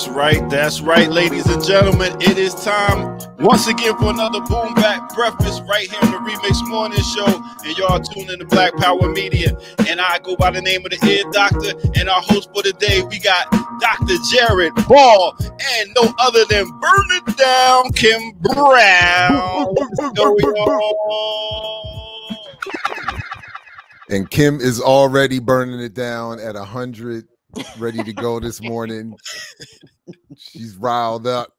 That's right, ladies and gentlemen. It is time once again for another Boom Back Breakfast right here on the Remix Morning Show. And y'all tune in to Black Power Media. And I go by the name of the Ear Doctor. And our host for the day, we got Dr. Jared Ball and no other than Burn It Down, Kim Brown. And Kim is already burning it down at 100, ready to go this morning. She's riled up.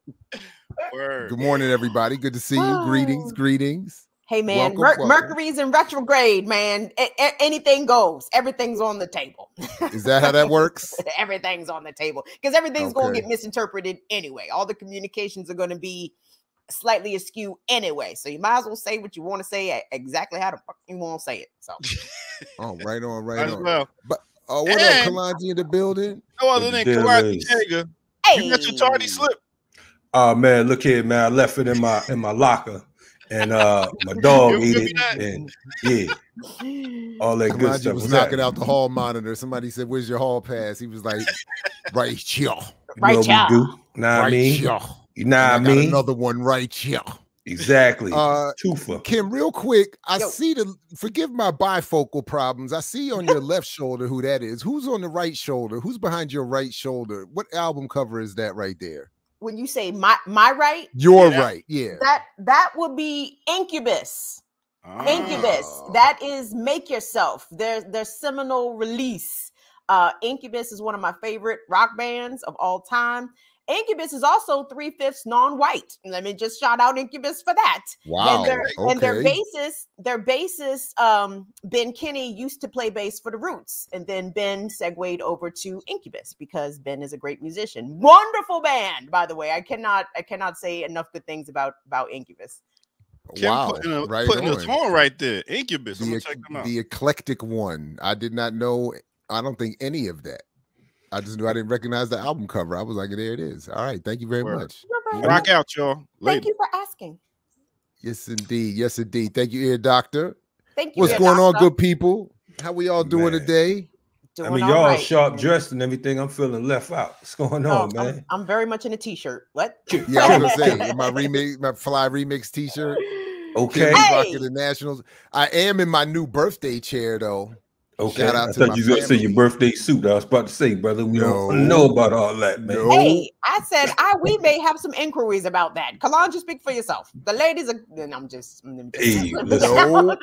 Word. Good morning, everybody. Good to see you. Greetings. Hey, man, welcome. Mercury's in retrograde, man. Anything goes. Everything's on the table. Is that how that works? Everything's on the table because everything's going to get misinterpreted anyway. All the communications are going to be slightly askew anyway. So you might as well say what you want to say exactly how the fuck you want to say it. So, right on. Well. But what up, Kalonji in the building? No other than Kalonji Jagger. Hey, you got your tardy slip. Oh man, look here, man. I left it in my locker, and my dog ate it, and all that good stuff. Was knocking out the hall monitor. Somebody said, "Where's your hall pass?" He was like, "Right here." Right here. Nah, I mean, here. You know what I mean? Another one right here. Exactly. Twofer. Kim, real quick, see forgive my bifocal problems. I see on your left shoulder who that is. Who's on the right shoulder? Who's behind your right shoulder? What album cover is that right there? When you say my right, your right, yeah. That would be Incubus. Incubus. That is Make Yourself. Their seminal release. Incubus is one of my favorite rock bands of all time. Incubus is also 3/5 non-white. Let me just shout out Incubus for that. Wow. And their bassist, Ben Kinney, used to play bass for the Roots, and then Ben segued over to Incubus because Ben is a great musician. Wonderful band, by the way. I cannot say enough good things about Incubus. Wow, putting us on right there. Incubus. I'm gonna check them out. The eclectic one. I did not know. I don't think any of that. I just knew I didn't recognize the album cover. I was like, there it is. All right. Thank you very much. Rock out, y'all. Thank you for asking. Yes, indeed. Yes, indeed. Thank you, Ear Doctor. Thank you. What's going on, good people? How we all doing today? Y'all sharp dressed and everything. I'm feeling left out. What's going on, man? I'm very much in a t-shirt. What? Yeah, I was gonna say my fly remix t-shirt. Okay. Rocking the Nationals. I am in my new birthday chair though. Okay, I thought you were going to say your birthday suit. I was about to say, brother, we don't know about all that, man. No. Hey, I said we may have some inquiries about that. Kalonji, speak for yourself. The ladies are. I'm just. Hey, no,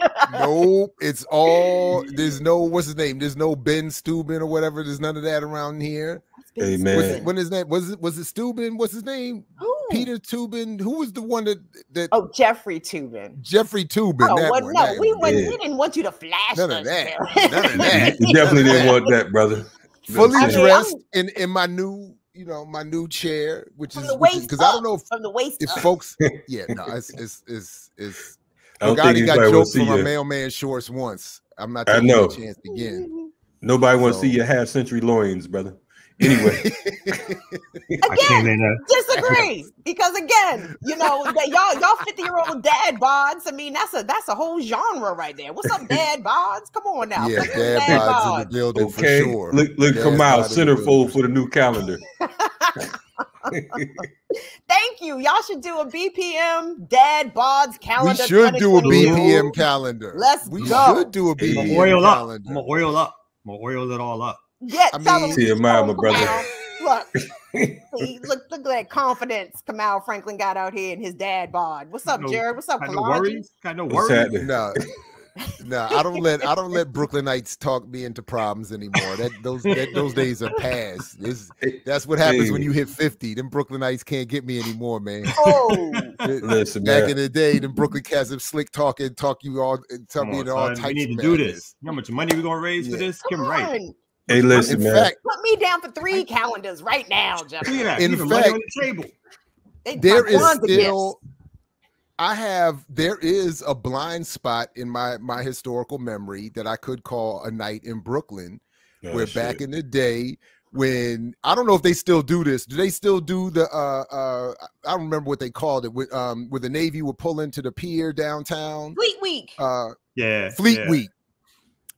it's all. There's no. What's his name? There's no Ben Steuben or whatever. There's none of that around here. Hey, man. When his name was it Steuben? What's his name? Who? Peter Toobin. Who was the one that? Oh, Jeffrey Toobin. Jeffrey Toobin. Oh, that well, one. No, we didn't want you to flash. None of that. None of that. You definitely didn't want that, brother. Fully dressed in my new, my new chair, which is because I don't know from the waist if up. Folks. Yeah, no, it's. I don't think got joked from my you. mailman shorts once. I'm not taking a chance again. Nobody wants to see your half-century loins, brother. Anyway, again, disagree because again, y'all 50-year-old dad bods. I mean, that's a whole genre right there. What's up, dad bods? Come on now. Yeah, dad bods in the building for sure. Look, come out centerfold for the new calendar. Thank you. Y'all should do a BPM dad bods calendar. We should do a BPM calendar. We should do a BPM calendar. I'm gonna oil up. I'm gonna oil it all up. Yeah, see your mama, brother. Look, look at that confidence Kamal Franklin got out here in his dad bod. What's up, Jared? What's up, Kalonji? Got no worries. No, I don't let Brooklynites talk me into problems anymore. Those days are past. That's what happens when you hit 50. Them Brooklynites can't get me anymore, man. Oh, listen, back in the day, them Brooklyn cats have slick talk me into all types. We need to do this. How much money we gonna raise for this? Kim, right? Hey, listen, in man. Fact, put me down for 3 calendars right now, Jeff. In fact, on the table. There is a blind spot in my historical memory that I could call a night in Brooklyn, where back in the day when I don't know if they still do this. Do they still do the I don't remember what they called it, where the Navy would pull into the pier downtown? Fleet Week. Fleet Week.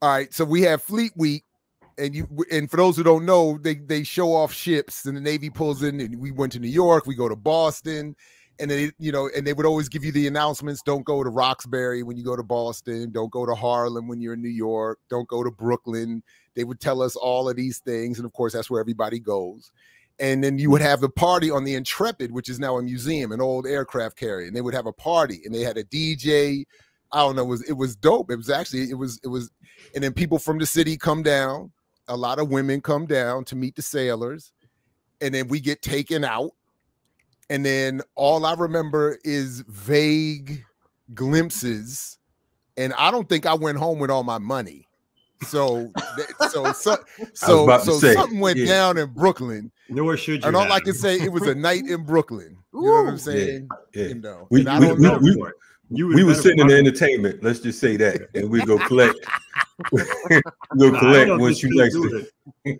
All right, so we have Fleet Week. and for those who don't know, they show off ships, and the Navy pulls in, and we went to New York, we go to Boston, and they, you know, and they would always give you the announcements: don't go to Roxbury when you go to Boston, don't go to Harlem when you're in New York, don't go to Brooklyn. They would tell us all of these things, and of course, that's where everybody goes. And then you would have the party on the Intrepid, which is now a museum, an old aircraft carrier, and they would have a party, and they had a DJ. I don't know, it was dope. It was, and then people from the city come down. A lot of women come down to meet the sailors, and then we get taken out. And then all I remember is vague glimpses, and I don't think I went home with all my money. So something went down in Brooklyn. Nor should you. And all I can say, it was a night in Brooklyn. You know what I'm saying? Yeah. You know, we were sitting in the entertainment. Let's just say that, and we go collect. We'll collect once you next.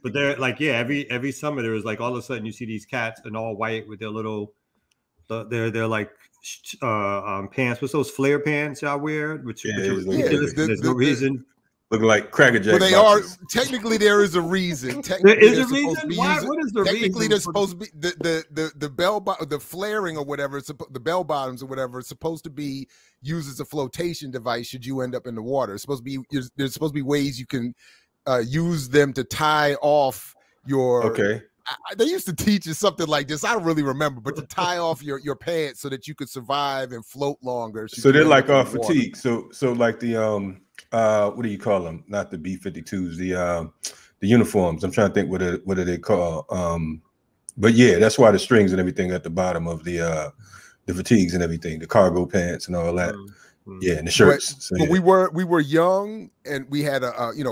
But they're like, yeah, every summer there was like all of a sudden you see these cats in all white with their little, they're like pants. What's those flare pants y'all wear? There's no reason. Looking like Cracker Jack. Well, they boxes. Are technically there is a reason. There is a reason. Why? What is the technically reason? They're supposed to be the flaring or whatever, the bell bottoms or whatever, is supposed to be used as a flotation device should you end up in the water. It's supposed to be, there's supposed to be ways you can use them to tie off your. Okay. They used to teach us something like this. I don't really remember, but to tie off your pants so that you could survive and float longer. So they're like our fatigue. So like the what do you call them? Not the B-52s, the uniforms. I'm trying to think what are they called? But yeah, that's why the strings and everything at the bottom of the fatigues and everything, the cargo pants and all that. Yeah, and the shirts. But we were young, and we had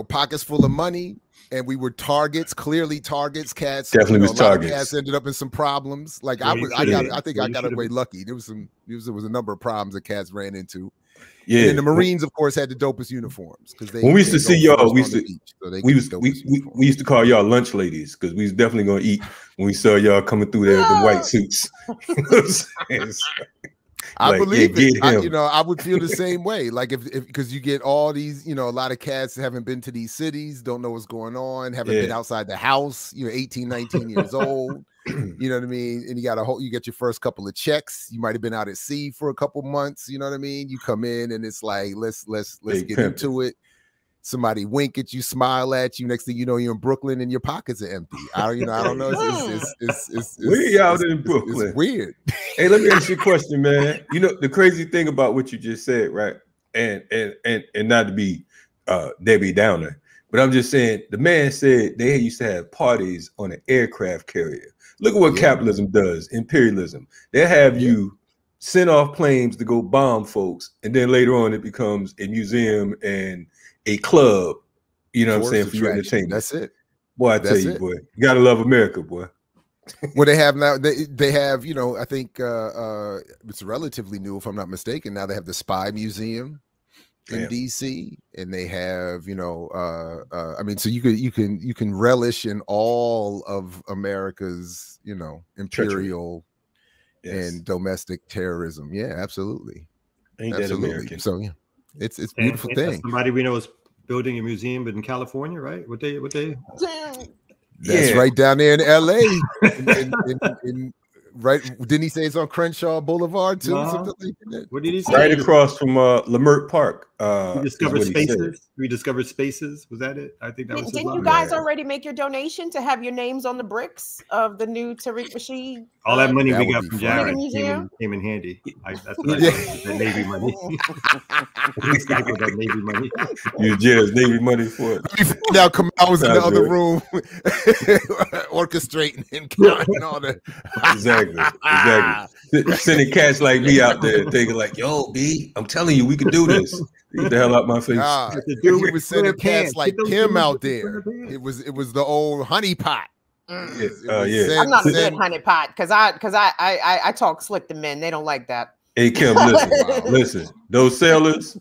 pockets full of money, and we were targets, clearly targets. Cats definitely was targets. Cats ended up in some problems. Like I got away lucky. There was a number of problems that cats ran into. Yeah, and the Marines, of course, had the dopest uniforms because when we used to see y'all, we used to call y'all lunch ladies because we was definitely gonna eat when we saw y'all coming through there with the white suits. You know what I'm saying? I believe it. I would feel the same way. Like if because you get all these, a lot of cats haven't been to these cities, don't know what's going on, haven't been outside the house, 18, 19 years old. You know what I mean? And you get your first couple of checks. You might have been out at sea for a couple months. You know what I mean? You come in and it's like, let's get into it. Somebody wink at you, smile at you. Next thing you know, you're in Brooklyn and your pockets are empty. I don't know. It's we're out in Brooklyn. It's weird. Hey, let me ask you a question, man. The crazy thing about what you just said, right? And not to be Debbie Downer, but I'm just saying the man said they used to have parties on an aircraft carrier. Look at what capitalism does, imperialism. They have you send off planes to go bomb folks, and then later on it becomes a museum and a club, you know what I'm saying, for your entertainment. That's it. Boy, I tell you, boy, you gotta love America, boy. What they have now, they have, I think it's relatively new, if I'm not mistaken. Now they have the Spy Museum in DC, and they have, so you can relish in all of America's, imperial and domestic terrorism. Yeah, absolutely. Ain't that American? So yeah. It's a beautiful thing. Somebody we know is building a museum in California, right? What they That's right down there in LA. Right, didn't he say it's on Crenshaw Boulevard too? Something like that? What did he say? Right across from Lamert Park. We discovered spaces. We discovered spaces. Was that it? I think that was. Didn't you guys already make your donation to have your names on the bricks of the new Tariq Rashid? All that money we got from Jared came in handy. That's what I did. That Navy money. That Navy money. You Jared's Navy money for it. Now I was in the other room orchestrating and counting all that. Exactly. Sending cats like me out there thinking like, yo, B, I'm telling you, we can do this. Get the hell out my face. He was sending cats like him out there. It was the old honey pot. I'm not a good honey pot because I talk slick to men. They don't like that. Hey Kim, listen. Those sailors,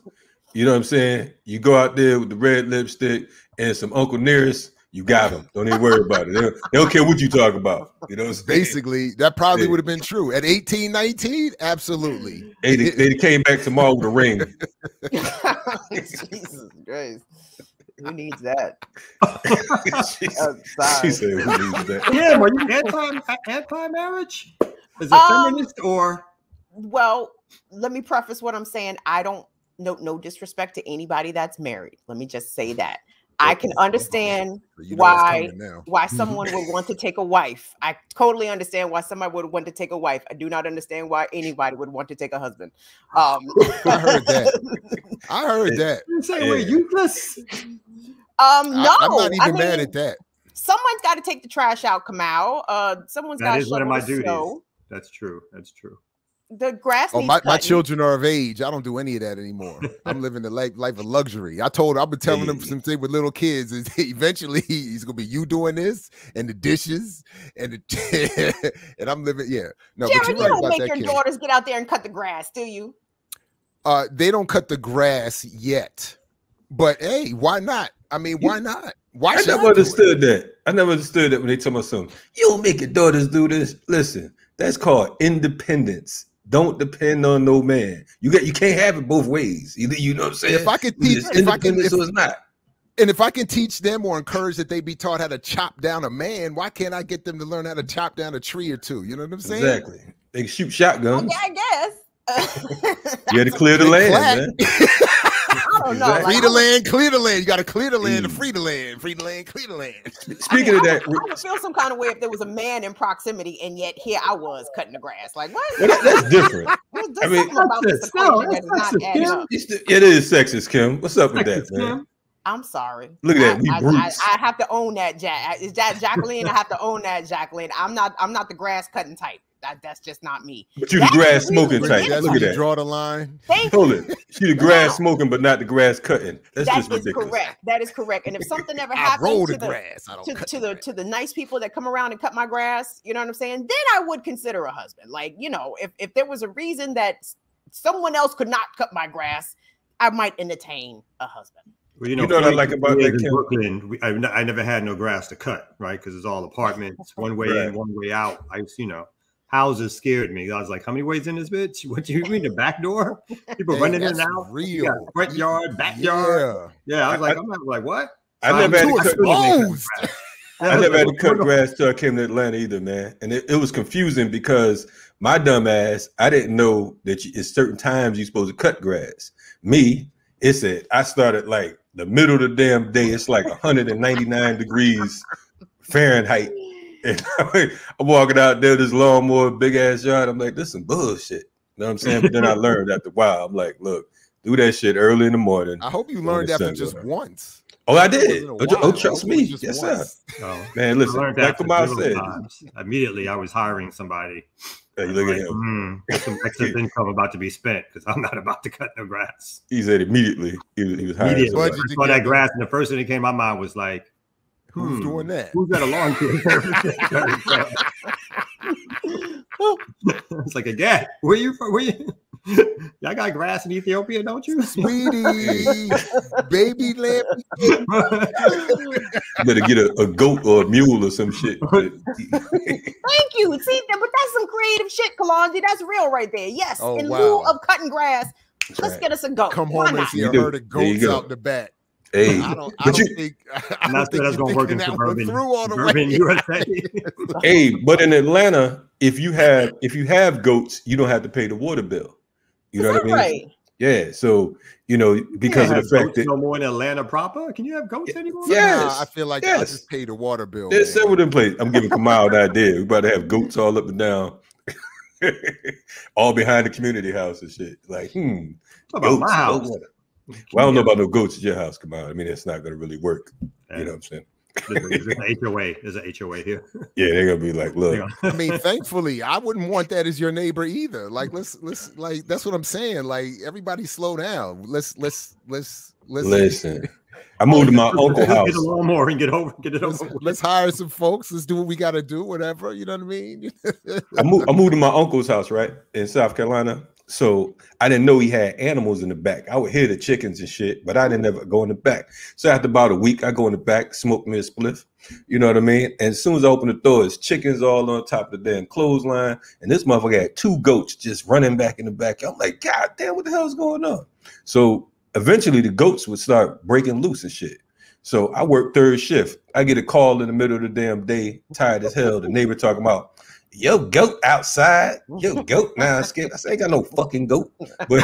you know what I'm saying? You go out there with the red lipstick and some Uncle Nearest. You got them. Don't even worry about it. They don't care what you talk about. You know what I'm saying? Basically, that probably would have been true. At 18, 19, absolutely. They came back tomorrow with a ring. Jesus Christ. Who needs that? She said, "Who needs that?" Yeah, are you anti-marriage? Is it feminist or? Well, let me preface what I'm saying. I don't no disrespect to anybody that's married. Let me just say that. I can understand why someone would want to take a wife. I totally understand why somebody would want to take a wife. I do not understand why anybody would want to take a husband. I heard that. You say we're useless? No, I'm not even mad at that. Someone's got to take the trash out, Kamal. Someone's got to shovel the snow. That's true. The grass. My children are of age. I don't do any of that anymore. I'm living the life of luxury. I've been telling them something with little kids. Is eventually he's gonna be you doing this and the dishes and and I'm living. Yeah, no. Jared, but you don't make your daughters get out there and cut the grass, do you? They don't cut the grass yet, but hey, why not? I mean, why not? Why? I never understood that. I never understood that when they tell me something. You don't make your daughters do this. Listen, that's called independence. Don't depend on no man. You can't have it both ways. Either, you know what I'm saying? If I could teach, so it's not. And if I can teach them or encourage that they be taught how to chop down a man, why can't I get them to learn how to chop down a tree or two? You know what I'm saying? Exactly. They can shoot shotguns. I guess. You had to clear the land, man. I don't know. Free the land, clear the land. You got to clear the land to free the land. Free the land, clear the land. Speaking of that, I would feel some kind of way if there was a man in proximity, and yet here I was cutting the grass. Like what? Well, that's different. I mean, about this it is sexist, Kim. What's up with that, man? I'm sorry. Look at that. I have to own that, Jack. Is that Jacqueline? I have to own that, Jacqueline. I'm not the grass cutting type. That's just not me. But you the grass smoking type. Look at that. Draw the line. Hold it. She the grass smoking, but not the grass cutting. That's just ridiculous. Correct. That is correct. And if something ever happens to the nice people that come around and cut my grass, you know what I'm saying? Then I would consider a husband. Like, you know, if there was a reason that someone else could not cut my grass, I might entertain a husband. Well, you know what I like about that in Brooklyn, I never had no grass to cut, right? Because it's all apartments, one way in, one way out. Houses scared me. I was like, how many ways in this bitch? What do you mean, the back door? People running in and out. Real. Front yard, backyard. Yeah, I was like, I'm not like, what? I never had to cut grass till I came to Atlanta either, man. And it was confusing because my dumb ass, I didn't know that at certain times you're supposed to cut grass. Me, it said I started like the middle of the damn day. It's like 199 degrees Fahrenheit. And I'm walking out there, this lawnmower, big ass yard. I'm like, this is some bullshit. You know what I'm saying? But then I learned after a while. I'm like, look, do that shit early in the morning. I hope you learned after just once. Oh, I did. Oh, trust me. Yes, sir. Oh, man, listen, like Kamal said. Immediately, I was hiring somebody. Hey, look at him. Some excess income about to be spent because I'm not about to cut no grass. He said immediately. He was hiring somebody. I saw that grass, and the first thing that came to my mind was like, who's doing that? Who's got a lawn care? It's like, again, where you from? Y'all got grass in Ethiopia, don't you? Sweetie, baby lamb. You better get a goat or a mule or some shit. Thank you. See, but that's some creative shit, Kalonji. That's real right there. Yes. In lieu of cutting grass, let's get us a goat. Come home and see a herd of goats out the back. Hey, I don't think that's gonna work in suburban USA. Hey, but in Atlanta, if you have goats, you don't have to pay the water bill. You know what I mean? Right. Yeah. So because of the fact that no more in Atlanta proper, can you have goats anymore? Yes. I feel like I just pay the water bill. There's several different places. I'm giving Kamal an idea. We about to have goats all up and down, all behind the community house and shit. Like, about my house. Well, I don't know about no goats at your house. Come on, I mean, it's not going to really work. You know what I'm saying? There's an HOA. There's an HOA here. Yeah, they're gonna be like, look. I mean, thankfully, I wouldn't want that as your neighbor either. Like, let's like that's what I'm saying. Like, everybody, slow down. Let's listen. I moved to my uncle's house. Get a lawnmower and get it over. Let's hire some folks. Let's do what we got to do. Whatever, you know what I mean. I moved to my uncle's house, right, in South Carolina. So I didn't know he had animals in the back. I would hear the chickens and shit, but I didn't ever go in the back. So after about a week, I go in the back, smoke me a spliff. You know what I mean? And as soon as I open the door, it's chickens all on top of the damn clothesline. And this motherfucker had 2 goats just running back in the back. I'm like, God damn, what the hell is going on? So eventually the goats would start breaking loose and shit. So I work third shift. I get a call in the middle of the damn day, tired as hell. The neighbor talking about, yo, goat outside. Yo, goat now I'm scared. I say, I ain't got no fucking goat. But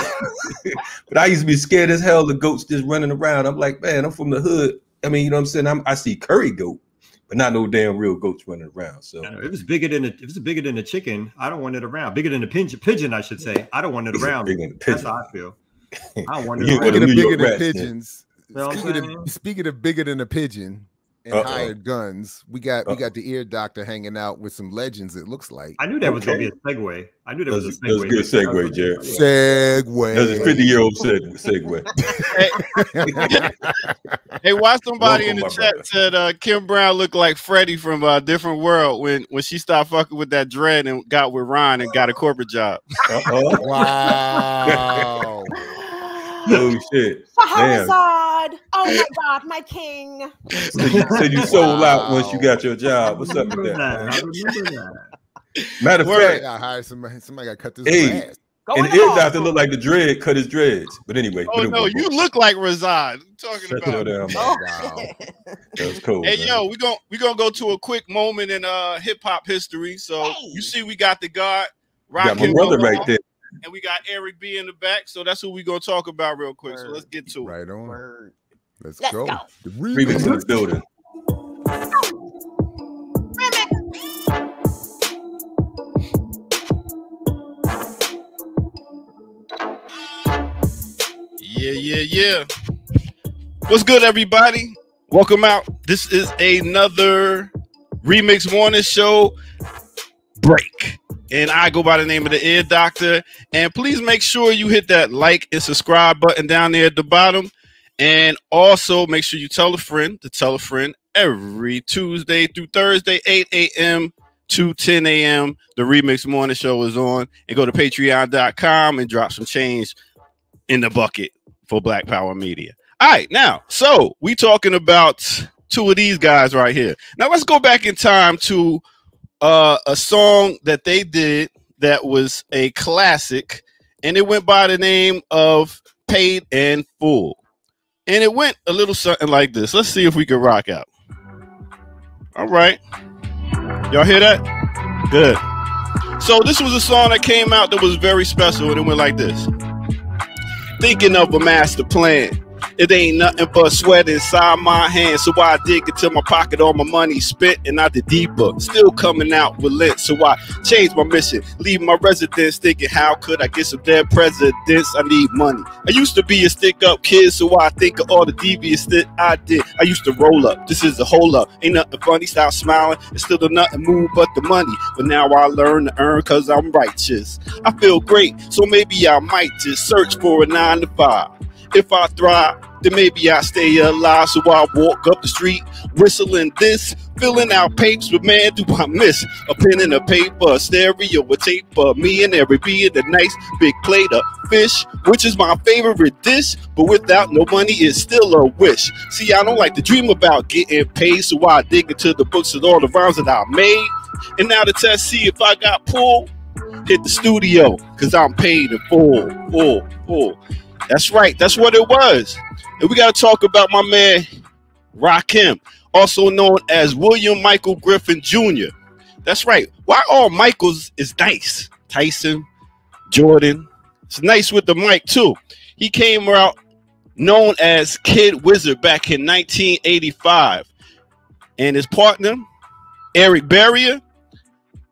but I used to be scared as hell of goats just running around. I'm like, man, I'm from the hood. I mean, you know what I'm saying? I see curry goat, but not no damn real goats running around. So it was bigger than the chicken. I don't want it around. Bigger than the pigeon, I should say. I don't want it around. That's how I feel. I don't want it around. Bigger than pigeons. Speaking of bigger than a pigeon and hired guns, we got the ear doctor hanging out with some legends. It looks like. I knew that was gonna be a segue. I knew that was a segue. That was a good segue, Jared. Segue. That was a 50-year-old segue. Hey, why somebody in the chat said Kim Brown looked like Freddie from a Different World when she stopped fucking with that dread and got with Ron and got a corporate job. Wow. Oh shit! Shahrazad. Oh my God, my king. So you sold out once you got your job. What's up with that? I remember that. Matter of fact, I hired somebody. Somebody got cut this grass. And the ear doctor looked like the dread cut his dreads. But anyway. Oh no, you look like Razad. Talking Shut about. Wow. That was cool. Hey, man. yo, we gonna go to a quick moment in hip hop history. So you see, we got the God, got my brother right there. And we got Eric B in the back, so that's who we're gonna talk about real quick. So let's get to it. Right on. Let's go. The Remix in the building. Yeah. What's good, everybody? Welcome out. This is another Remix Morning Show break. And I go by the name of the Ear Doctor. And please make sure you hit that like and subscribe button down there at the bottom. And also make sure you tell a friend to tell a friend every Tuesday through Thursday, 8 a.m. to 10 a.m. The Remix Morning Show is on. And go to patreon.com and drop some change in the bucket for Black Power Media. All right, now, so we talking about two of these guys right here. Now let's go back in time to a song that they did that was a classic, and it went by the name of Paid in Full. And it went a little something like this. Let's see if we can rock out. All right. Y'all hear that? Good. So this was a song that came out that was very special, and it went like this. Thinking of a master plan. It ain't nothing but sweat inside my hands. So I dig into my pocket, all my money spent and not the deeper. Still coming out with lint. So I changed my mission. Leave my residence thinking, how could I get some dead presidents? I need money. I used to be a stick-up kid, so I think of all the devious that I did. I used to roll up. This is a hole up. Ain't nothing funny. Stop smiling. It's still nothing move but the money. But now I learn to earn because I'm righteous. I feel great, so maybe I might just search for a 9 to 5. If I thrive, then maybe I stay alive. So I walk up the street, whistling this, filling out papers, but man, do I miss a pen and a paper, a stereo, a tape for me and Eric B and a nice big plate of fish, which is my favorite dish. But without no money, it's still a wish. See, I don't like to dream about getting paid, so I dig into the books and all the rhymes that I made. And now the test, see if I got pulled, hit the studio, cause I'm paid in full. That's right. That's what it was. And we got to talk about my man, Rakim, also known as William Michael Griffin Jr. That's right. Why all Michaels is nice? Tyson, Jordan. It's nice with the mic, too. He came out known as Kid Wizard back in 1985. And his partner, Eric Berrier,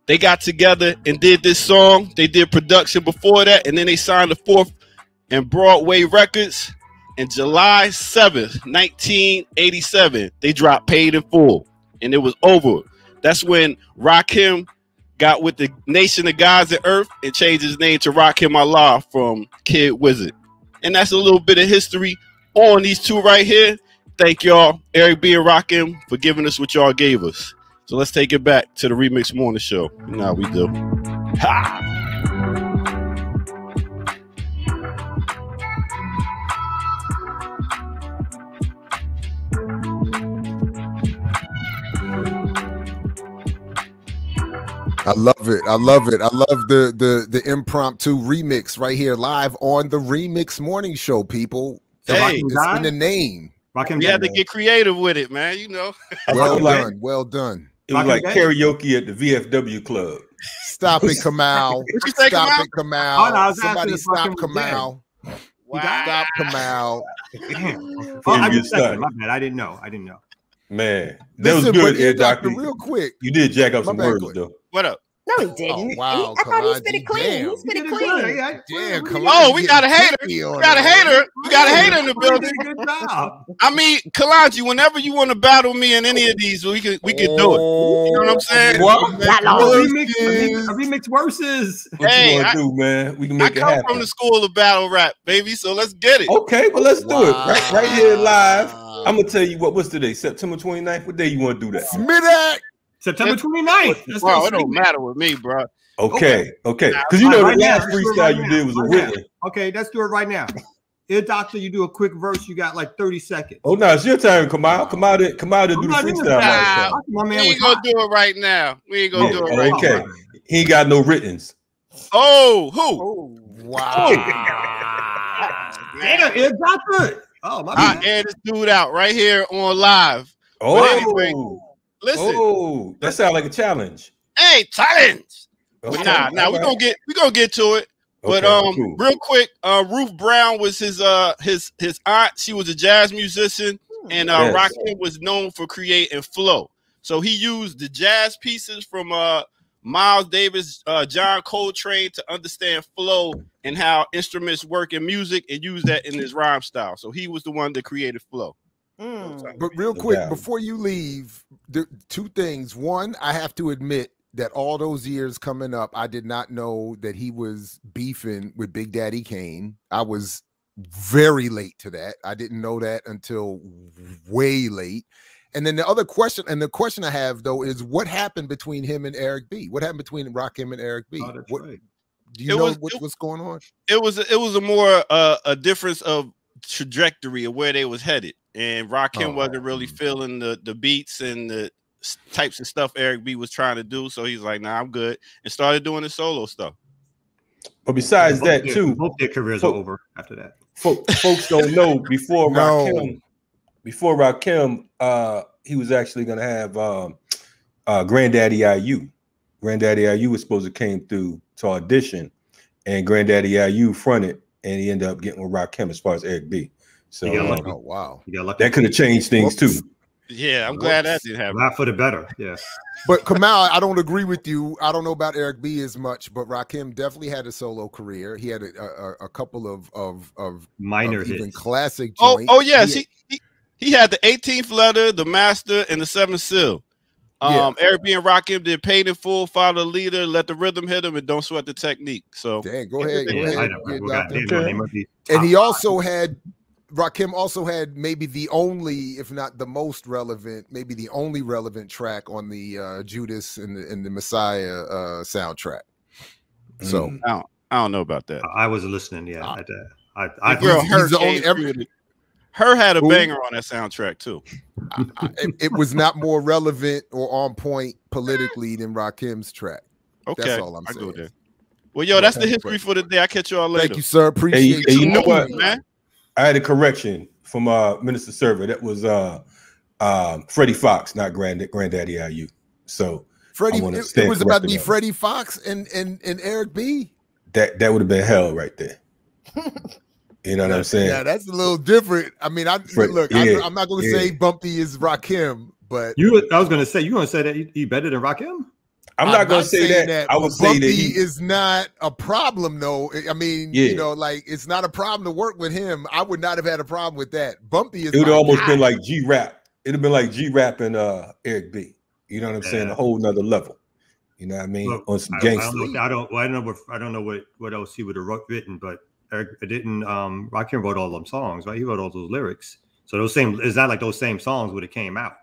they got together and did this song. They did production before that. And then they signed the fourth and Broadway Records. And July 7th, 1987, they dropped Paid in Full. And it was over. That's when Rakim got with the Nation of Gods and Earth and changed his name to Rakim Allah from Kid Wizard. And that's a little bit of history on these two right here. Thank y'all, Eric B and Rakim, for giving us what y'all gave us. So let's take it back to the Remix Morning Show. You know how we do. Ha! I love it. I love it. I love the impromptu remix right here live on the Remix Morning Show, people. Hey, it's in the name. Rakim We had to get creative with it, man. You know. Well done. Well done. It was like karaoke at the VFW club. Stop it, Kamal. What you say, Stop it, Kamal. Oh, no, I was Somebody asking if stop Rakim was Kamal. Wow. Stop Kamal. I just second. My bad. I didn't know. Man, that Listen, was good, but Air Doctor. real quick. You did jack up some bad, words, quick. though. What up? No, he didn't. Oh, wow, I thought he spit Kalonji, it clean. damn. He spit it You did clean. good. Damn, Kalonji. Oh, we got a getting hater. picky We on got a it. hater. We got a hater in the building. Good job. I mean, Kalonji, whenever you want to battle me in any of these, we can do it. You know what I'm saying? What? Not A long. remix versus. What Hey, you gonna do, man? We can I make it come happen. from the school of battle rap, baby. So let's get it. Okay, well, let's do it. Right here live. Wow. I'm going to tell you what's today? September 29th? What day you want to do that? Smidak. September 29th. Bro, it don't matter with me, bro. Okay. Because you know Right the now, last let's do it freestyle right you now. did was a Right now. written. Okay, let's do it right now. Ear Doctor, you do a quick verse. You got like 30 seconds. Oh, no, it's your turn. Come out to do the freestyle. Nah. Right My We man was ain't gonna hot. do it right now. We ain't gonna do it right okay. now. He ain't got no writtens. Oh, who? Wow. Damn, Ear Doctor. Oh, my I bad. air this dude out right here on live. Oh, Listen, that sounds like a challenge. hey, challenge. Okay, But nah, all we right. gonna get to it. But Okay, cool. real quick, Ruth Brown was his aunt. She was a jazz musician, and Yes. Rakim was known for creating flow. So he used the jazz pieces from Miles Davis, John Coltrane to understand flow and how instruments work in music, and use that in his rhyme style. So he was the one that created flow. But real No quick, doubt. before you leave, two things. One, I have to admit that all those years coming up, I did not know that he was beefing with Big Daddy Kane. I was very late to that. I didn't know that until way late. And then the other question, and the question I have though, is what happened between him and Eric B? What happened between Rakim and Eric B? Oh, that's What, right. do you know what's going on? It was a more a difference of trajectory of where they was headed, and Rakim wasn't really feeling the beats and the types of stuff Eric B was trying to do. So he's like, nah, I'm good, and started doing his solo stuff. But besides that, too, Both their careers are over after that. Folks don't know before No. Rakim, he was actually going to have Granddaddy IU. Granddaddy IU was supposed to came through to audition, and Granddaddy IU fronted, and he ended up getting with Rakim as far as Eric B. So Oh wow. You got lucky. that could have changed things too. Yeah, I'm glad that didn't happen. Not for the better. Yeah. But Kamal, I don't agree with you. I don't know about Eric B as much, but Rakim definitely had a solo career. He had a couple of Minor even hits. classic Oh, joints. yes, he had the 18th letter, the master, and the 7th seal. Eric B and Rakim did Paid in Full, Follow the Leader, Let the Rhythm Hit him, and Don't Sweat the Technique. So Damn, go ahead. Go Yeah, ahead. I know. Yeah, Well, Doctor. goddamn, they must be And he top also had Rakim also had maybe the only, if not the most relevant, maybe the only relevant track on the Judas and the Messiah soundtrack. So I don't know about that. I was listening. Yeah. The girl he's the only came Her had a Who? banger on that soundtrack too. it was not more relevant or on point politically than Rakim's track. Okay, That's all I'm I go saying. there. Well, yo, that's the history for the day. I'll catch y'all later. Thank you, sir. Appreciate Hey, you know what? man. I had a correction from Minister Server. That was Freddie Fox, not Granddaddy IU. So Freddie, I wanna it stand was about to corrected be on it. Freddie Fox and Eric B. that would have been hell right there. You know what I'm saying? Yeah, that's a little different. I mean, look, yeah, I'm not going to yeah. say Bumpy is Rakim, but I was gonna say you gonna say that he better than Rakim? I'm not going to say saying that. I would but say Bumpy that he is not a problem, though. I mean, Yeah. you know, like it's not a problem to work with him. I would not have had a problem with that. Bumpy is. it would my have almost guy. been like G-Rap. It'd have been like G-Rap and Eric B. You know what I'm saying? Yeah. A whole nother level. You know what I mean? Well, On some I gangster. don't know what else he would have written, but Eric didn't. Rakim wrote all them songs, right? He wrote all those lyrics. So it's not like those same songs would have came out.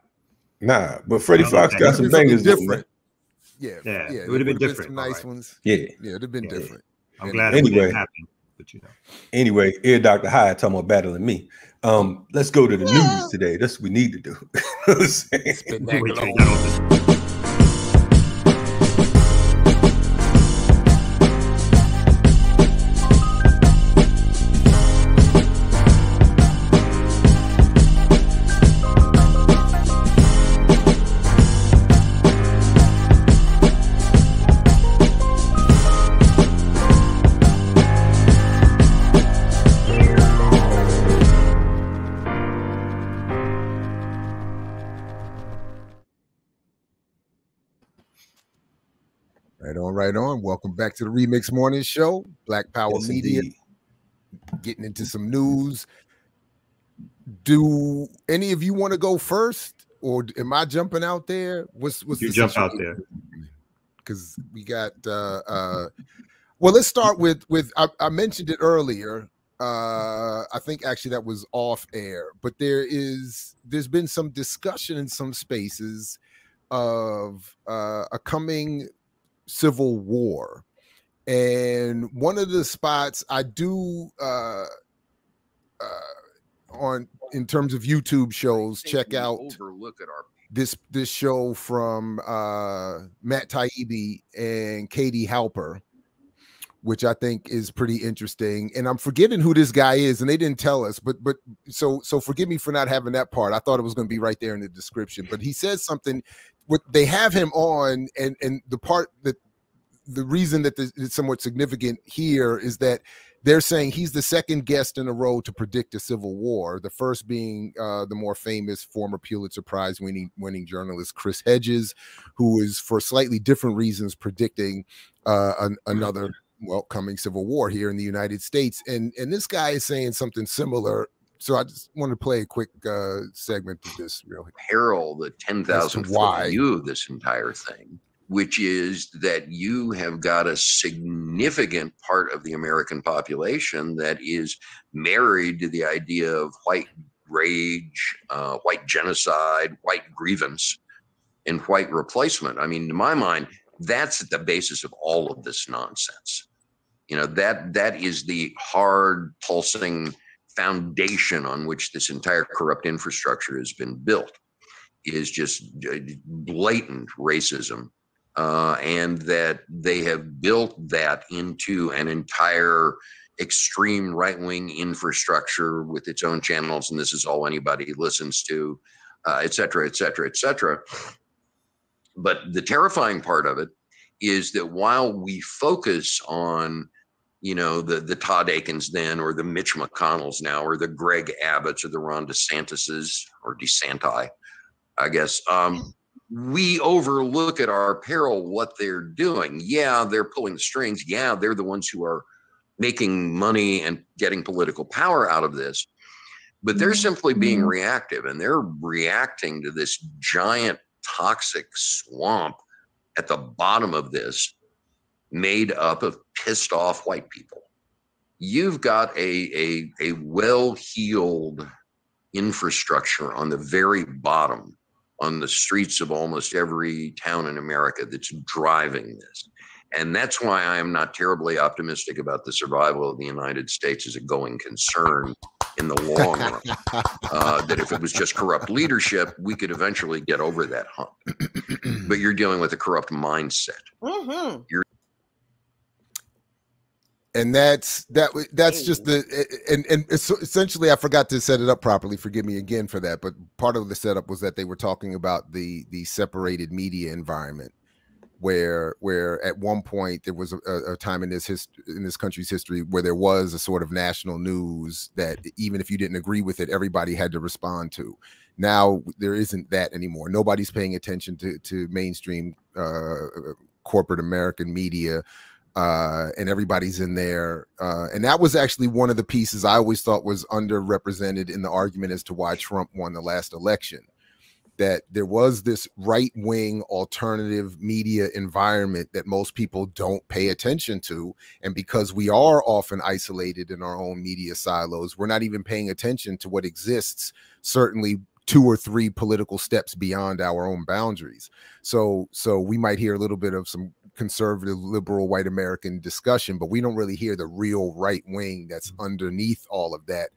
Nah, but Freddie Yeah, Fox okay. got some It's something bangers. though, different. man. Yeah, Yeah, it there would have been some different, nice alright. ones. Yeah. Yeah, it'd have been Yeah. different. I'm glad Anyway. it didn't happen, but you know. Anyway, Ear Dr. Hyde talking about battling me. Let's go to the news today. That's what we need to do. You know what I'm saying? Spin that Wait, glow. take that off. right on. Welcome back to the Remix Morning Show. Black Power Media. Indeed. Getting into some news. Do any of you want to go first, or am I jumping out there? What's you the jump out there? Because we got well, let's start with I mentioned it earlier. I think actually that was off air, but there's been some discussion in some spaces of a coming civil war, and one of the spots I do on in terms of YouTube shows, check out this show from Matt Taibbi and Katie Halper, which I think is pretty interesting. And I'm forgetting who this guy is, and they didn't tell us, but so forgive me for not having that part. I thought it was going to be right there in the description, but he says something. What they have him on, and the part that the reason that it's somewhat significant here is that they're saying he's the second guest in a row to predict a civil war. The first being the more famous former Pulitzer Prize winning journalist Chris Hedges, who is for slightly different reasons predicting another coming civil war here in the United States. And this guy is saying something similar. So I just want to play a quick segment of this real quick. Peril the 10,000 foot view of this entire thing, which is that you have got a significant part of the American population that is married to the idea of white rage, white genocide, white grievance, and white replacement. I mean, to my mind, that's at the basis of all of this nonsense. You know, that is the hard pulsing foundation on which this entire corrupt infrastructure has been built, is just blatant racism. And that they have built that into an entire extreme right-wing infrastructure with its own channels, and this is all anybody listens to, et cetera, et cetera, et cetera. But the terrifying part of it is that while we focus on, you know, the Todd Akins then, or the Mitch McConnells now, or the Greg Abbotts, or the Ron DeSantis's, or DeSanti, I guess, we overlook at our peril what they're doing. Yeah, they're pulling the strings. Yeah, they're the ones who are making money and getting political power out of this. But they're simply being reactive, and they're reacting to this giant toxic swamp at the bottom of this, made up of pissed off white people. You've got a well-heeled infrastructure on the very bottom, on the streets of almost every town in America, that's driving this. And that's why I am not terribly optimistic about the survival of the United States as a going concern in the long run. That if it was just corrupt leadership, we could eventually get over that hump. But you're dealing with a corrupt mindset. Mm-hmm. And that's just and essentially, I forgot to set it up properly. Forgive me again for that. But part of the setup was that they were talking about the separated media environment, where at one point there was a time in this country's history where there was a sort of national news that even if you didn't agree with it, everybody had to respond to. Now there isn't that anymore. Nobody's paying attention to mainstream corporate American media. And everybody's in there. And that was actually one of the pieces I always thought was underrepresented in the argument as to why Trump won the last election, that there was this right-wing alternative media environment that most people don't pay attention to. And because we are often isolated in our own media silos, we're not even paying attention to what exists, certainly 2 or 3 political steps beyond our own boundaries. So we might hear a little bit of some conservative, liberal, white American discussion, but we don't really hear the real right wing that's underneath all of that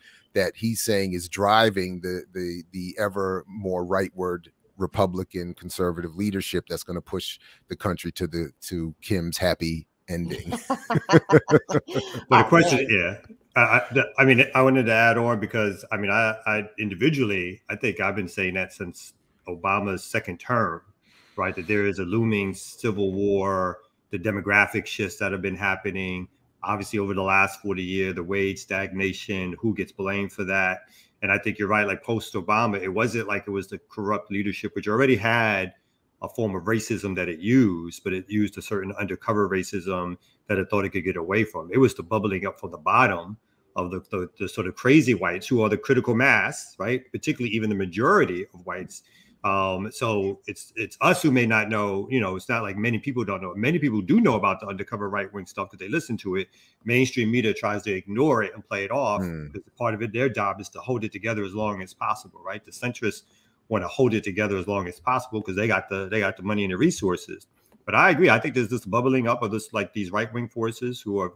he's saying is driving the ever more rightward Republican conservative leadership that's going to push the country to Kim's happy ending. But the question, I mean, I wanted to add on because I mean, I individually, I think I've been saying that since Obama's second term, right? That there is a looming civil war, the demographic shifts that have been happening, obviously over the last 40 years, the wage stagnation, who gets blamed for that. And I think you're right, like post-Obama, it wasn't like it was the corrupt leadership, which already had a form of racism that it used, but it used a certain undercover racism that it thought it could get away from. It was the bubbling up from the bottom of the sort of crazy whites who are the critical mass, right? Particularly even the majority of whites. So it's us who may not know, it's not like many people don't know. Many people do know about the undercover right-wing stuff because they listen to it. Mainstream media tries to ignore it and play it off because part of it, their job is to hold it together as long as possible, right? The centrists want to hold it together as long as possible because they got the money and the resources. But I agree. I think there's this bubbling up of this, like these right-wing forces who have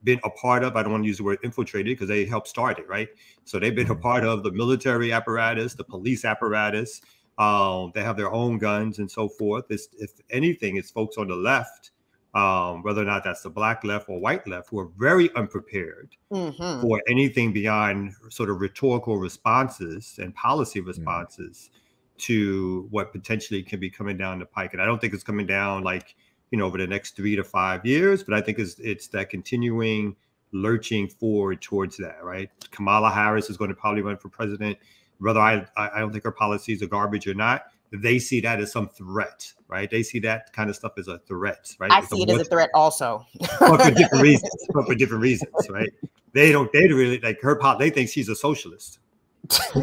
been a part of, I don't want to use the word infiltrated because they helped start it, right? So they've been a part of the military apparatus, the police apparatus. They have their own guns and so forth. If anything, it's folks on the left, whether or not that's the black left or white left, who are very unprepared for anything beyond sort of rhetorical responses and policy responses to what potentially can be coming down the pike. And I don't think it's coming down like, over the next 3 to 5 years, but I think it's that continuing lurching forward towards that, right? Kamala Harris is going to probably run for president. Whether I don't think her policies are garbage or not, they see that as some threat, right? They see that kind of stuff as a threat, right? I see it as a threat also. But for different reasons, right? They really like her. They think she's a socialist. So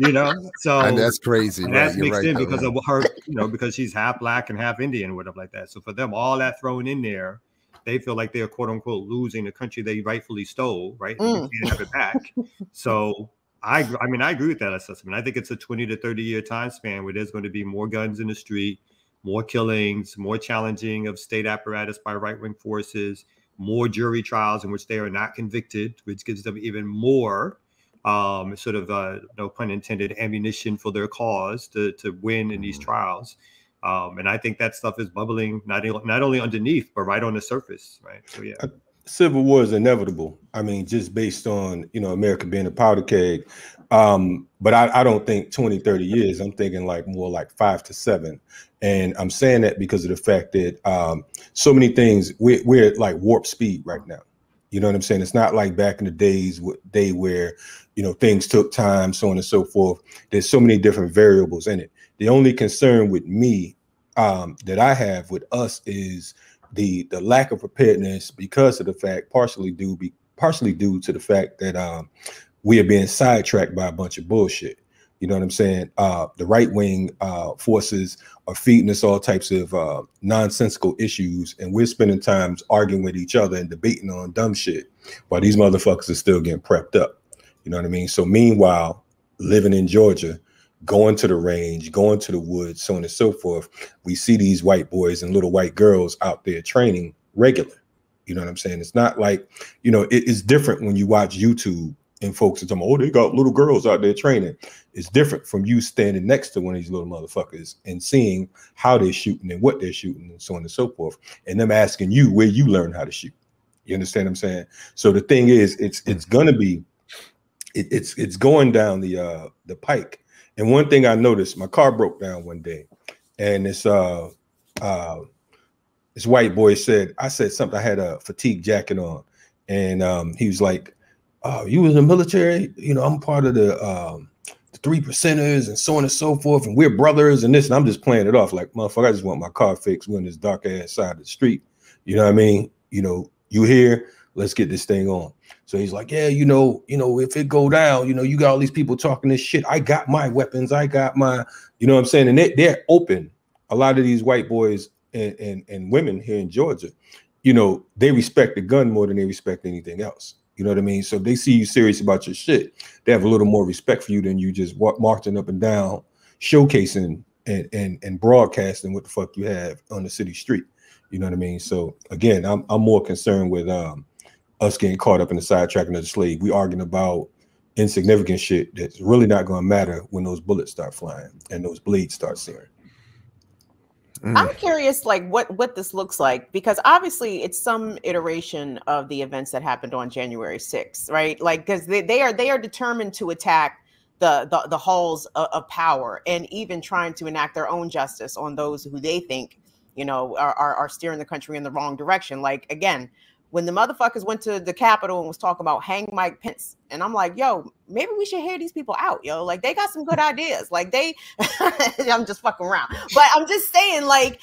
and that's crazy. And that's mixed in because of her, because she's half black and half Indian, whatever like that. So for them, all that thrown in there, they feel like they're quote unquote losing the country they rightfully stole, right? And they can't have it back. So I agree with that assessment. I think it's a 20 to 30 year time span where there's going to be more guns in the street, more killings, more challenging of state apparatus by right-wing forces, more jury trials in which they are not convicted, which gives them even more sort of, no pun intended, ammunition for their cause to win in these trials. And I think that stuff is bubbling not only underneath, but right on the surface, right? So, yeah. Civil war is inevitable. I mean, just based on, America being a powder keg. But I don't think 20, 30 years. I'm thinking more like 5 to 7. And I'm saying that because of the fact that so many things, we're at like warp speed right now. You know what I'm saying? It's not like back in the days where, things took time, so on and so forth. There's so many different variables in it. The only concern with me that I have with us is the lack of preparedness because of the fact, partially due to the fact that we are being sidetracked by a bunch of bullshit. You know what I'm saying? The right wing forces are feeding us all types of nonsensical issues, and we're spending times arguing with each other and debating on dumb shit while these motherfuckers are still getting prepped up. You know what I mean? So meanwhile, living in Georgia, going to the range, going to the woods, so on and so forth, we see these white boys and little white girls out there training regular. You know what I'm saying? It's not like, it's different when you watch YouTube and folks are talking, oh, they got little girls out there training. It's different from you standing next to one of these little motherfuckers and seeing how they're shooting and what they're shooting and so on and so forth, and them asking you where you learn how to shoot. You understand what I'm saying? So the thing is, it's gonna be, it's going down the pike. And one thing I noticed, my car broke down one day, and this white boy I said something. I had a fatigue jacket on, and he was like, "Oh, you was in the military? I'm part of the 3 percenters and so on and so forth, and we're brothers and this." And I'm just playing it off like, motherfucker, I just want my car fixed. We're on this dark ass side of the street. You know what I mean? You here? Let's get this thing on. So he's like, yeah, if it go down, you got all these people talking this shit. I got my weapons. I got my, you know what I'm saying? And they're open. A lot of these white boys and women here in Georgia, they respect the gun more than they respect anything else. You know what I mean? So if they see you serious about your shit, they have a little more respect for you than you just marching up and down, showcasing and broadcasting what the fuck you have on the city street. You know what I mean? So again, I'm more concerned with us getting caught up in the sidetracking of the slave. We arguing about insignificant shit that's really not going to matter when those bullets start flying and those blades start searing. I'm curious, like what this looks like, because obviously it's some iteration of the events that happened on January 6th, right? Like, because they are determined to attack the halls of power and even trying to enact their own justice on those who they think, are steering the country in the wrong direction. Like, again, when the motherfuckers went to the Capitol and was talking about hang Mike Pence. And I'm like, yo, maybe we should hear these people out, yo. Like, they got some good ideas. Like, I'm just fucking around. But I'm just saying, like,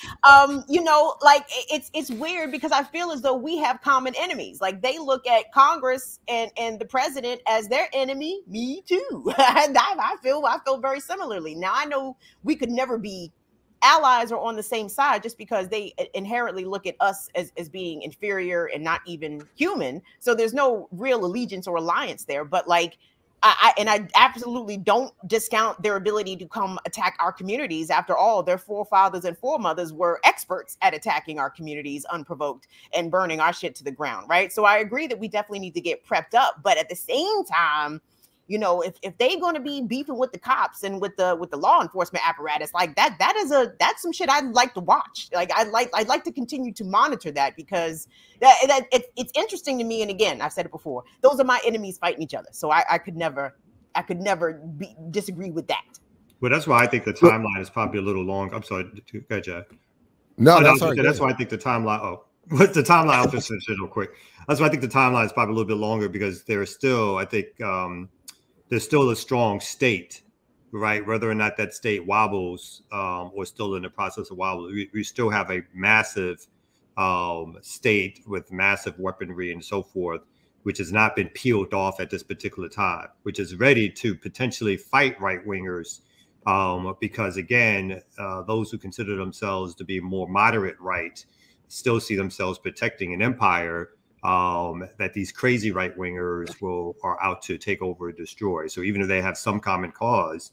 you know, like, it's weird because I feel as though we have common enemies. Like, they look at Congress and the president as their enemy. Me too. And I feel very similarly. Now, I know we could never be allies or on the same side just because they inherently look at us as being inferior and not even human. So there's no real allegiance or alliance there. But like, I absolutely don't discount their ability to come attack our communities. After all, their forefathers and foremothers were experts at attacking our communities unprovoked and burning our shit to the ground, right? So I agree that we definitely need to get prepped up. But at the same time, you know, if they're going to be beefing with the cops and with the law enforcement apparatus, like that's some shit I'd like to watch. Like I'd like to continue to monitor that, because it's interesting to me. And again, I've said it before, those are my enemies fighting each other. So I could never disagree with that. Well, that's why I think the timeline is probably a little long. I'm sorry, go ahead, Jack. No, that's why I think the timeline. Oh, what's the timeline? I'll just finish it real quick. That's why I think the timeline is probably a little bit longer, because there is still, I think, there's still a strong state, right? Whether or not that state wobbles or still in the process of wobble, we still have a massive state with massive weaponry and so forth, which has not been peeled off at this particular time, which is ready to potentially fight right-wingers because, again, those who consider themselves to be more moderate right still see themselves protecting an empire that these crazy right-wingers are out to take over and destroy. So even if they have some common cause,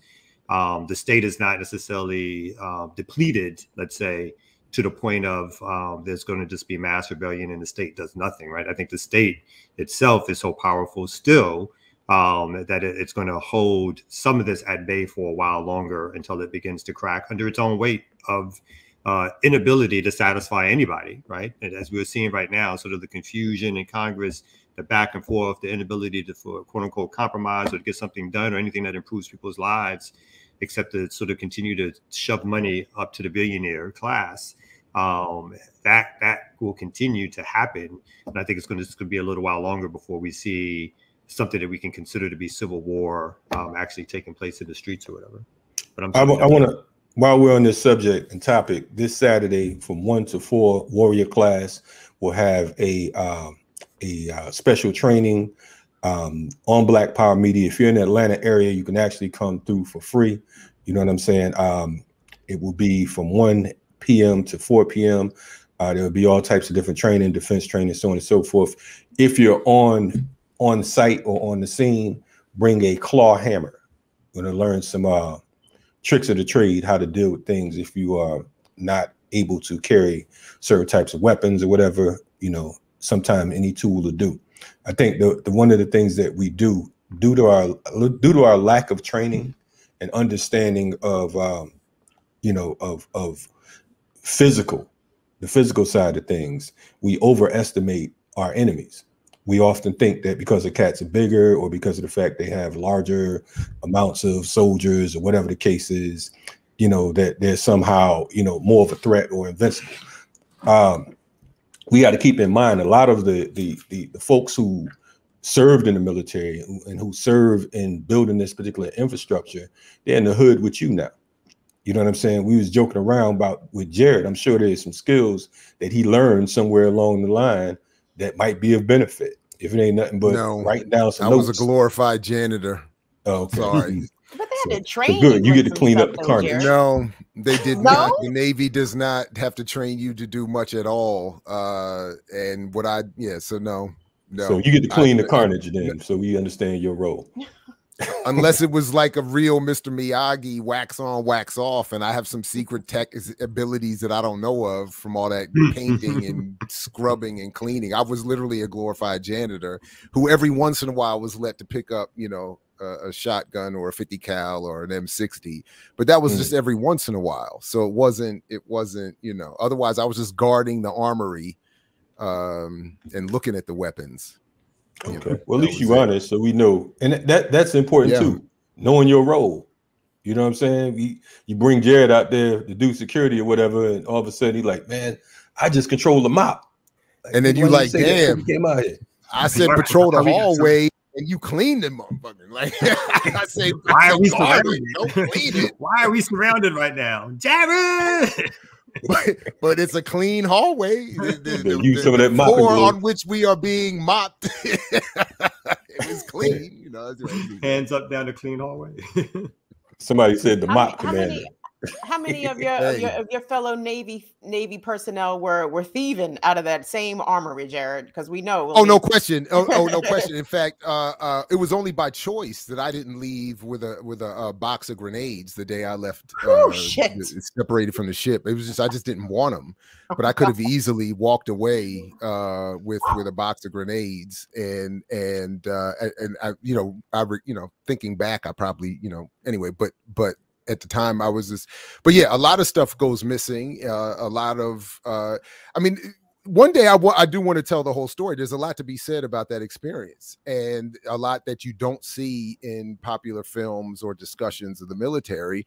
the state is not necessarily depleted, let's say, to the point of there's going to just be mass rebellion and the state does nothing, right? I think the state itself is so powerful still that it's going to hold some of this at bay for a while longer until it begins to crack under its own weight of inability to satisfy anybody, right? And as we're seeing right now, sort of the confusion in Congress, the back and forth, the inability to, for quote unquote, compromise or to get something done or anything that improves people's lives, except to sort of continue to shove money up to the billionaire class. That will continue to happen. And I think it's going to be a little while longer before we see something that we can consider to be civil war actually taking place in the streets or whatever. But I want to, while we're on this subject and topic, this Saturday from 1 to 4, Warrior class will have a special training on Black Power Media. If you're in the Atlanta area, you can actually come through for free. You know what I'm saying? It will be from 1 p.m. to 4 p.m. There will be all types of different training, defense training, so on and so forth. If you're on site or on the scene, bring a claw hammer. We're going to learn some tricks of the trade, how to deal with things if you are not able to carry certain types of weapons or whatever, you know, sometime any tool will do. I think the one of the things that we do due to our lack of training and understanding of the physical side of things, we overestimate our enemies. We often think that because the cats are bigger or because of the fact they have larger amounts of soldiers or whatever the case is, you know, that they're somehow, you know, more of a threat or invincible. We got to keep in mind a lot of the folks who served in the military and who serve in building this particular infrastructure, they're in the hood with you now. You know what I'm saying? We was joking around with Jared. I'm sure there's some skills that he learned somewhere along the line that might be of benefit. If it ain't nothing but write down some notes. I was a glorified janitor. Oh, okay. Sorry. But they had to train good. You get to clean up the carnage. No, they did no? not. The Navy does not have to train you to do much at all. And what so no. So you get to clean the carnage then. So we understand your role. Unless it was like a real Mr. Miyagi, wax on, wax off, and I have some secret tech abilities that I don't know of from all that painting and scrubbing and cleaning. I was literally a glorified janitor who every once in a while was let to pick up, you know, a shotgun or a 50 cal or an M60, but that was just every once in a while. So it wasn't, you know, otherwise I was just guarding the armory and looking at the weapons. Okay. You know, well, at least you're honest, so we know, and that's important too. Knowing your role. You know what I'm saying? You bring Jared out there to do security or whatever, and all of a sudden he's like, "Man, I just control the mop." And then you like, damn, you came out here. I said patrol the hallway and you cleaned it, motherfucker. Like I say, why are we surrounded? Don't clean it. Why are we surrounded right now, Jared? But it's a clean hallway. The floor on which we are being mopped, it was clean. You know, hands up down the clean hallway. Somebody said the mop commander. How many of your fellow Navy personnel were thieving out of that same armory, Jared? Because we know. Oh, no question. Oh, no question. In fact, it was only by choice that I didn't leave with a box of grenades the day I left. Separated from the ship. It was just I just didn't want them, but I could have easily walked away with a box of grenades and I thinking back, I probably anyway, but. At the time I was this, but yeah, a lot of stuff goes missing. A lot of, I mean, one day I do want to tell the whole story. There's a lot to be said about that experience and a lot that you don't see in popular films or discussions of the military,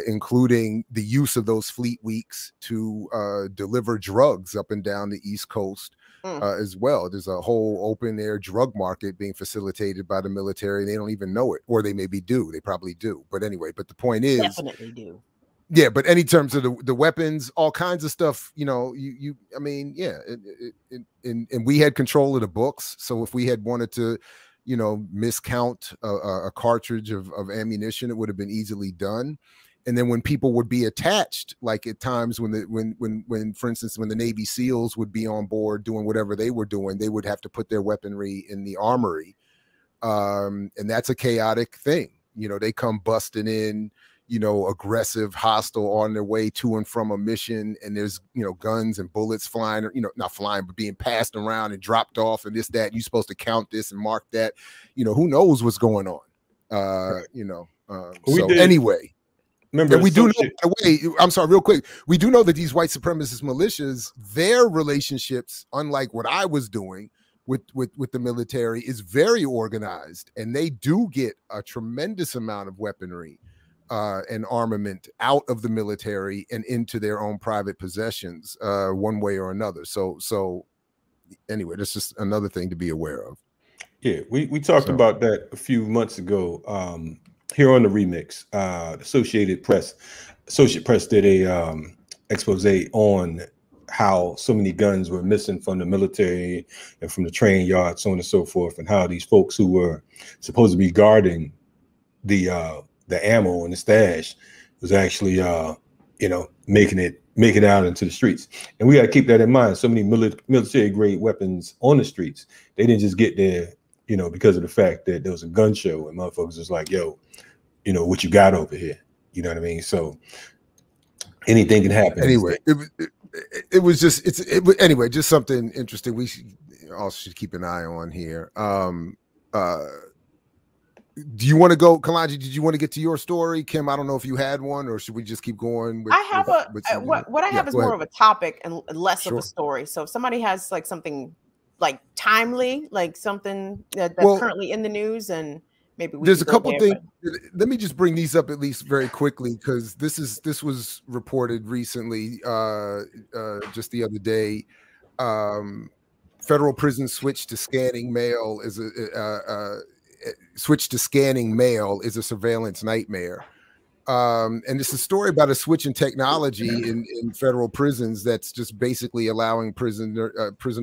including the use of those fleet weeks to deliver drugs up and down the East Coast. As well. There's a whole open air drug market being facilitated by the military. They don't even know it, or they maybe do. They probably do. But anyway, but the point is, definitely do. Yeah, but any terms of the weapons, all kinds of stuff, I mean, yeah, and we had control of the books. So if we had wanted to, miscount a cartridge of ammunition, it would have been easily done. And then when people would be attached, like at times when for instance, when the Navy SEALs would be on board doing whatever they were doing, they would have to put their weaponry in the armory. And that's a chaotic thing. They come busting in, aggressive, hostile on their way to and from a mission. And there's, guns and bullets flying, or, not flying, but being passed around and dropped off and this, that. You're supposed to count this and mark that. Who knows what's going on? So anyway. Remember, and we do know, by the way, I'm sorry, real quick. We do know that these white supremacist militias, their relationships, unlike what I was doing with the military, is very organized, and they do get a tremendous amount of weaponry and armament out of the military and into their own private possessions, one way or another. So anyway, that's just another thing to be aware of. Yeah, we talked about that a few months ago. Here on the RemiX, Associated Press did a expose on how so many guns were missing from the military and from the training yards, so on and so forth, and how these folks who were supposed to be guarding the ammo and the stash was actually making it out into the streets. And we got to keep that in mind. So many military grade weapons on the streets. They didn't just get there, because of the fact that there was a gun show and motherfuckers was like, yo, what you got over here? You know what I mean? So anything can happen. Anyway, it was just anyway, just something interesting we all should keep an eye on here. Do you want to go, Kalonji? Did you want to get to your story, Kim? I don't know if you had one, or should we just keep going? I have what I have is more of a topic and less of a story. So if somebody has like something like timely, like something that's currently in the news, and maybe there's a couple things. Let me just bring these up at least very quickly, because this was reported recently, just the other day. Federal prisons switch to scanning mail is a surveillance nightmare. And it's a story about a switch in technology in federal prisons that's just basically allowing prison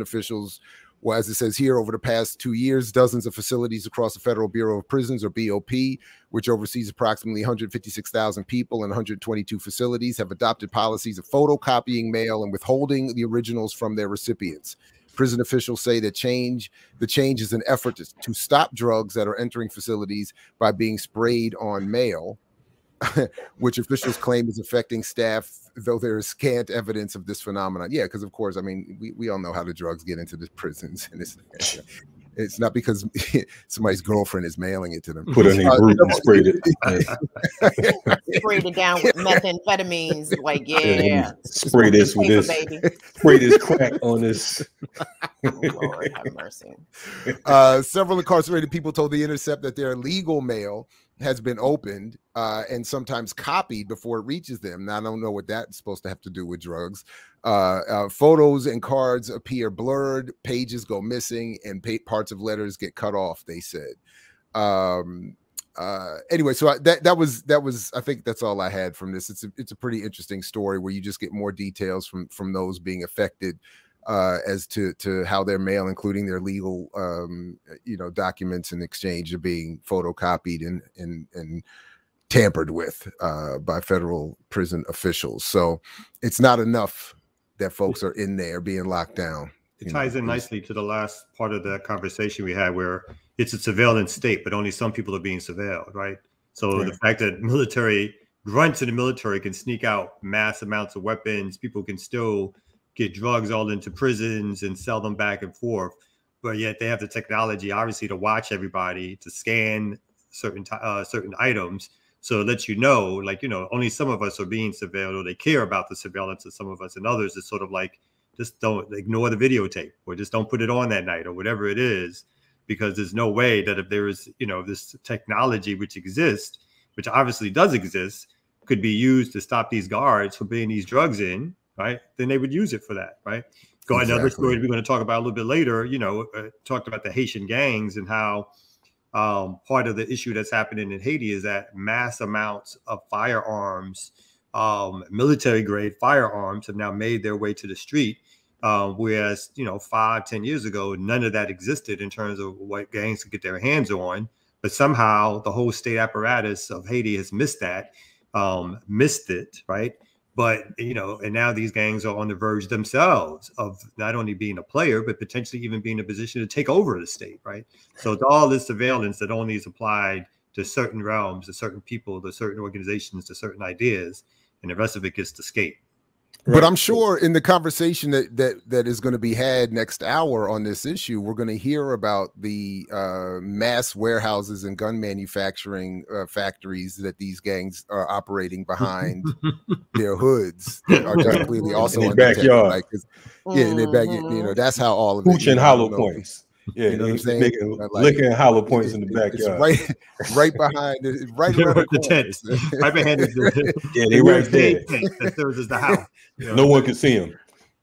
officials, well, as it says here, over the past 2 years, dozens of facilities across the Federal Bureau of Prisons, or BOP, which oversees approximately 156,000 people and 122 facilities, have adopted policies of photocopying mail and withholding the originals from their recipients. Prison officials say that the change is an effort to stop drugs that are entering facilities by being sprayed on mail, which officials claim is affecting staff, though there is scant evidence of this phenomenon. Yeah, because of course, I mean, we all know how the drugs get into the prisons, and it's not because somebody's girlfriend is mailing it to them. Put it in group and sprayed it. Sprayed it down with methamphetamines. Like, yeah. Spray this with this. Baby. Spray this crack on this. Oh, Lord have mercy. Several incarcerated people told The Intercept that their legal mail has been opened and sometimes copied before it reaches them. Now, I don't know what that's supposed to have to do with drugs. Photos and cards appear blurred, pages go missing, and parts of letters get cut off, they said. Anyway, so that was I think that's all I had from this. It's a pretty interesting story where you just get more details from those being affected as to how their mail, including their legal documents in exchange, are being photocopied and tampered with by federal prison officials. So it's not enough that folks are in there being locked down. It ties in nicely to the last part of the conversation we had, where it's a surveillance state, but only some people are being surveilled, right? So the fact that grunts in the military can sneak out mass amounts of weapons, people can still get drugs all into prisons and sell them back and forth, but yet they have the technology, obviously, to watch everybody, to scan certain items. So it lets you know, only some of us are being surveilled, or they care about the surveillance of some of us, and others is sort of like, just don't ignore the videotape, or just don't put it on that night, or whatever it is, because there's no way that if there is, this technology which exists, which obviously does exist, could be used to stop these guards from bringing these drugs in, right? Then they would use it for that, right? Another story we're going to talk about a little bit later, talked about the Haitian gangs and how part of the issue that's happening in Haiti is that mass amounts of firearms, military grade firearms, have now made their way to the street. Whereas, 5-10 years ago, none of that existed in terms of what gangs could get their hands on. But somehow the whole state apparatus of Haiti has missed it, right? But, and now these gangs are on the verge themselves of not only being a player, but potentially even being in a position to take over the state, right? So it's all this surveillance that only is applied to certain realms, to certain people, to certain organizations, to certain ideas, and the rest of it gets to skate. Right. But I'm sure in the conversation that is going to be had next hour on this issue, we're going to hear about the mass warehouses and gun manufacturing factories that these gangs are operating behind their hoods that are completely also in their backyard. In their backyard. That's how all of it. Hooch and hollow points. Yeah, you know what I'm saying? Licking hollow points in the backyard. Right behind it, right around the tent. Right behind it. Yeah, they right there. That serves as the house. No one can see them.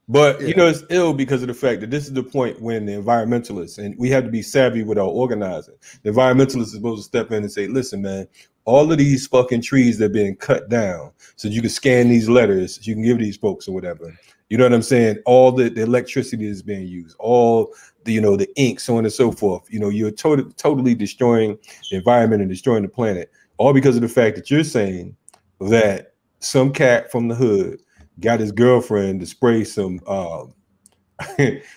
But, it's ill because of the fact that this is the point when the environmentalists, and we have to be savvy with our organizing. The environmentalists is supposed to step in and say, listen, man, all of these fucking trees that are being cut down so you can scan these letters, you can give these folks or whatever. You know what I'm saying? All the electricity is being used, all the, the ink, so on and so forth. You're totally destroying the environment and destroying the planet, all because of the fact that you're saying that some cat from the hood got his girlfriend to spray some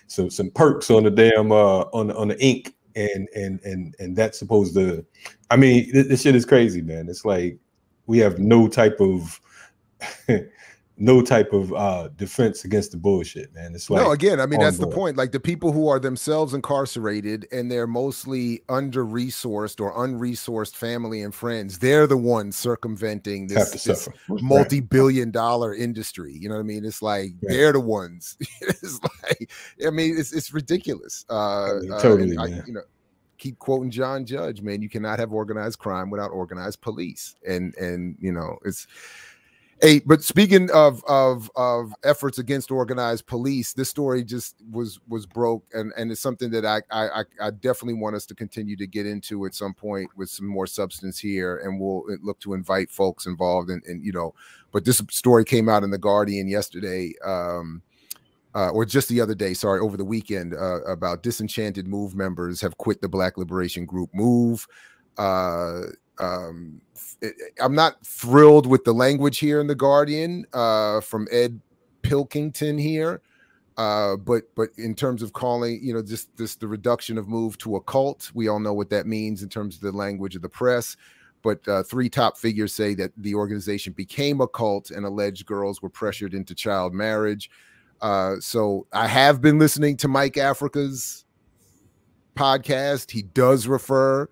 some perks on the damn on the ink, and that's supposed to. I mean, this shit is crazy, man. It's like we have no type of defense against the bullshit, man. It's like, no, again, I mean, that's the point. Like the people who are themselves incarcerated and they're mostly under-resourced or unresourced family and friends, they're the ones circumventing this multi-billion-dollar industry. You know what I mean? It's like they're the ones. It's like, I mean, it's ridiculous. Totally, keep quoting John Judge, man. You cannot have organized crime without organized police, and it's. Hey, but speaking of efforts against organized police, this story just was broke, and it's something that I definitely want us to continue to get into at some point with some more substance here, and we'll look to invite folks involved. And but this story came out in the Guardian yesterday, or just the other day, sorry, over the weekend, about disenchanted MOVE members have quit the Black Liberation Group MOVE. I'm not thrilled with the language here in the Guardian from Ed Pilkington here, but in terms of calling, just the reduction of MOVE to a cult, we all know what that means in terms of the language of the press. But 3 top figures say that the organization became a cult and alleged girls were pressured into child marriage. So I have been listening to Mike Africa's podcast. He does refer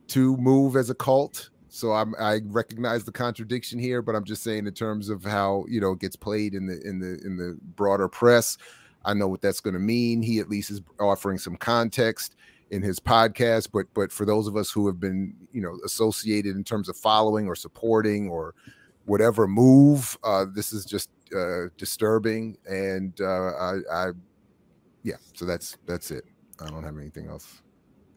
to MOVE as a cult. So I recognize the contradiction here, but I'm just saying in terms of how it gets played in the broader press, I know what that's going to mean. He at least is offering some context. his podcast, but for those of us who have been, associated in terms of following or supporting or whatever move, this is just disturbing. And so that's it. I don't have anything else.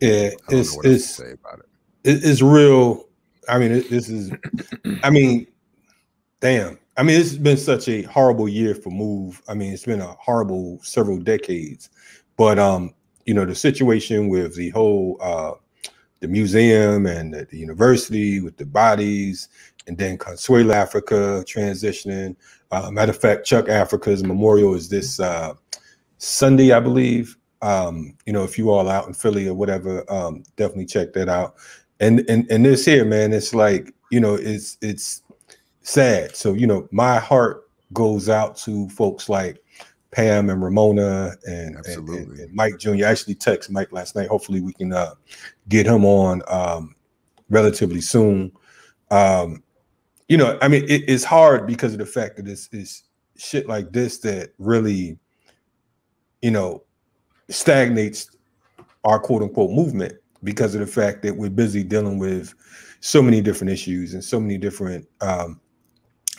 Yeah, I don't know what else to say about it. It's real. I mean, this is, I mean, damn. I mean, this has been such a horrible year for Move. I mean, it's been a horrible several decades. But, the situation with the whole, the museum and the university with the bodies, and then Consuelo Africa transitioning. Matter of fact, Chuck Africa's memorial is this Sunday, I believe. If you all out in Philly or whatever, definitely check that out. And this here, man, it's like, it's sad. So, my heart goes out to folks like Pam and Ramona and Mike Jr. I actually texted Mike last night. Hopefully we can get him on relatively soon. I mean, it's hard because of the fact that it's shit like this that really, stagnates our quote unquote movement, because of the fact that we're busy dealing with so many different issues and so many different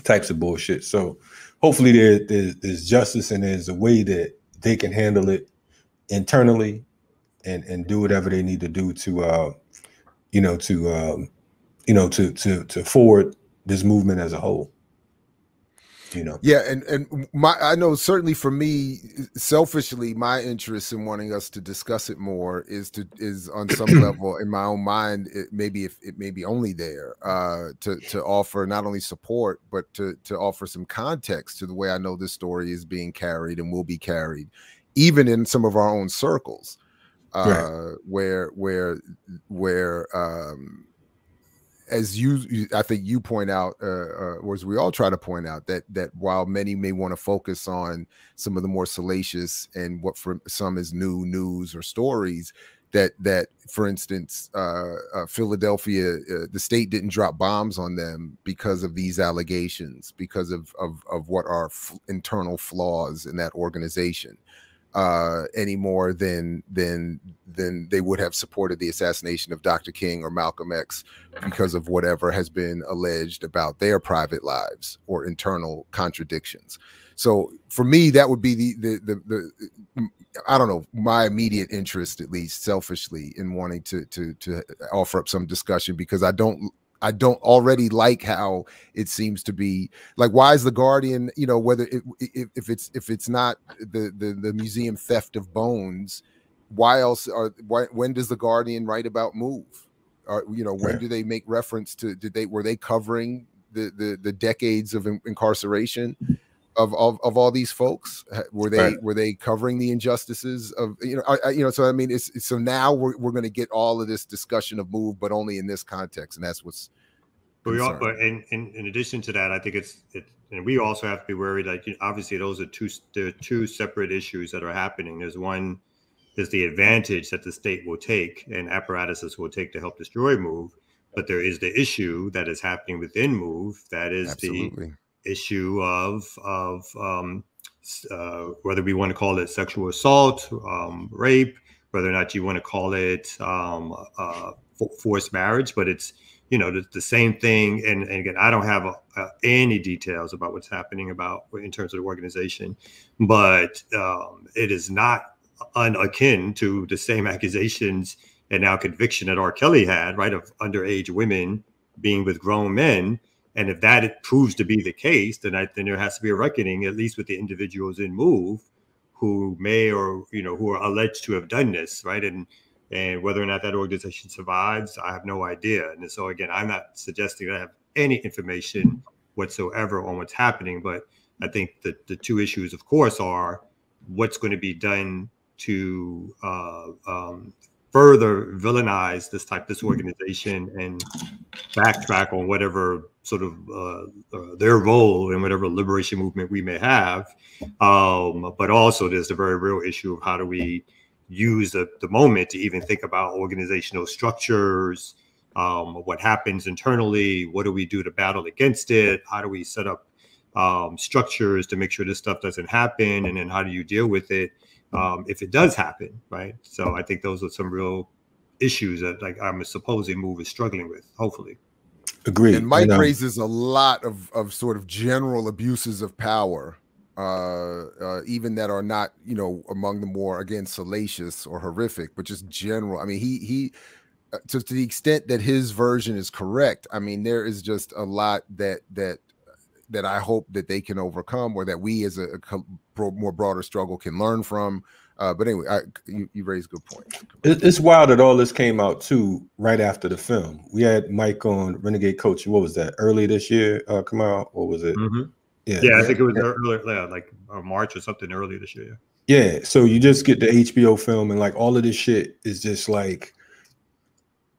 types of bullshit. So hopefully there's justice, and there's a way that they can handle it internally and do whatever they need to do to to forward this movement as a whole. Yeah, and I know certainly for me, selfishly, my interest in wanting us to discuss it more is on some level in my own mind, it may be only there to offer not only support, but to offer some context to the way I know this story is being carried and will be carried, even in some of our own circles, right. where as I think you point out, or as we all try to point out, that while many may want to focus on some of the more salacious and what for some is new news or stories, that for instance, Philadelphia, the state didn't drop bombs on them because of these allegations, because of what are internal flaws in that organization. Any more than they would have supported the assassination of Dr. King or Malcolm X because of whatever has been alleged about their private lives or internal contradictions. So for me, that would be the I don't know, my immediate interest, at least selfishly, in wanting to offer up some discussion, because I don't already like how it seems to be like, why is the Guardian, whether if it's not the museum theft of bones, when does the Guardian write about Move? Or when do they make reference to, were they covering the decades of incarceration of all these folks? Were they covering the injustices of, so I mean, so now we're going to get all of this discussion of Move, but only in this context. And that's what's concerning. In addition to that, I think and we also have to be worried, like, obviously those are two separate issues that are happening. There's the advantage that the state will take and apparatuses will take to help destroy Move, but there is the issue that is happening within Move, that is Absolutely. The issue of whether we want to call it sexual assault, rape, whether or not you want to call it forced marriage, but it's the same thing. And again, I don't have any details about what's happening in terms of the organization, but it is not akin to the same accusations and now conviction that R. Kelly had, right, of underage women being with grown men. And if that proves to be the case, then there has to be a reckoning, at least with the individuals in Move who may or who are alleged to have done this, right? And whether or not that organization survives, I have no idea. And so again, I'm not suggesting that I have any information whatsoever on what's happening, but I think that the two issues, of course, are what's going to be done to further villainize this organization and backtrack on whatever sort of their role in whatever liberation movement we may have. But also there's the very real issue of how do we use the moment to even think about organizational structures, what happens internally, what do we do to battle against it, how do we set up structures to make sure this stuff doesn't happen, and then how do you deal with it? if it does happen, right? So I think those are some real issues that, like, I'm supposing MOVE is struggling with, hopefully. Agreed. And Mike raises a lot of sort of general abuses of power, even that are not, you know, among the more, again, salacious or horrific, but just general. I mean, he to the extent that his version is correct, I mean, there is just a lot that I hope that they can overcome, or that we as a more broader struggle can learn from. But anyway, you raised a good point. It's wild that all this came out too right after the film. We had Mike on Renegade Coach. What was that? Early this year, come out? What was it? Mm-hmm. Yeah, I think it was earlier, like March or something earlier this year. Yeah. So you just get the HBO film, and like all of this shit is just like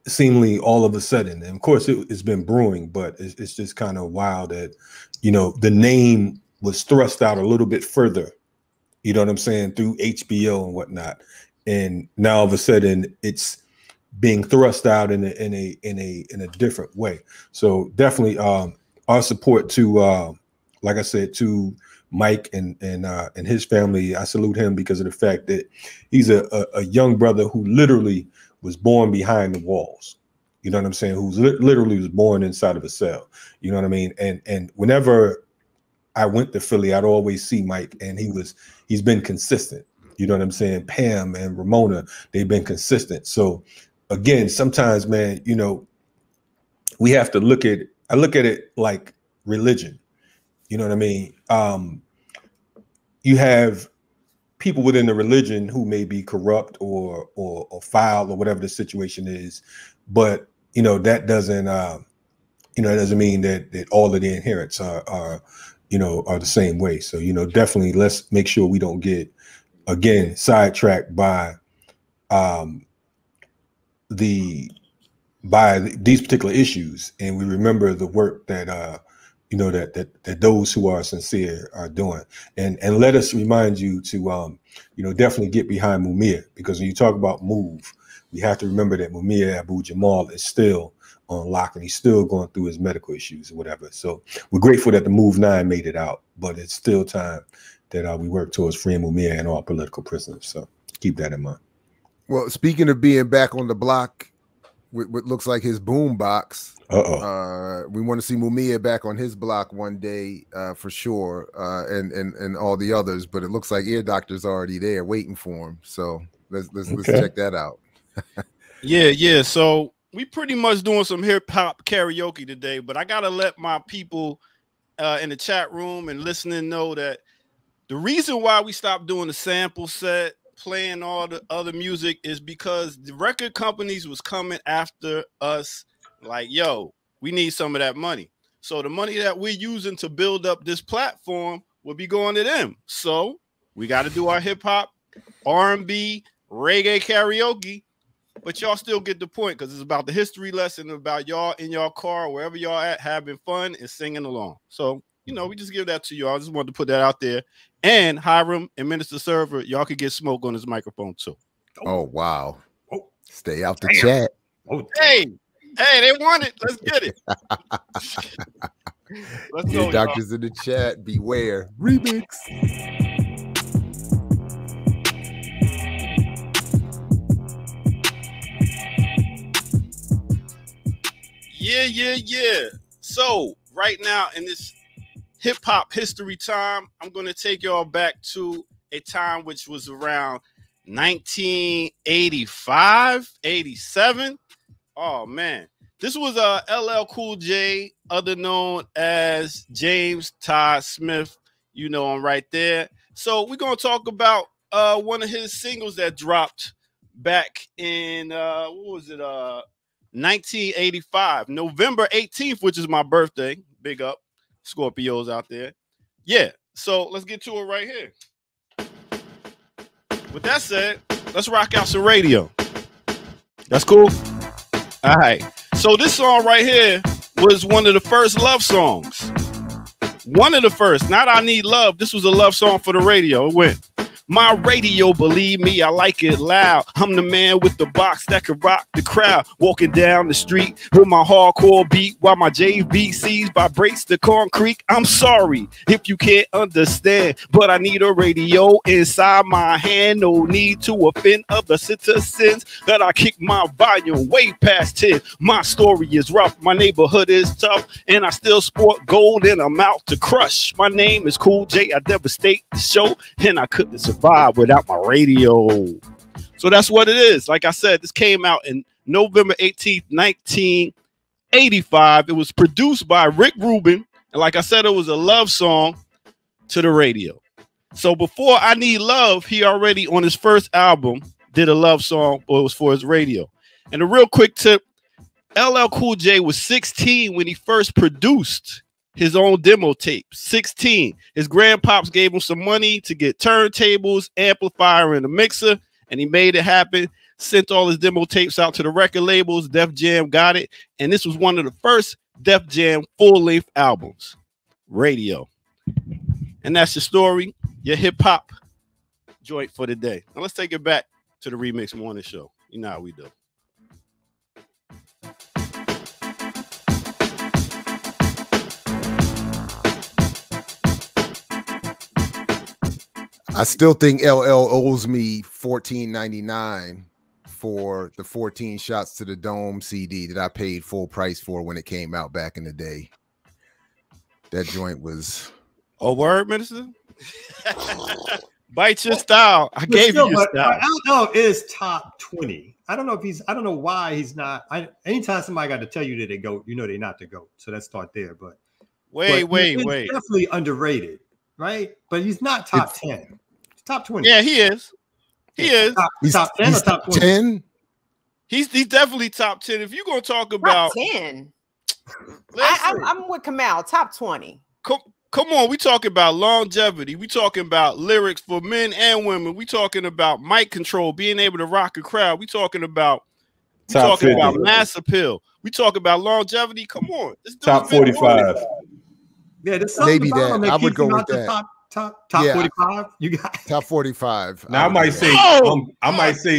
seemingly all of a sudden. And of course, it's been brewing, but it's just kind of wild that, you know, the name was thrust out a little bit further. You know what I'm saying, through HBO and whatnot, and now all of a sudden it's being thrust out in a different way. So definitely, our support to, like I said, to Mike and his family. I salute him because of the fact that he's a young brother who literally was born behind the walls. You know what I'm saying? Who's literally was born inside of a cell. You know what I mean? And whenever I went to Philly, I'd always see Mike, and he's been consistent. You know what I'm saying? Pam and Ramona, they've been consistent. So again, sometimes, man, you know, we have to I look at it like religion. You know what I mean? You have people within the religion who may be corrupt or foul or whatever the situation is, but you know, that doesn't it doesn't mean that all of the adherents are the same way. So, you know, definitely let's make sure we don't get, again, sidetracked by these particular issues, and we remember the work that that those who are sincere are doing. And let us remind you to definitely get behind Mumia, because when you talk about MOVE, we have to remember that Mumia Abu Jamal is still on lock, and he's still going through his medical issues or whatever. So we're grateful that the MOVE 9 made it out, but it's still time that we work towards freeing Mumia and all political prisoners. So keep that in mind. Well, speaking of being back on the block with what looks like his boom box, we want to see Mumia back on his block one day for sure, and all the others. But it looks like Ear Doctor's already there waiting for him. So let's check that out. Yeah. So we pretty much doing some hip hop karaoke today, but I gotta let my people in the chat room and listening know that the reason why we stopped doing the sample set, playing all the other music, is because the record companies was coming after us like, yo, we need some of that money. So the money that we're using to build up this platform will be going to them. So we got to do our hip hop, R&B, reggae karaoke. But y'all still get the point, because it's about the history lesson, about y'all in your car, wherever y'all at, having fun and singing along. So, you know, we just give that to y'all. I just wanted to put that out there. And Hiram and Minister Server, y'all could get smoke on his microphone too. Oh, wow. Stay out the chat. Hey, they want it. Let's get it. Let's go, Doctors in the chat, beware. Remix. Yeah. So right now in this hip hop history time, I'm going to take y'all back to a time which was around 1985, 87. Oh man, this was LL Cool J, other known as James Todd Smith. You know him right there. So we're going to talk about one of his singles that dropped back in 1985, November 18th, which is my birthday. Big up Scorpios out there. Yeah, so let's get to it right here. With that said, let's rock out some radio. That's cool? All right. So this song right here was one of the first love songs. One of the first. Not I Need Love. This was a love song for the radio. It went, My radio, believe me, I like it loud. I'm the man with the box that can rock the crowd. Walking down the street with my hardcore beat while my JVCs vibrates the concrete. I'm sorry if you can't understand, but I need a radio inside my hand. No need to offend other citizens that I kick my volume way past 10. My story is rough, my neighborhood is tough, and I still sport gold and I'm out to crush. My name is Cool J, I devastate the show, and I couldn't survive without my radio. So that's what it is. Like I said, this came out in November 18th, 1985. It was produced by Rick Rubin. And like I said, it was a love song to the radio. So before I Need Love, he already on his first album did a love song, or it was for his radio. And a real quick tip, LL Cool J was 16 when he first produced his own demo tape. 16. His grandpops gave him some money to get turntables, amplifier, and a mixer, and he made it happen. Sent all his demo tapes out to the record labels. Def Jam got it, and this was one of the first Def Jam full-length albums. Radio. And that's your story, your hip-hop joint for the day. Now let's take it back to the Remix Morning Show. You know how we do. I still think LL owes me $14.99 for the 14 Shots to the Dome CD that I paid full price for when it came out back in the day. That joint was... Oh, word, Minister? Bite your style. I gave you your style. LL is top 20. I don't know why he's not. Anytime somebody got to tell you that they go, you know they're not the GOAT. So let's start there. But wait. Definitely underrated, right? But he's not top 10. Top 20. Yeah, he is. He is. Top 10 or top 20? 10? He's definitely top 10. If you're going to talk about... Top 10. I'm with Kamal. Top 20. Come on. We talking about longevity. We talking about lyrics for men and women. We talking about mic control, being able to rock a crowd. We talking about mass appeal. We talking about longevity. Come on. Top 45. Yeah, there's something maybe about that. I would go with that. Top 45. You got top 45. Now I might say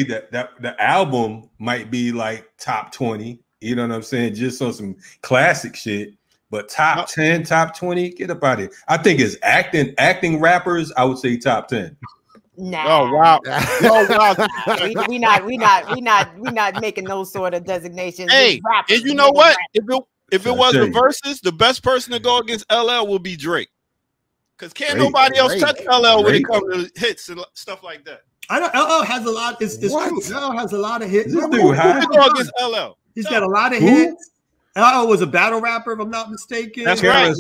that the album might be like top 20. You know what I'm saying? Just on some classic shit. But top 10, top 20, get up out of here. I think it's acting rappers. I would say top 10. Nah. Oh wow. We not making those sort of designations. Hey, and you know what? If it was the verses, the best person to go against LL will be Drake. Because can't nobody else touch LL when it comes to hits and stuff like that. I know LL has a lot. It's true. LL has a lot of hits. Who go against LL? He's got a lot of hits. LL was a battle rapper, if I'm not mistaken. That's right.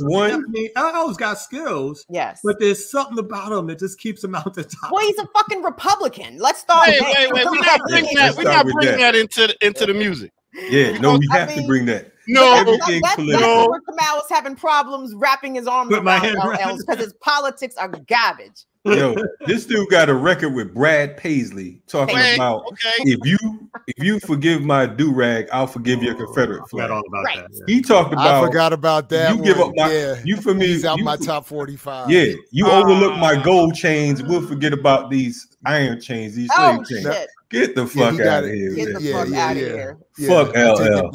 LL's got skills. Yes. But there's something about him that just keeps him out the top. Well, he's a fucking Republican. Let's start. Wait. We're not bringing that into the music. Yeah, we have to bring that. No, that's where Kamal was having problems wrapping his arms around LL's because his politics are garbage. Yo, this dude got a record with Brad Paisley talking about if you forgive my do-rag, I'll forgive your Confederate flag. All about that. Yeah. He talked about. I forgot about that. You give up my. You for me. He's out my top 45. Yeah, you overlook my gold chains. We'll forget about these iron chains. These slave chains. Shit. Get the fuck out of here. Get the fuck out of here. Fuck LL.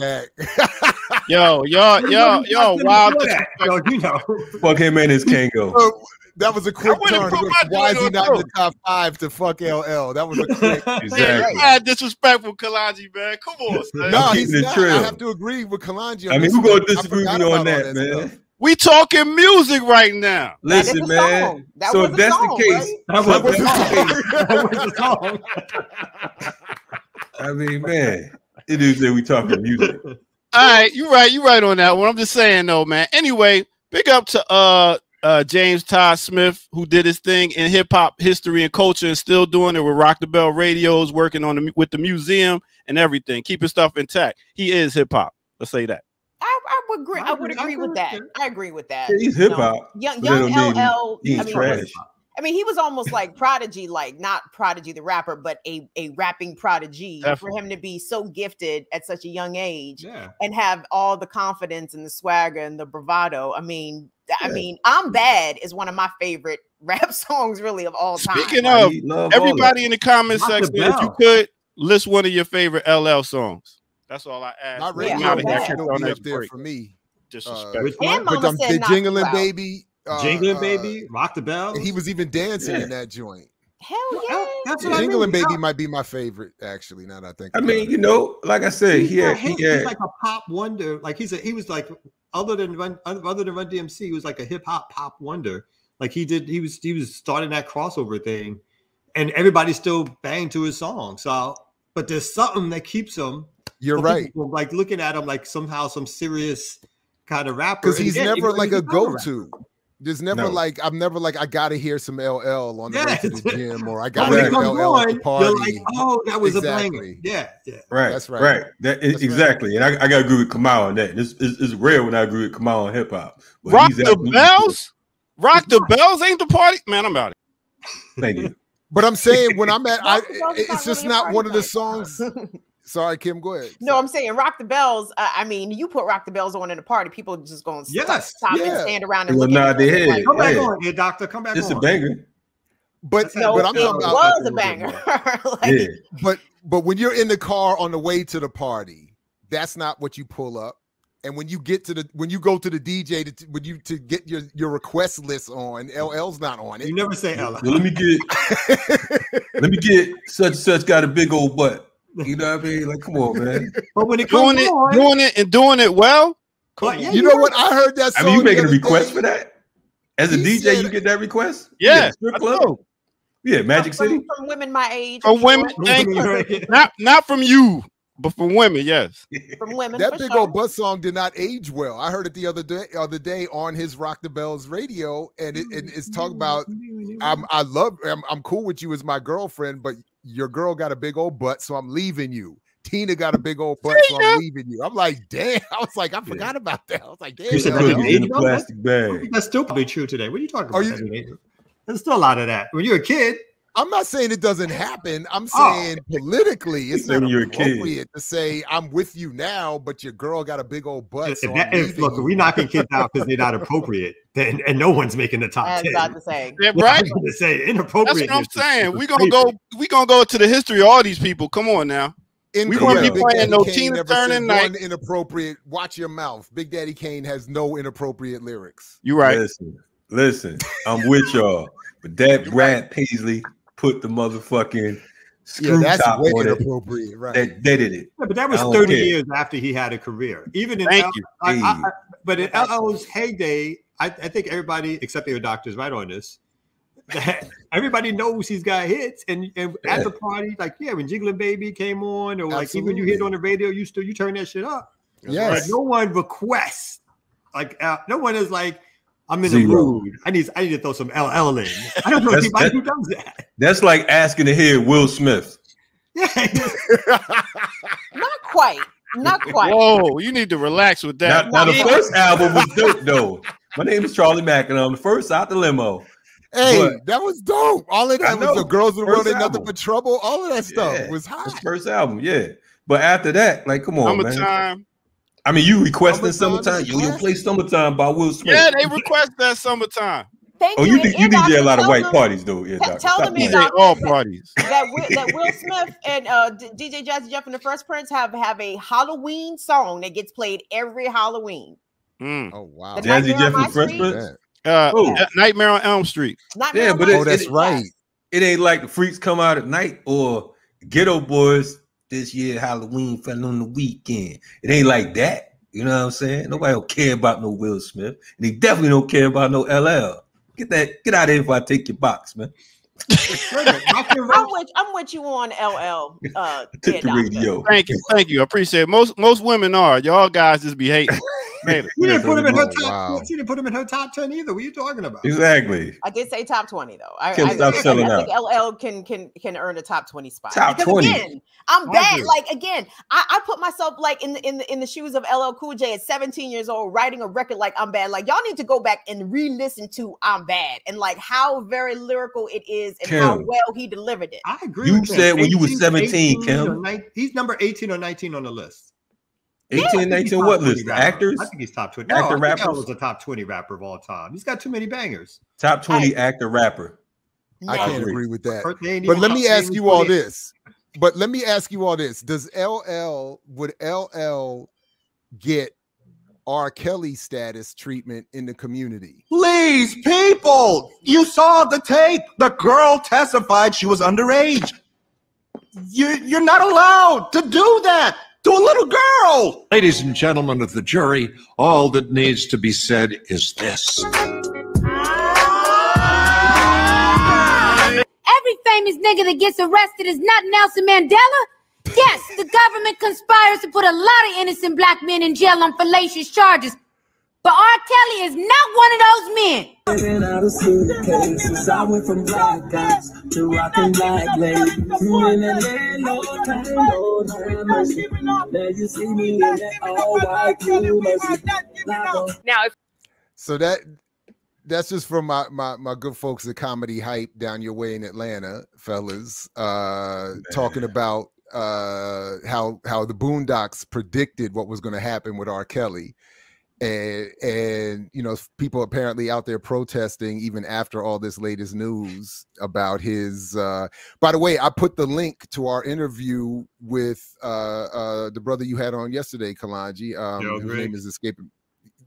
Yo, wild. Yo, you know. Fuck him and his Kango. That was a quick turn. Why is he not in the top 5 to fuck LL? That was a quick. Exactly. Man, disrespectful, Kalanji, man. Come on, man. No, he's not. I have to agree with Kalanji. I mean, who's gonna disagree with me on that, man? Stuff. We talking music right now. Listen, man. So if that's the case, That was the song. I mean, man, it is that we talking music. All right, you're right on that one. I'm just saying though, man. Anyway, big up to James Todd Smith, who did his thing in hip hop history and culture and still doing it with Rock the Bell Radios, working on with the museum and everything, keeping stuff intact. He is hip hop. Let's say that. I would agree with that. I agree with that. Yeah, he's hip hop. Young LL. He's trash. I mean, he was almost like Prodigy, like not Prodigy the rapper, but a rapping prodigy. Definitely. For him to be so gifted at such a young age Yeah. and have all the confidence and the swagger and the bravado. I mean, I'm Bad is one of my favorite rap songs, really, of all time. Speaking of, everybody in the comment Rock the section, if you bell. could list one of your favorite LL songs. That's all I ask. Not really. radio. Not That's bad. gonna be up there for me. Disrespectful. Which And one? Mama But said the Knock Jingling You Out. Baby. Jingling Baby, Rock the Bells. He was even dancing in that joint. Hell yeah. That's what I Jingling mean. Baby might be my favorite, actually. Now that I think. I about mean, it. you know, like I said, he had He's like a pop wonder. Like he was like other than Run DMC, he was like a hip hop pop wonder. Like he was starting that crossover thing, and everybody still banged to his song. So, but there's something that keeps him. You're right. From, like looking at him like somehow some serious kind of rapper. Because he's never like a go-to. go-to. There's never like I'm never like I gotta hear some LL on the way to the gym, or I gotta hear LL at the party. You're like, oh, that was a banger. Yeah, right. That's right. Right. Exactly. Right. And I gotta agree with Kamal on that. It's rare when I agree with Kamal on hip hop. Rock the Bells? Rock the Bells ain't the party? Man, I'm out of it. Thank you. But I'm saying when I'm at it's just really not one of the song. songs. Sorry, Kim, go ahead. No, I'm saying Rock the Bells. I mean, you put Rock the Bells on in a party, people are just going to stop and stand around and look at it. Like, come back on, doctor. Come back on. It's a banger. But no, but I'm talking about was a banger. Like, but when you're in the car on the way to the party, that's not what you pull up. And when you get to when you go to the DJ to get your request list on, LL's not on it. You never say LL. Well, let me get such and such got a big old butt. You know what I mean? Like, come on, man. But when it doing it well. You know what? I heard that song. I mean, you making a request for that? As a DJ, you get that request? Yeah. Strip club? Yeah, Magic City. From women my age. From women, not from you, but from women, yes. From women. That big old butt song did not age well. I heard it the other day on his Rock the Bells radio, and it's talking about I'm cool with you as my girlfriend, but your girl got a big old butt, so I'm leaving you. Tina got a big old butt, so I'm leaving you. I'm like, damn. I was like, I forgot about that. I was like, damn. You said in a plastic bag. That's still probably true today. What are you talking about? There's still a lot of that. When you're a kid. I'm not saying it doesn't happen. I'm saying politically, it's not appropriate to say I'm with you now, but your girl got a big old butt. So look, we're knocking kids out because they're not appropriate, and no one's making the top 10. About to say, yeah, right? To say inappropriate. That's what I'm saying. We're gonna go to the history of all these people. Come on now. We won't be playing no Tina Turner night. Inappropriate. Watch your mouth. Big Daddy Kane has no inappropriate lyrics. You right. Listen. I'm with y'all, but that Brad Paisley put the motherfucking screw top way on inappropriate, it. right? That did it. Yeah, but that was 30 years after he had a career. Even in but in LL's heyday, I think everybody except your doctor's right on this. Everybody knows he's got hits, and at the party, like when Jingling Baby came on, or like even you hit on the radio, you turn that shit up. Yes. Like, no one requests, like no one is like, I'm in the mood. I need to throw some LL in. I don't know anybody who does that. That's like asking to hear Will Smith. Yeah. Not quite. Whoa, you need to relax with that. Now the first album was dope though. My name is Charlie Mack, and I'm the first out the limo. Hey, that was dope. All of that was the girls who wrote Nothing But Trouble. All of that stuff was hot. His first album, yeah. But after that, like, come on, Summertime. Man. I mean, you requesting Summertime. You play Summertime by Will Smith. Yeah, they request that Summertime. Thank you DJ a lot of white parties, though. Yeah, tell them all parties. That Will Smith and DJ Jazzy Jeff and the Fresh Prince have a Halloween song that gets played every Halloween. Oh wow! Jazzy Jeff and the Fresh Prince. Nightmare on Elm Street. Yeah, but that's right. It ain't like the freaks come out at night or Ghetto Boys. This year Halloween fell on the weekend. It ain't like that. You know what I'm saying? Nobody don't care about no Will Smith, and he definitely don't care about no LL. Get out of here if I take your box, man. I'm with you on LL. Took the radio. Thank you. I appreciate it. Most women are. Y'all guys just be hating. Made it. You didn't put him in her Oh, top. wow. You didn't put him in her top 10 either. What are you talking about? Exactly. I did say top 20 though. I Kim, stop selling think out. LL can earn a top 20 spot. Top Because 20. again, I'm I bad. agree. Like again, I put myself like in the shoes of LL Cool J at 17 years old, writing a record like I'm Bad. Like y'all need to go back and re-listen to I'm Bad and like how very lyrical it is and how Kim, well he delivered it. I agree. You with Kim. said when you was 18, 17, 18 Kim. or 19 he's number 18 or 19 on the list. 18, I think he's 19, top what 20 list? rapper. Actors? I think he's top 20. No, Actor, I think rappers? LL was a top 20 rapper of all time. He's got too many bangers. Top 20 actor rapper. I Now, can't agree. agree with that. They ain't But even let top- me they ain't ask even you all 20. this. But let me ask you all this. Would LL get R. Kelly status treatment in the community? Please, people, you saw the tape. The girl testified she was underage. You're not allowed to do that to a little girl. Ladies and gentlemen of the jury, all that needs to be said is this. Every famous nigga that gets arrested is not Nelson Mandela. Yes, the government conspires to put a lot of innocent black men in jail on fallacious charges. But R. Kelly is not one of those men. Out of suitcases, I went from black guys to rocking black ladies. Now you see me in that all white now if So that's just from my good folks at Comedy Hype down your way in Atlanta, fellas, talking about how the Boondocks predicted what was going to happen with R. Kelly. And you know, people apparently out there protesting even after all this latest news about his by the way, I put the link to our interview with the brother you had on yesterday, Kalanji, whose name is escaping.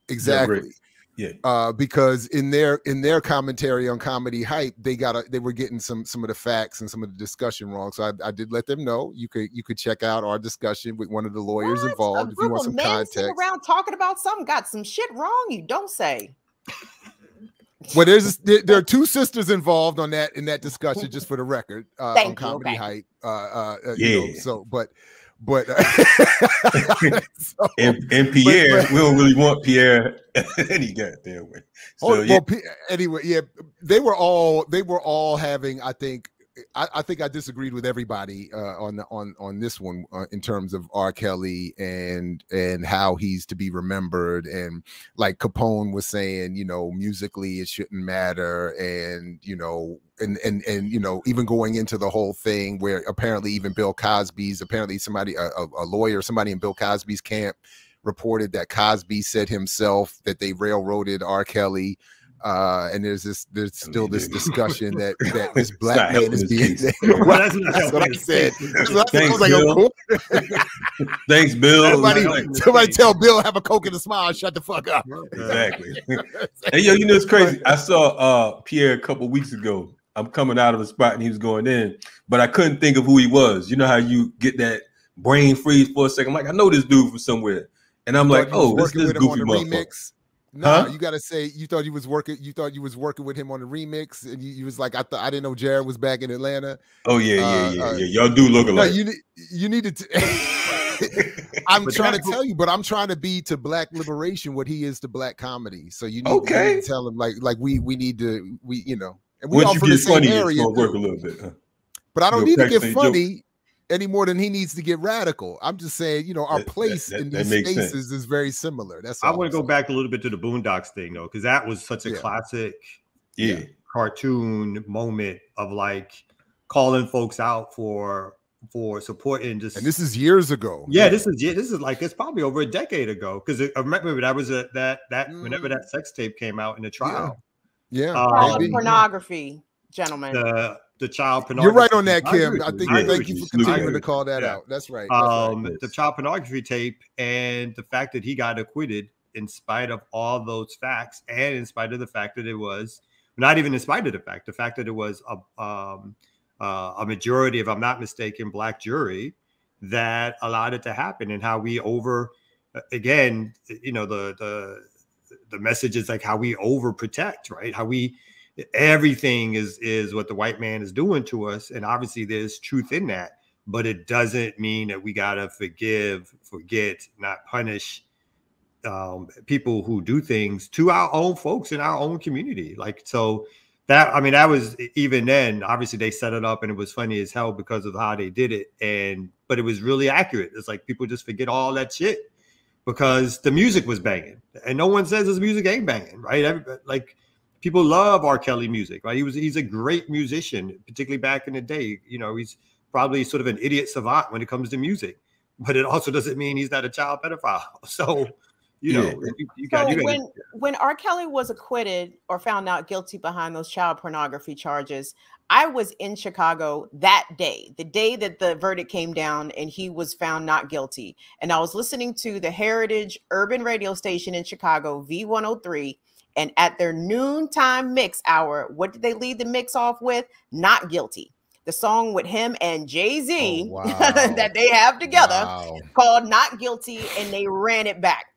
Exactly. Yeah. Because in their commentary on Comedy Hype, they were getting some of the facts and some of the discussion wrong. So I did let them know you could check out our discussion with one of the lawyers involved if you want some context. Sitting around talking about something got some shit wrong. You don't say. Well, there are two sisters involved in that discussion, just for the record, on Comedy Hype. You know, so but so, and Pierre, we don't really want Pierre any goddamn way. So, anyway, yeah, they were all having, I think I disagreed with everybody on this one in terms of R. Kelly and how he's to be remembered, and like Capone was saying, you know, musically it shouldn't matter, and you know, and you know, even going into the whole thing where apparently even Bill Cosby's somebody a lawyer, somebody in Bill Cosby's camp reported that Cosby said himself that they railroaded R. Kelly. And there's still this discussion that this black man is being there. Well, that's not what I said. Thanks, Bill. Thanks, Bill. Somebody tell Bill have a Coke and a smile. Shut the fuck up. Exactly. Hey, yo, you know it's crazy. I saw Pierre a couple weeks ago. I'm coming out of a spot and he was going in, but I couldn't think of who he was. You know how you get that brain freeze for a second? I'm like, I know this dude from somewhere, and I'm like, oh, this goofy motherfucker. No, you gotta say you thought you was working. You thought you was working with him on the remix, and you was like, I didn't know Jared was back in Atlanta. Oh yeah. Y'all do look alike. No, you needed to. I'm trying to tell you, but I'm trying to be to black liberation what he is to black comedy. So you need to tell him like we need to you know. And we once all you from get the same funny, area, it's gonna work a little bit. Huh? But I don't need to get funny any more than he needs to get radical. I'm just saying, you know, our place in these spaces is very similar. That's all. I want to go back a little bit to the Boondocks thing though, because that was such a classic cartoon moment of like calling folks out for supporting just. And this is years ago. Yeah, this is like it's probably over a decade ago, because I remember that was that whenever that sex tape came out in the trial. Yeah, pornography, gentlemen. The child pornography. You're right on that, Kim. I think thank you for continuing to call that out. That's right. The child pornography tape, and the fact that he got acquitted in spite of all those facts, and in spite of the fact that it was not even in spite of the fact that it was a majority, if I'm not mistaken, black jury that allowed it to happen, and how we again, you know, the message is like how we overprotect, right? How everything is what the white man is doing to us. And obviously there's truth in that, but it doesn't mean that we got to forgive, forget, not punish people who do things to our own folks in our own community. Like, so that, I mean, that was, even then, obviously they set it up and it was funny as hell because of how they did it. But it was really accurate. It's like people just forget all that shit because the music was banging, and no one says his music ain't banging, right? Everybody, like, people love R. Kelly music, right? He's a great musician, particularly back in the day. You know, he's probably sort of an idiot savant when it comes to music, but it also doesn't mean he's not a child pedophile. So, you know, when R. Kelly was acquitted or found out guilty behind those child pornography charges, I was in Chicago that day, the day that the verdict came down and he was found not guilty. And I was listening to the Heritage Urban radio station in Chicago, V103. And at their noontime mix hour, what did they lead the mix off with? Not Guilty. The song with him and Jay-Z that they have together called Not Guilty, and they ran it back.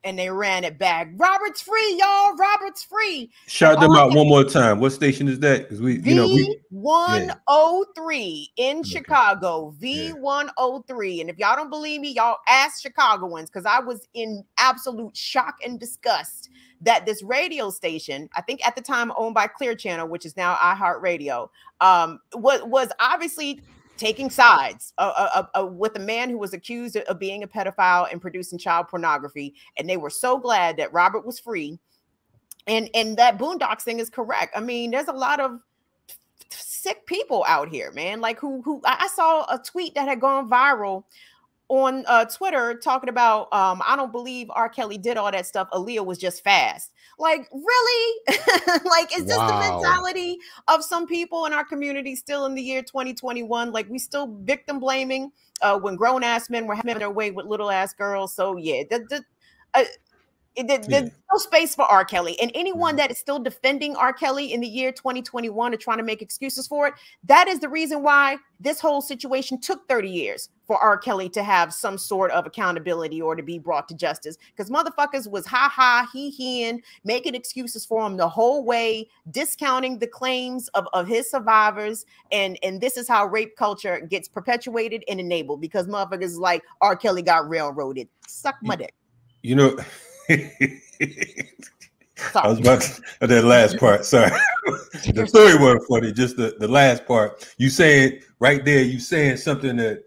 Robert's free, y'all. Robert's free. Shout them out one more time. What station is that? Because V103 in Chicago. V103. And if y'all don't believe me, y'all ask Chicagoans, because I was in absolute shock and disgust that this radio station, I think at the time owned by Clear Channel, which is now iHeartRadio, was obviously taking sides with a man who was accused of being a pedophile and producing child pornography. And they were so glad that Robert was free. And that Boondocks thing is correct. I mean, there's a lot of sick people out here, man. Like who I saw a tweet that had gone viral on Twitter talking about, I don't believe R. Kelly did all that stuff. Aaliyah was just fast. Like, really? Like, is this the mentality of some people in our community still in the year 2021? Like, we still victim blaming when grown ass men were having their way with little ass girls. So yeah, there's no space for R. Kelly, and anyone that is still defending R. Kelly in the year 2021 or trying to make excuses for it, that is the reason why this whole situation took 30 years for R. Kelly to have some sort of accountability or to be brought to justice, because motherfuckers was he making excuses for him the whole way, discounting the claims of his survivors, and this is how rape culture gets perpetuated and enabled, because motherfuckers like R. Kelly got railroaded. Suck my dick. You know, I was about to, that last part. Sorry, the story wasn't funny. Just the last part. You saying right there. You saying something that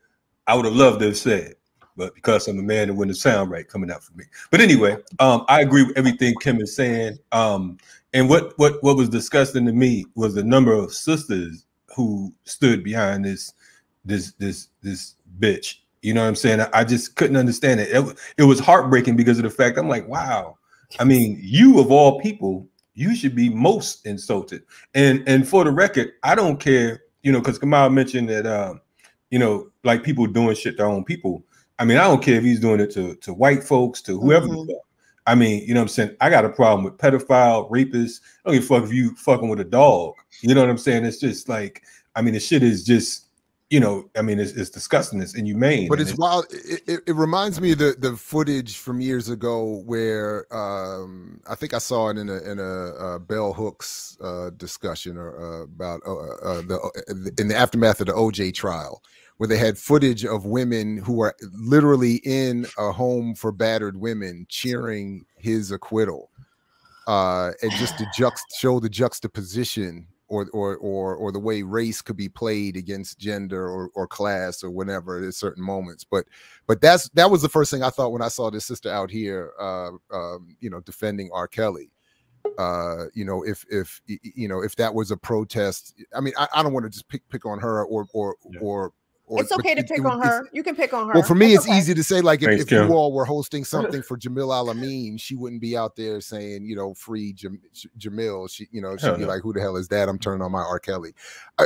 I would have loved to have said, but because I'm a man, it wouldn't sound right coming out for me. But anyway, I agree with everything Kim is saying. And what was disgusting to me was the number of sisters who stood behind this bitch. You know what I'm saying? I just couldn't understand it. It was heartbreaking because of the fact I'm like, wow. I mean, you of all people, you should be most insulted. And for the record, I don't care, you know, because Kamal mentioned that, you know, like people doing shit to their own people. I mean, I don't care if he's doing it to white folks, to whoever the fuck. I mean, you know what I'm saying? I got a problem with pedophile, rapists. I don't give a fuck if you fucking with a dog. You know what I'm saying? It's just like, I mean, the shit is just, you know, I mean, it's disgusting, it's inhumane. But it's wild. It reminds me of the footage from years ago where I think I saw it in a Bell Hooks discussion or about in the aftermath of the OJ trial, where they had footage of women who are literally in a home for battered women cheering his acquittal, and just to show the juxtaposition or the way race could be played against gender or class or whatever at certain moments. But that was the first thing I thought when I saw this sister out here, you know, defending R. Kelly. You know, if that was a protest, I mean, I don't want to just pick on her or it's okay to pick on her. You can pick on her. Well, for me, it's easy to say, like, if you all were hosting something for Jamil Al-Amin, she wouldn't be out there saying, you know, free Jamil. She, you know, she'd be like, who the hell is that? I'm turning on my R. Kelly.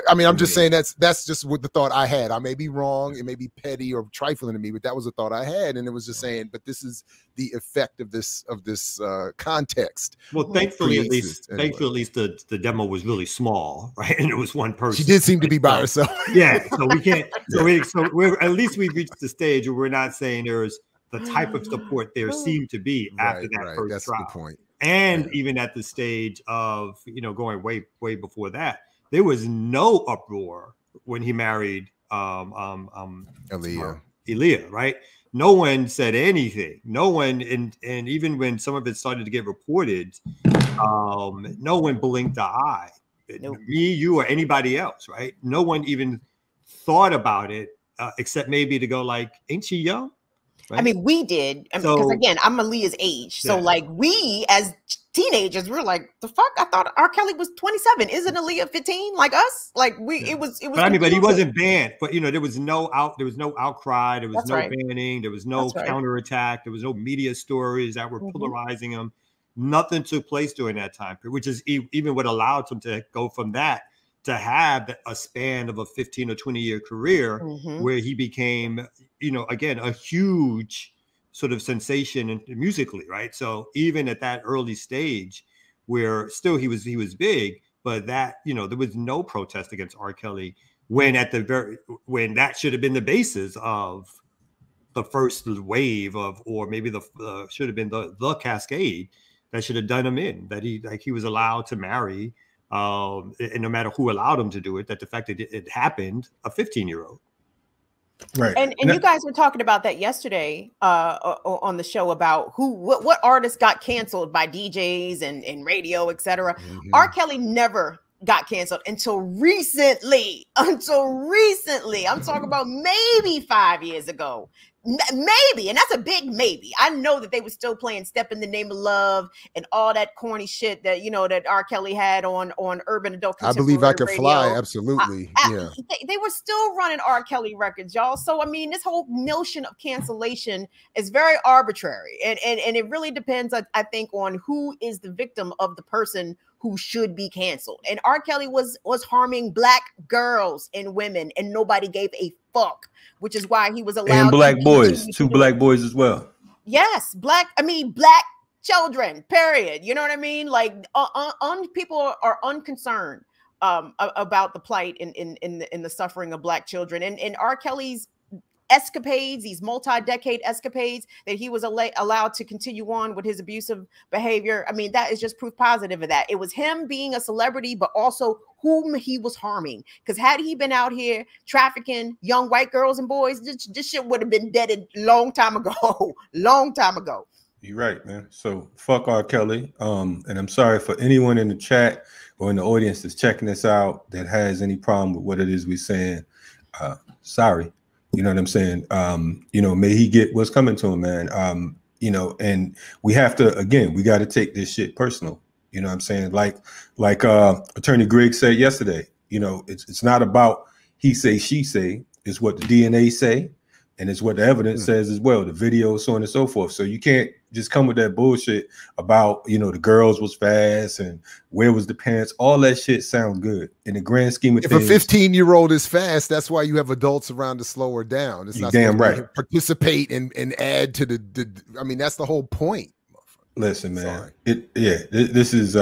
I mean, I'm just saying that's just what the thought I had. I may be wrong. It may be petty or trifling to me, but that was the thought I had. And it was just saying, but this is the effect of this context. Well, thankfully, at least the demo was really small, right? And it was one person. She did seem to be by herself. Yeah, so we can't. So we're at least we've reached the stage where we're not saying there's the type of support there seemed to be after that first that's trial. The point. And even at the stage of, you know, going way before that, there was no uproar when he married Aaliyah. Aaliyah, right? No one said anything. No one, and even when some of it started to get reported, no one blinked an eye. Nope. Me, you, or anybody else, right? No one even thought about it, except maybe to go like, "Ain't she young?" Right? I mean, we did, because again, I'm Aaliyah's age, so like we as teenagers, we're like, "The fuck? I thought R. Kelly was 27. Isn't Aaliyah 15 like us?" Like it was. But I mean, but he wasn't banned. But there was no outcry. There was no banning. There was no counterattack. There was no media stories that were polarizing him. Nothing took place during that time period, which is even what allowed him to go from that to have a span of a 15 or 20-year career where he became, again, a huge sort of sensation musically, right? So even at that early stage where still he was big, but that, there was no protest against R. Kelly when that should have been the basis of the first wave of, or maybe should have been the cascade that should have done him in, that he was allowed to marry, and no matter who allowed him to do it, that the fact that it happened, a 15-year-old. Right. And you guys were talking about that yesterday on the show about what artists got canceled by DJs and radio, etc. R. Kelly never got canceled until recently. I'm talking about maybe 5 years ago. Maybe, and that's a big maybe. I know that they were still playing "Step in the Name of Love" and all that corny shit that that R. Kelly had on Urban Adult. I Believe I Could Fly, absolutely. Yeah, they were still running R. Kelly records, y'all. So I mean, this whole notion of cancellation is very arbitrary, and it really depends, I think, on who is the victim of the person who should be canceled. And R. Kelly was harming Black girls and women, and nobody gave a fuck, which is why he was allowed. And Black boys, two Black boys as well. Yes, Black children, period. You know what I mean? Like people are unconcerned about the plight in the suffering of Black children. And R. Kelly's escapades, these multi-decade escapades that he was allowed to continue on with his abusive behavior. I mean, that is just proof positive of that. It was him being a celebrity, but also whom he was harming. Because had he been out here trafficking young white girls and boys, this shit would have been deaded long time ago. Long time ago. You're right, man. So fuck R. Kelly. And I'm sorry for anyone in the chat or in the audience that's checking this out that has any problem with what it is we're saying. Sorry. You know what I'm saying? May he get what's coming to him, man. And we have to, again, we got to take this shit personal. You know what I'm saying? Like Attorney Griggs said yesterday, it's not about he say, she say, it's what the DNA say, and it's what the evidence says as well, the video, so on and so forth. So you can't just come with that bullshit about, the girls was fast and where was the pants. All that shit sound good in the grand scheme of things. If a 15-year-old is fast, that's why you have adults around to slow her down. It's not damn right. Participate and add to the I mean, that's the whole point. Listen, man. This is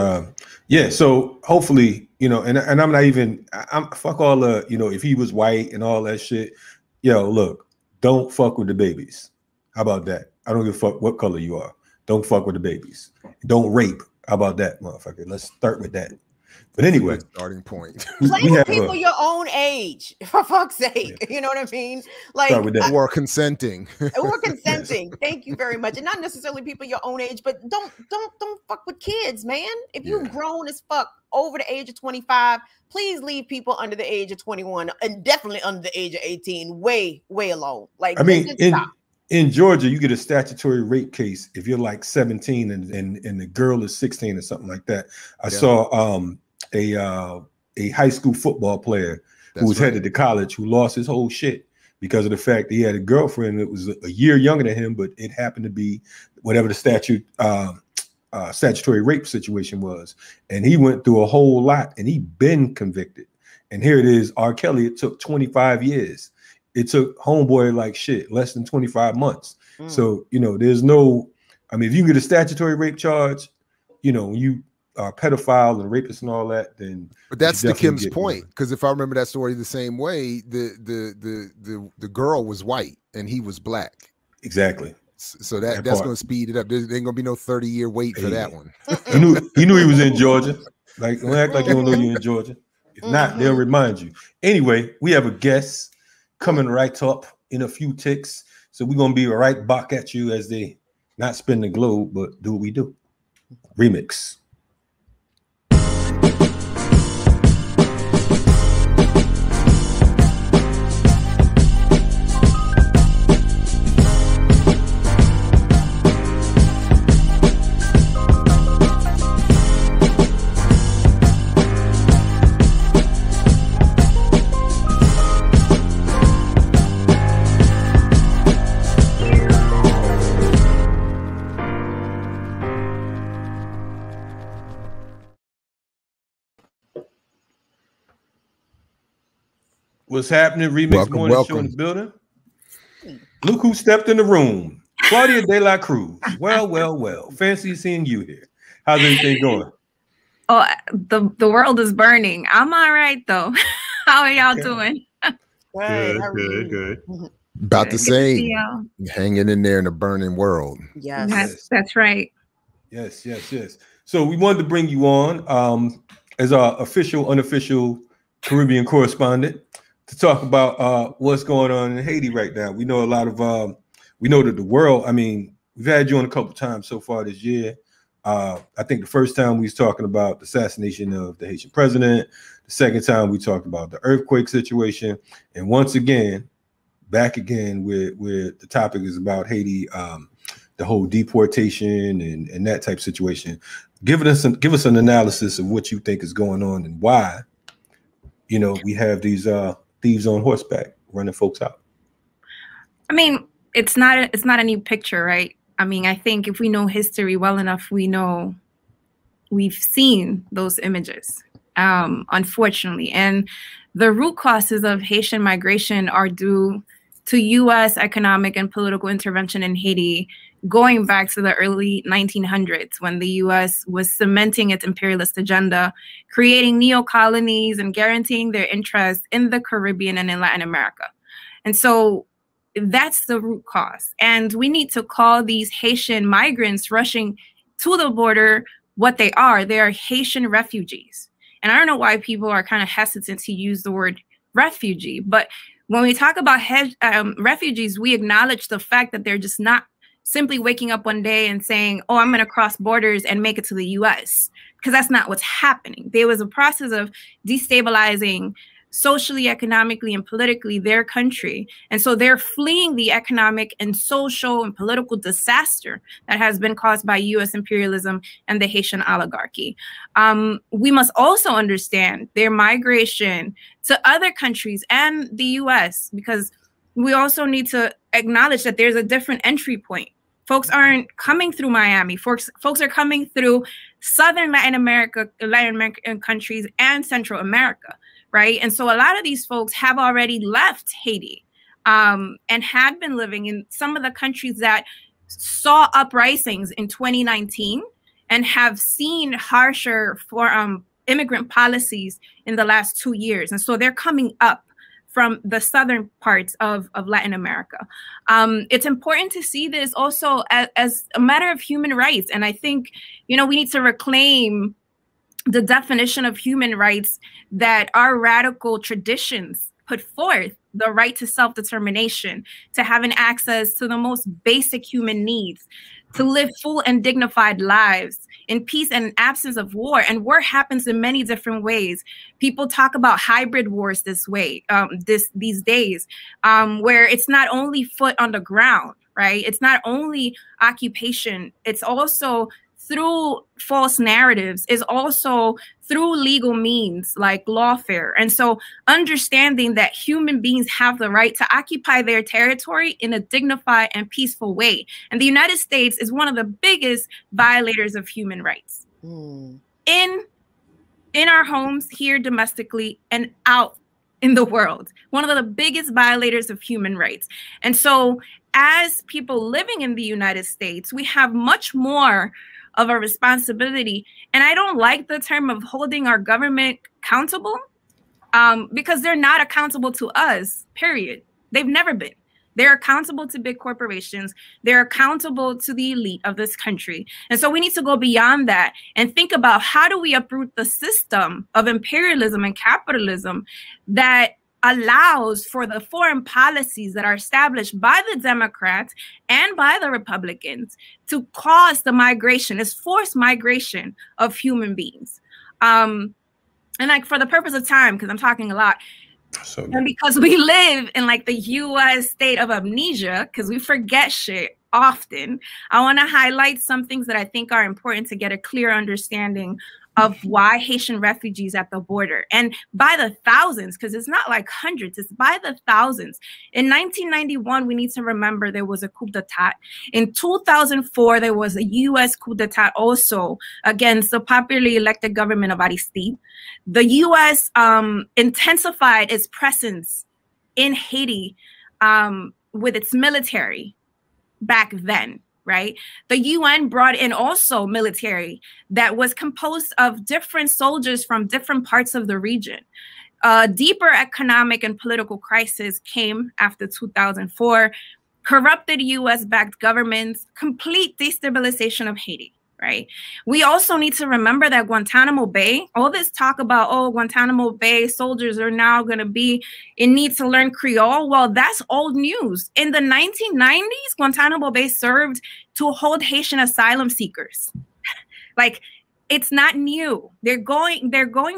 so hopefully, and I'm not even, I'm fuck all the, if he was white and all that shit. Look, don't fuck with the babies. How about that? I don't give a fuck what color you are. Don't fuck with the babies. Don't rape. How about that, motherfucker? Let's start with that. But anyway, starting point. Play with people your own age, for fuck's sake. Yeah. You know what I mean? Like, or consenting. Or consenting. Yes. Thank you very much. And not necessarily people your own age, but don't fuck with kids, man. If you've grown as fuck over the age of 25, please leave people under the age of 21 and definitely under the age of 18 way alone. Like, I mean, in Georgia, you get a statutory rape case if you're like 17 and the girl is 16 or something like that. I saw a high school football player who was headed to college who lost his whole shit because of the fact that he had a girlfriend that was a year younger than him, but it happened to be whatever the statutory rape situation was. And he went through a whole lot and he been convicted. And here it is, R. Kelly, it took 25 years. It took homeboy like shit, less than 25 months. So, there's no, I mean, if you can get a statutory rape charge, you are a pedophile and rapist and all that, then. But that's the Kim's point. Because if I remember that story the same way, the girl was white and he was Black. Exactly. So that's going to speed it up. There ain't going to be no 30-year wait for that one. He knew he was in Georgia. Like, don't act like you don't know you're in Georgia. If not, they'll remind you. Anyway, we have a guest coming right up. in a few ticks. So we're gonna be right back at you as they not spin the globe, but do what we do. Remix. What's happening? Remix Morning Show in the building. Look who stepped in the room. Claudia De La Cruz. Well. Fancy seeing you here. How's everything going? Oh, the world is burning. I'm all right though. How are y'all doing? Good. About the same. Hanging in there in a burning world. Yes. That's right. Yes. So we wanted to bring you on as our official, unofficial Caribbean correspondent to talk about what's going on in Haiti right now. We know a lot of we know that the world, I mean, we've had you on a couple times so far this year. I think the first time we was talking about the assassination of the Haitian president. The second time we talked about the earthquake situation. And once again, back again where the topic is about Haiti, the whole deportation and that type of situation. Give us an analysis of what you think is going on and why, you know, we have these thieves on horseback running folks out. I mean, it's not a new picture, right? I mean, I think if we know history well enough, we've seen those images, unfortunately. And the root causes of Haitian migration are due to U.S. economic and political intervention in Haiti, going back to the early 1900s when the U.S. was cementing its imperialist agenda, creating neo-colonies and guaranteeing their interests in the Caribbean and in Latin America. And so that's the root cause. And we need to call these Haitian migrants rushing to the border what they are. They are Haitian refugees. And I don't know why people are kind of hesitant to use the word refugee, but when we talk about refugees, we acknowledge the fact that they're just not simply waking up one day and saying, oh, I'm going to cross borders and make it to the US, because that's not what's happening. There was a process of destabilizing socially, economically, and politically their country. And so they're fleeing the economic and social and political disaster that has been caused by US imperialism and the Haitian oligarchy. We must also understand their migration to other countries and the US, because we also need to acknowledge that there's a different entry point. Folks aren't coming through Miami. Folks are coming through Southern Latin American countries and Central America. Right. And so a lot of these folks have already left Haiti and had been living in some of the countries that saw uprisings in 2019 and have seen harsher immigrant policies in the last 2 years. And so they're coming up from the southern parts of Latin America. It's important to see this also as a matter of human rights. And I think, you know, we need to reclaim the definition of human rights that our radical traditions put forth: the right to self-determination, to having access to the most basic human needs, to live full and dignified lives in peace and absence of war. And war happens in many different ways. People talk about hybrid wars these days, where it's not only foot on the ground, right? It's not only occupation, it's also through false narratives, is also through legal means like lawfare. And so understanding that human beings have the right to occupy their territory in a dignified and peaceful way. And the United States is one of the biggest violators of human rights in our homes here domestically and out in the world. One of the biggest violators of human rights. And so as people living in the United States, we have much more of a responsibility. And I don't like the term of holding our government accountable because they're not accountable to us, period. They've never been. They're accountable to big corporations. They're accountable to the elite of this country. And so we need to go beyond that and think about how do we uproot the system of imperialism and capitalism that allows for the foreign policies that are established by the Democrats and by the Republicans to cause the migration, this forced migration of human beings. And like for the purpose of time, because I'm talking a lot, and because we live in like the U.S. state of amnesia, because we forget shit often, I want to highlight some things that I think are important to get a clear understanding of why Haitian refugees at the border, and by the thousands, because it's not like hundreds, it's by the thousands. In 1991, we need to remember there was a coup d'etat. In 2004, there was a U.S. coup d'etat also against the popularly elected government of Aristide. The U.S. intensified its presence in Haiti with its military back then. Right? The UN brought in also military that was composed of different soldiers from different parts of the region. Deeper economic and political crisis came after 2004, corrupted US-backed governments, complete destabilization of Haiti. Right? We also need to remember that Guantanamo Bay, all this talk about, oh, Guantanamo Bay soldiers are now going to be in need to learn Creole. Well, that's old news. In the 1990s, Guantanamo Bay served to hold Haitian asylum seekers. Like, it's not new. They're going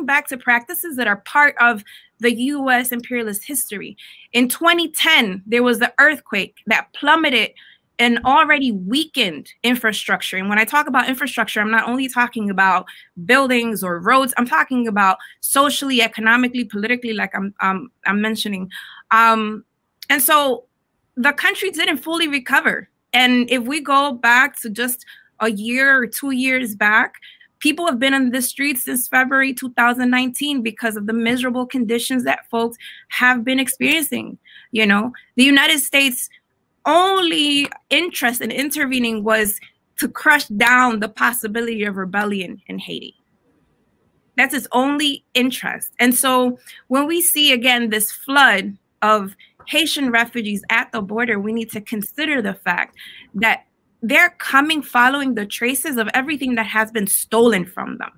back to practices that are part of the U.S. imperialist history. In 2010, there was the earthquake that plummeted an already weakened infrastructure. And when I talk about infrastructure, I'm not only talking about buildings or roads, I'm talking about socially, economically, politically, like I'm mentioning. And so the country didn't fully recover. And if we go back to just a year or 2 years back, people have been on the streets since February 2019 because of the miserable conditions that folks have been experiencing. You know, the United States' only interest in intervening was to crush down the possibility of rebellion in Haiti. That's its only interest. And so when we see again this flood of Haitian refugees at the border, we need to consider the fact that they're coming following the traces of everything that has been stolen from them.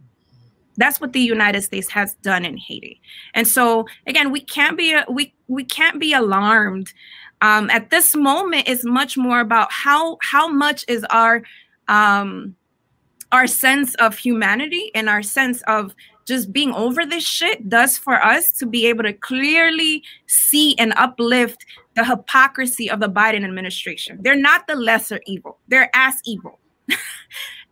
That's what the United States has done in Haiti. And so again, we can't be alarmed. At this moment, it's much more about how much is our sense of humanity and our sense of just being over this shit does for us to be able to clearly see and uplift the hypocrisy of the Biden administration. They're not the lesser evil. They're as evil.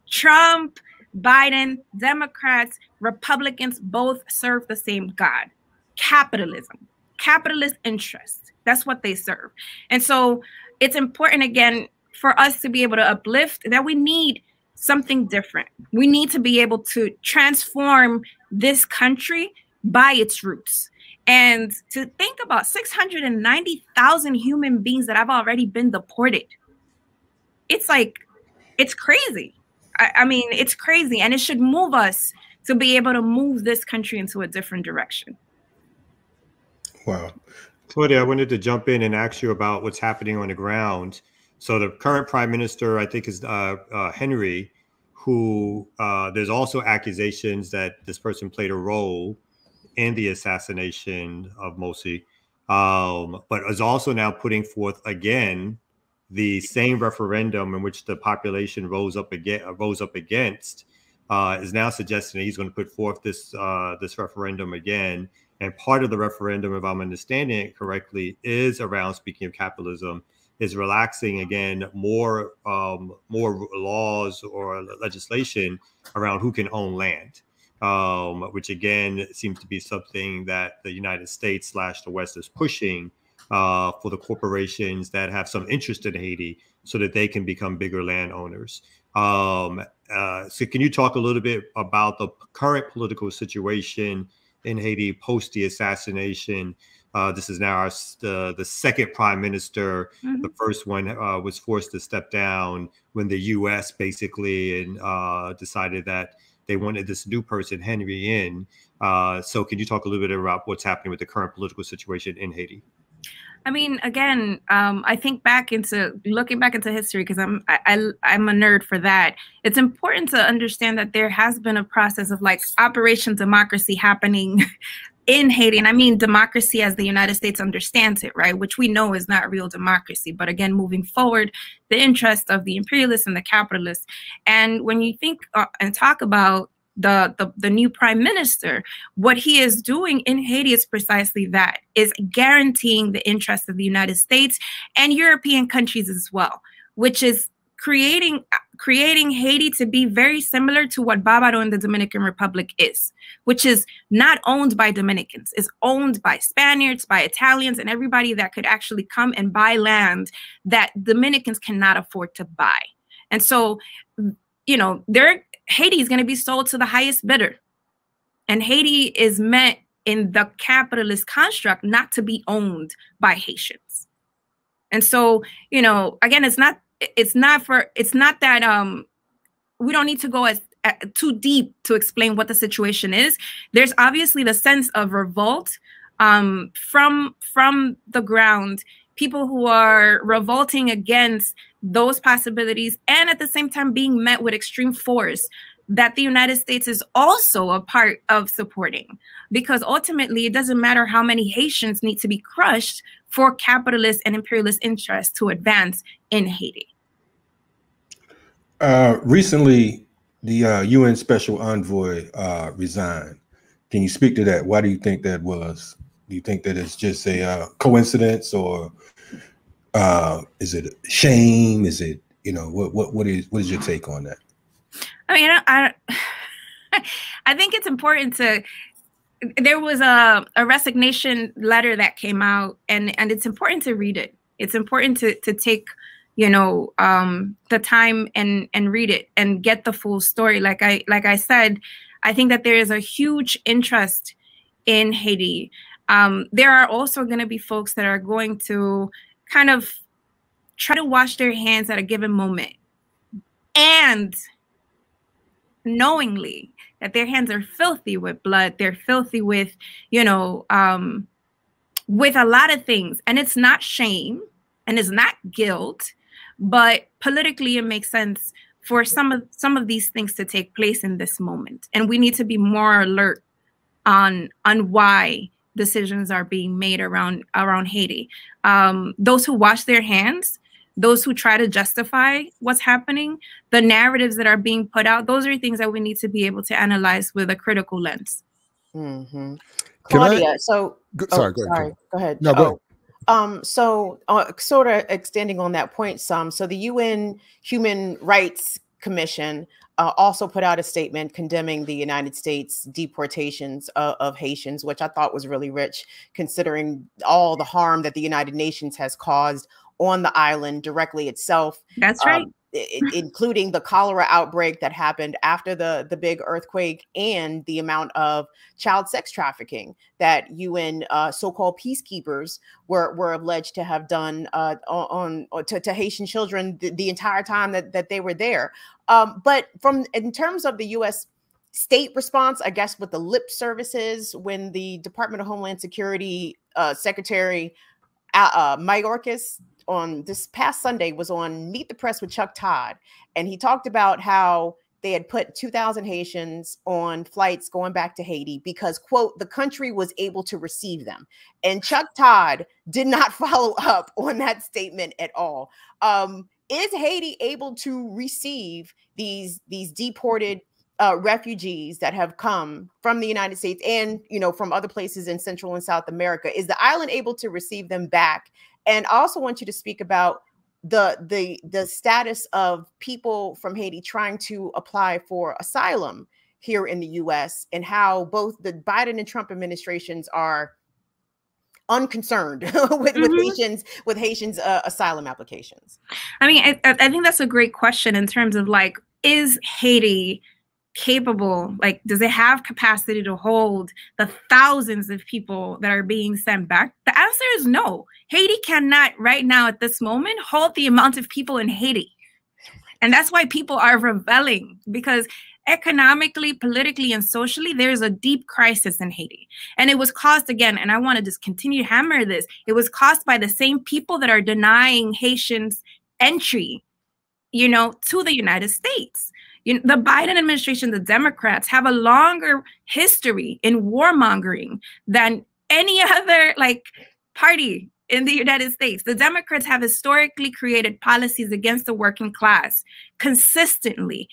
Trump, Biden, Democrats, Republicans both serve the same God: capitalism, capitalist interests. That's what they serve. And so it's important, again, for us to be able to uplift that we need something different. We need to be able to transform this country by its roots. And to think about 690,000 human beings that have already been deported. It's like, it's crazy. I mean, it's crazy. And it should move us to be able to move this country into a different direction. Wow. Claudia, I wanted to jump in and ask you about what's happening on the ground. So the current prime minister, I think, is Henry, who there's also accusations that this person played a role in the assassination of Morsi, but is also now putting forth again the same referendum in which the population rose up against, is now suggesting that he's going to put forth this referendum again. And part of the referendum, if I'm understanding it correctly, is around, speaking of capitalism, is relaxing again more laws or legislation around who can own land, which again seems to be something that the United States / the West is pushing for the corporations that have some interest in Haiti, so that they can become bigger landowners. So can you talk a little bit about the current political situation in Haiti post the assassination? This is now the second prime minister. Mm-hmm. The first one was forced to step down when the U.S. basically decided that they wanted this new person, Henry, in. So can you talk a little bit about what's happening with the current political situation in Haiti? I mean, again, I think looking back into history, because I'm a nerd for that. It's important to understand that there has been a process of like Operation Democracy happening in Haiti, and I mean democracy as the United States understands it, right? Which we know is not real democracy. But again, moving forward, the interest of the imperialists and the capitalists. And when you think and talk about the new prime minister, what he is doing in Haiti is precisely that, is guaranteeing the interest of the United States and European countries as well, which is creating Haiti to be very similar to what Barbado and the Dominican Republic is, which is not owned by Dominicans, is owned by Spaniards, by Italians, and everybody that could actually come and buy land that Dominicans cannot afford to buy. And so, you know, Haiti is going to be sold to the highest bidder. And Haiti is meant in the capitalist construct not to be owned by Haitians. And so, you know, again, it's not that we don't need to go too deep to explain what the situation is. There's obviously the sense of revolt from the ground, people who are revolting against those possibilities, and at the same time being met with extreme force that the United States is also a part of supporting. Because ultimately, it doesn't matter how many Haitians need to be crushed for capitalist and imperialist interests to advance in Haiti. Recently, the UN Special Envoy resigned. Can you speak to that? Why do you think that was? Do you think that it's just a coincidence, or is it a shame? Is it, you know, what is your take on that? I mean, I think it's important to. There was a resignation letter that came out, and it's important to read it. It's important to take, you know, the time and read it and get the full story. Like I said, I think that there is a huge interest in Haiti. There are also going to be folks that are going to kind of try to wash their hands at a given moment, and knowingly that their hands are filthy with blood, they're filthy with, you know, with a lot of things. And it's not shame and it's not guilt, but politically it makes sense for some of these things to take place in this moment. And we need to be more alert on why decisions are being made around Haiti. Those who wash their hands, those who try to justify what's happening, the narratives that are being put out, those are things that we need to be able to analyze with a critical lens. Mm-hmm. Claudia, go ahead. No, go ahead. Sort of extending on that point some, so the UN Human Rights Commission also put out a statement condemning the United States deportations of Haitians, which I thought was really rich, considering all the harm that the United Nations has caused on the island directly itself. That's right. Including the cholera outbreak that happened after the big earthquake, and the amount of child sex trafficking that UN so-called peacekeepers were alleged to have done to Haitian children the entire time that they were there. But in terms of the U.S. state response, I guess with the lip services, when the Department of Homeland Security Secretary Mayorkas on this past Sunday was on Meet the Press with Chuck Todd, and he talked about how they had put 2,000 Haitians on flights going back to Haiti because, quote, the country was able to receive them. And Chuck Todd did not follow up on that statement at all. Is Haiti able to receive these deported refugees that have come from the United States and, you know, from other places in Central and South America? Is the island able to receive them back? And I also want you to speak about the status of people from Haiti trying to apply for asylum here in the U.S. and how both the Biden and Trump administrations are unconcerned with Haitians asylum applications. I mean, I think that's a great question in terms of, like, is Haiti capable, like, does it have capacity to hold the thousands of people that are being sent back? The answer is no. Haiti cannot right now at this moment hold the amount of people in Haiti. And that's why people are rebelling, because economically, politically, and socially, there's a deep crisis in Haiti. And it was caused, again, and I want to just continue to hammer this, it was caused by the same people that are denying Haitians entry, you know, to the United States. The Biden administration, the Democrats, have a longer history in warmongering than any other party in the United States. The Democrats have historically created policies against the working class consistently,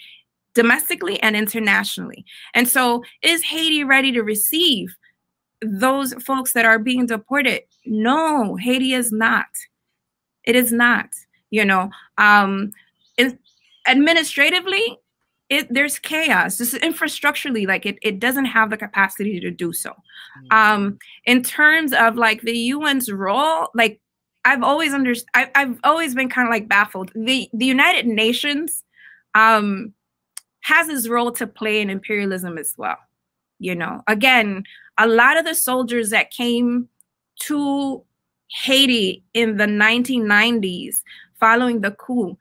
domestically and internationally. And so is Haiti ready to receive those folks that are being deported? No, Haiti is not. It is not. Administratively, there's chaos. Just infrastructurally, it doesn't have the capacity to do so. In terms of the UN's role, I've always been kind of baffled. The United Nations has its role to play in imperialism as well. Again, a lot of the soldiers that came to Haiti in the 1990s following the coup,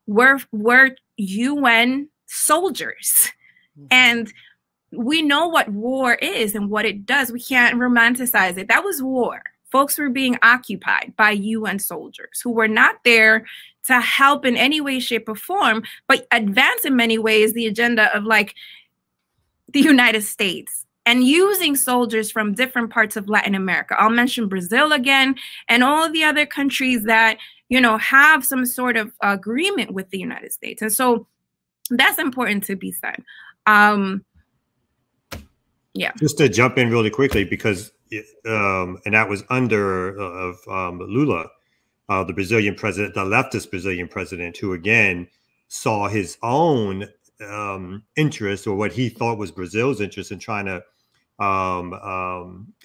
were UN soldiers. And we know what war is and what it does. We can't romanticize it. That was war. Folks were being occupied by UN soldiers who were not there to help in any way, shape, or form, but advance in many ways the agenda of the United States, and using soldiers from different parts of Latin America. I'll mention Brazil again, and all the other countries that, have some sort of agreement with the United States. And so that's important to be said. Yeah. Just to jump in really quickly, because, and that was under Lula, the Brazilian president, the leftist Brazilian president, who again saw his own interest, or what he thought was Brazil's interest, in trying to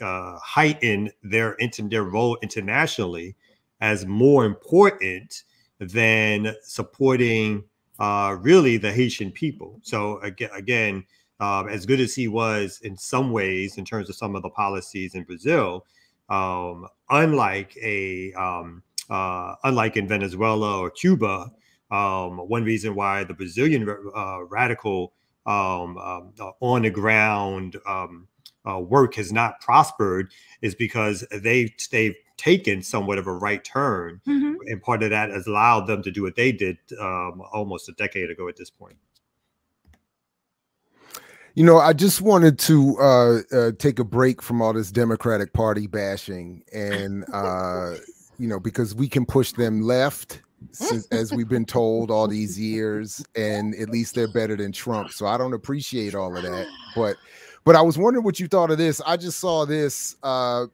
heighten their role internationally as more important than supporting really the Haitian people. So again, as good as he was in some ways in terms of some of the policies in Brazil, unlike in Venezuela or Cuba, one reason why the Brazilian radical on the ground work has not prospered is because they've taken somewhat of a right turn. And part of that has allowed them to do what they did almost a decade ago at this point. I just wanted to take a break from all this Democratic Party bashing, and because we can push them left, as we've been told all these years, and at least they're better than Trump. So I don't appreciate all of that. But I was wondering what you thought of this. I just saw this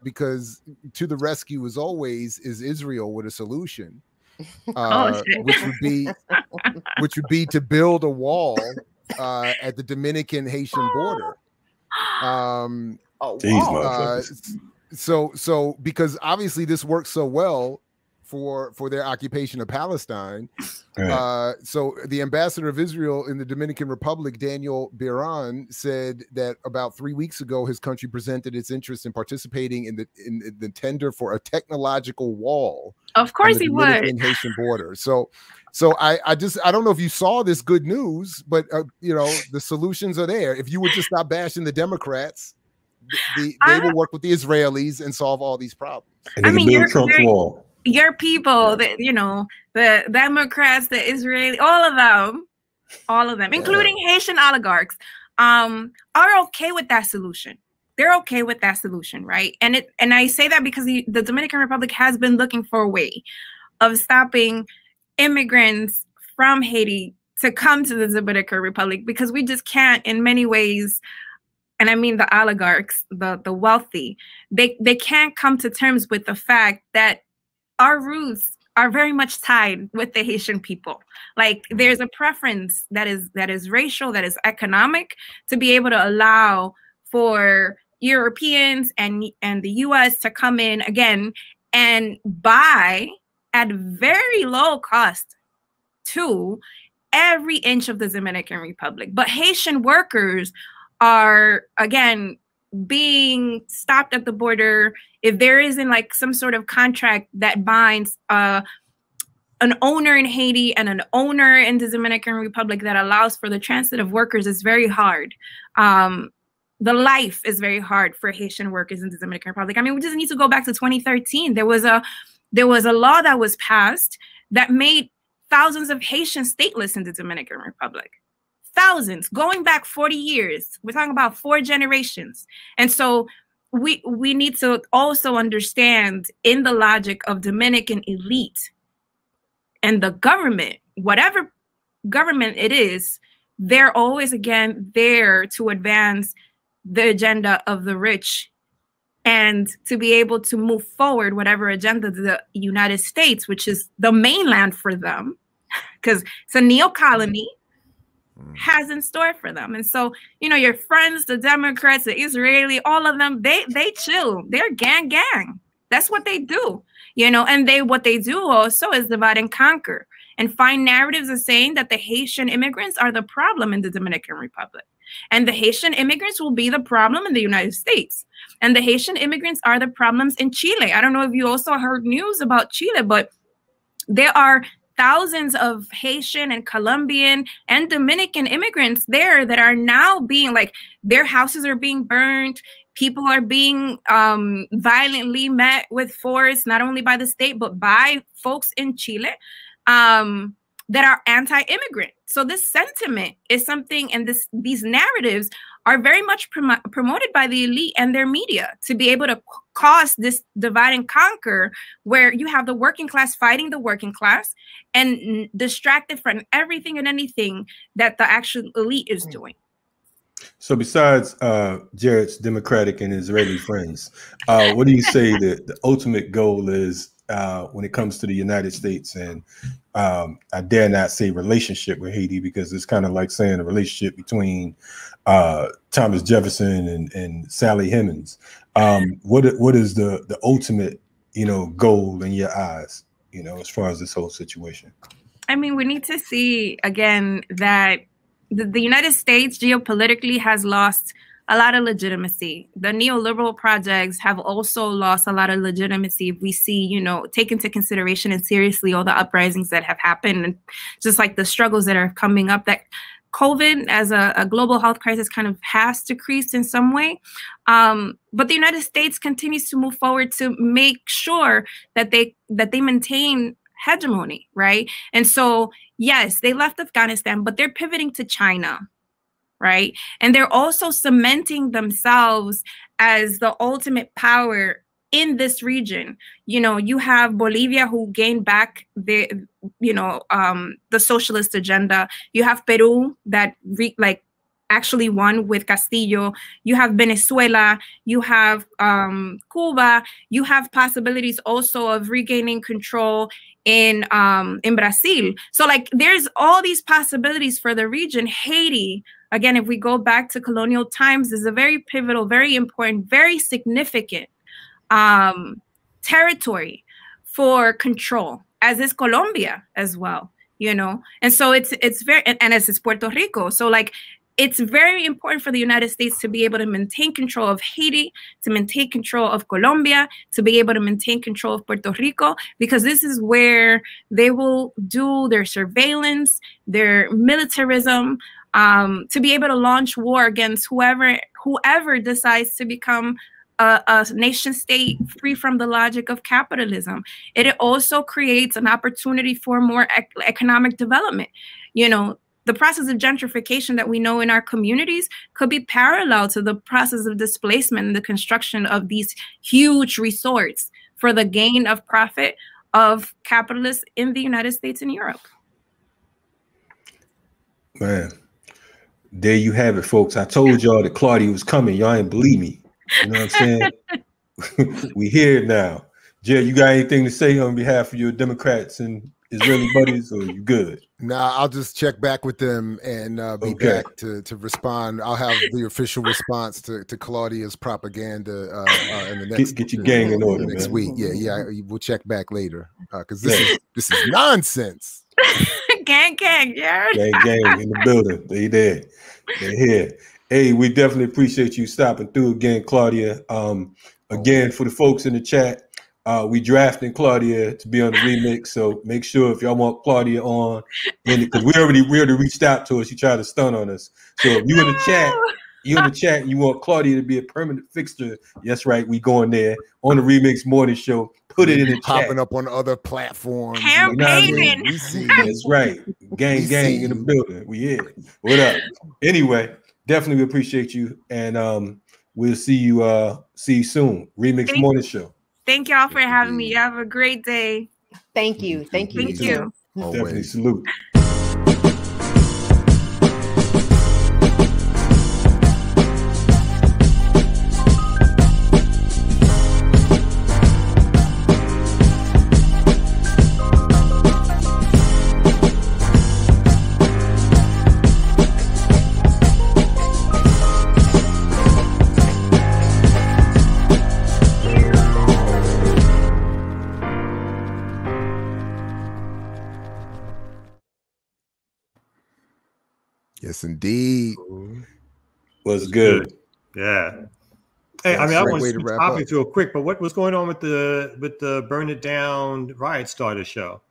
because to the rescue, as always, is Israel with a solution, which would be to build a wall at the Dominican-Haitian border. So because obviously this works so well for their occupation of Palestine. So the ambassador of Israel in the Dominican Republic, Daniel Biran, said that about 3 weeks ago, his country presented its interest in participating in the tender for a technological wall. Of course he would. Haitian border. So I don't know if you saw this good news, but the solutions are there. If you would just stop bashing the Democrats, they will work with the Israelis and solve all these problems. And they can build Trump's wall. Your people, the Democrats, the Israeli, all of them, including Haitian oligarchs, are okay with that solution. They're okay with that solution, right? And I say that because the Dominican Republic has been looking for a way of stopping immigrants from Haiti to come to the Dominican Republic, because we just can't, in many ways. And I mean the oligarchs, the wealthy, they can't come to terms with the fact that our roots are very much tied with the Haitian people. There's a preference that is racial, that is economic, to be able to allow for Europeans and the US to come in again and buy at very low cost to every inch of the Dominican Republic. But Haitian workers are, again, being stopped at the border. If there isn't some sort of contract that binds an owner in Haiti and an owner in the Dominican Republic that allows for the transit of workers, it's very hard. The life is very hard for Haitian workers in the Dominican Republic. I mean, we just need to go back to 2013. There was a law that was passed that made thousands of Haitians stateless in the Dominican Republic. thousands, going back 40 years. We're talking about 4 generations. And so we need to also understand in the logic of Dominican elite and the government, whatever government it is, they're always, again, there to advance the agenda of the rich and to be able to move forward whatever agenda the United States, which is the mainland for them, because it's a neo-colony, has in store for them. And so, you know, your friends, the Democrats, the Israeli, all of them, they chill. They're gang. That's what they do, you know, and what they do also is divide and conquer and find narratives of saying that the Haitian immigrants are the problem in the Dominican Republic. And the Haitian immigrants will be the problem in the United States. And the Haitian immigrants are the problems in Chile. I don't know if you also heard news about Chile, but there are thousands of Haitian and Colombian and Dominican immigrants there that are now being, like, their houses are being burned. People are being violently met with force, not only by the state, but by folks in Chile that are anti-immigrant. So this sentiment is something, and these narratives are very much promoted by the elite and their media to be able to cause this divide and conquer, where you have the working class fighting the working class and distracted from everything and anything that the actual elite is doing. So besides Jared's Democratic and Israeli friends, what do you say that the ultimate goal is when it comes to the United States and I dare not say relationship with Haiti, because it's kind of like saying a relationship between Thomas Jefferson and Sally Hemings. What is the ultimate, you know, goal in your eyes, you know, as far as this whole situation? I mean, we need to see again that the United States geopolitically has lost a lot of legitimacy. The neoliberal projects have also lost a lot of legitimacy. If we see, you know, take into consideration and seriously all the uprisings that have happened, and just like the struggles that are coming up, that COVID as a global health crisis kind of has decreased in some way. But the United States continues to move forward to make sure that they maintain hegemony, right? And so, yes, they left Afghanistan, but they're pivoting to China, right? And they're also cementing themselves as the ultimate power in this region. You know, you have Bolivia, who gained back the socialist agenda. You have Peru that actually won with Castillo. You have Venezuela. You have Cuba. You have possibilities also of regaining control in Brazil. So like there's all these possibilities for the region. Haiti, again, if we go back to colonial times, is a very pivotal, very important, very significant territory for control, as is Colombia as well, you know. And so it's very, and as is Puerto Rico. So like it's very important for the United States to be able to maintain control of Haiti, to maintain control of Colombia, to be able to maintain control of Puerto Rico, because this is where they will do their surveillance, their militarism, to be able to launch war against whoever decides to become a nation state free from the logic of capitalism. It also creates an opportunity for more economic development. You know, the process of gentrification that we know in our communities could be parallel to the process of displacement and the construction of these huge resorts for the gain of profit of capitalists in the United States and Europe. Man, there you have it, folks. I told y'all that Claudia was coming. Y'all ain't believe me. You know what I'm saying? We here now. Jay, you got anything to say on behalf of your Democrats and Israeli buddies, or you good? Nah, I'll just check back with them and be back to respond. I'll have the official response to Claudia's propaganda in the next get your gang in order next man. week. Yeah, we'll check back later because this is nonsense. Gang, yeah. Gang in the building. They're here. Hey, we definitely appreciate you stopping through again, Claudia. Again, for the folks in the chat, we drafting Claudia to be on the remix, so make sure if y'all want Claudia on, because we already reached out to her. She tried to stun on us. So if you in the chat You in the chat, you want Claudia to be a permanent fixture. That's right. We going there on the Remix Morning Show. Put it in the popping chat. up on other platforms. Campaigning. We see. That's right. Gang in the building. We here. What up? Anyway, definitely appreciate you. And we'll see you soon. Remix Morning Show. Thank y'all for having me. You have a great day. Thank you. Thank you. Thank you. Definitely salute. Yes, indeed. Was good. Yeah. Hey, I mean, I want to switch topics real quick, but what's going on with the Burn It Down Riot Starter show?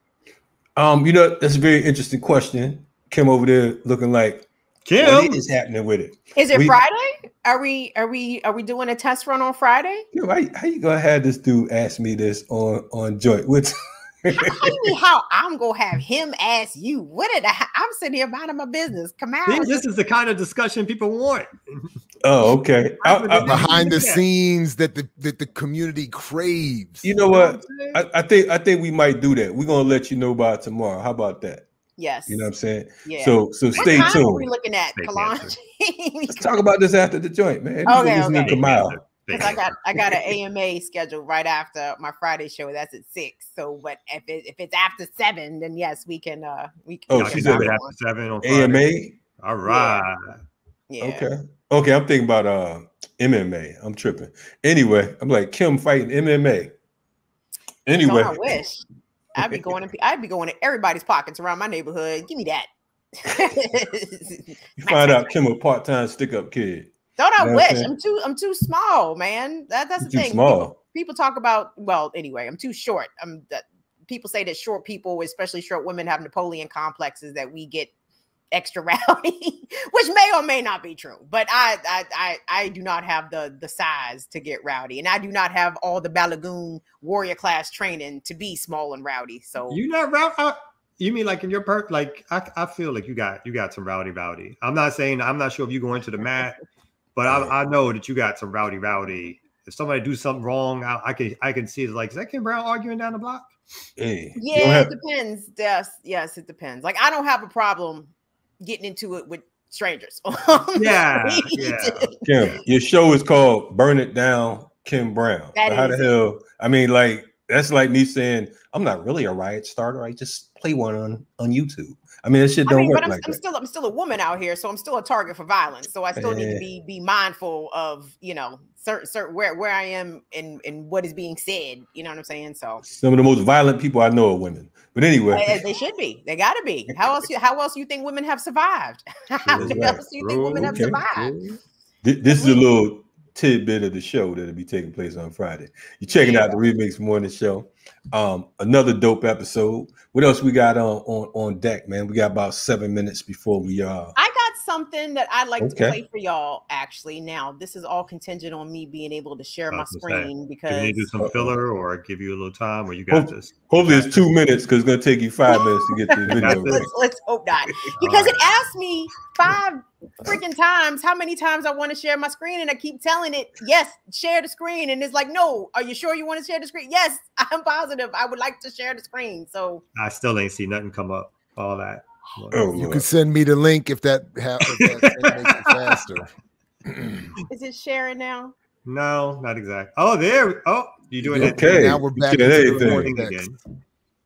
You know, that's a very interesting question. Kim over there looking like Kim. What is happening with it? Is it Friday? Are we doing a test run on Friday? Yo, how you gonna have this dude ask me this on Joint? What's how I'm gonna have him ask you? I'm sitting here minding my business. Come out. This is the kind of discussion people want. Oh, okay. Behind the scenes that the community craves. You know what? I think we might do that. We're gonna let you know about tomorrow. How about that? Yes. You know what I'm saying? Yeah. So stay tuned. What are we looking at, Kalanji? Let's talk about this after the joint, man. Okay. Because I got an AMA scheduled right after my Friday show. That's at 6. So, but if it's after 7, then yes, we can. Oh, she's at after 7 on Friday. AMA. All right. Yeah. Okay. I'm thinking about MMA. I'm tripping. Anyway, I'm like Kim fighting MMA. Anyway, I wish I'd be going to everybody's pockets around my neighborhood. Give me that. You find out Kim a part-time stick-up kid. Don't I wish? I'm too small, man. That's the thing. Small. People talk about, anyway, I'm too short. People say that short people, especially short women, have Napoleon complexes, that we get extra rowdy, which may or may not be true. But I do not have the size to get rowdy, and I do not have all the Balagoon warrior class training to be small and rowdy. So you not rowdy. You mean like in your perk? Like I feel like you got some rowdy. I'm not sure if you go into the mat. But I know that you got some rowdy. If somebody do something wrong, I can see it's like, is that Kim Brown arguing down the block? Hey, it depends. Yes, it depends. Like I don't have a problem getting into it with strangers. Yeah. Kim, your show is called Burn It Down, Kim Brown. How the hell? I mean, like that's like me saying I'm not really a riot starter. I just play one on YouTube. I mean, that shit don't work like that. I'm still a woman out here, so I'm still a target for violence. So I still need to be mindful of, certain where I am and what is being said. You know what I'm saying? So some of the most violent people I know are women. But anyway, they should be. They got to be. How else you think women have survived? How else do you think women have survived? This is a little tidbit of the show that'll be taking place on Friday. You're checking out the Remix Morning Show. Another dope episode. What else we got on deck, man? We got about 7 minutes before we I got something that I'd like to play for y'all. Actually, now this is all contingent on me being able to share my screen because can you do some filler or give you a little time where you got this? Hopefully it's 2 minutes because it's gonna take you 5 minutes to get the video. Let's hope not, because it asked me 5 freaking times how many times I want to share my screen, and I keep telling it yes, share the screen, and it's like, no, are you sure you want to share the screen? Yes, I'm positive I would like to share the screen. So I still ain't see nothing come up. All that. You can send me the link if that makes it faster. Is it sharing now? No, not exactly. Oh, there. Oh, you're doing that. Okay, now we're back into the vortex again.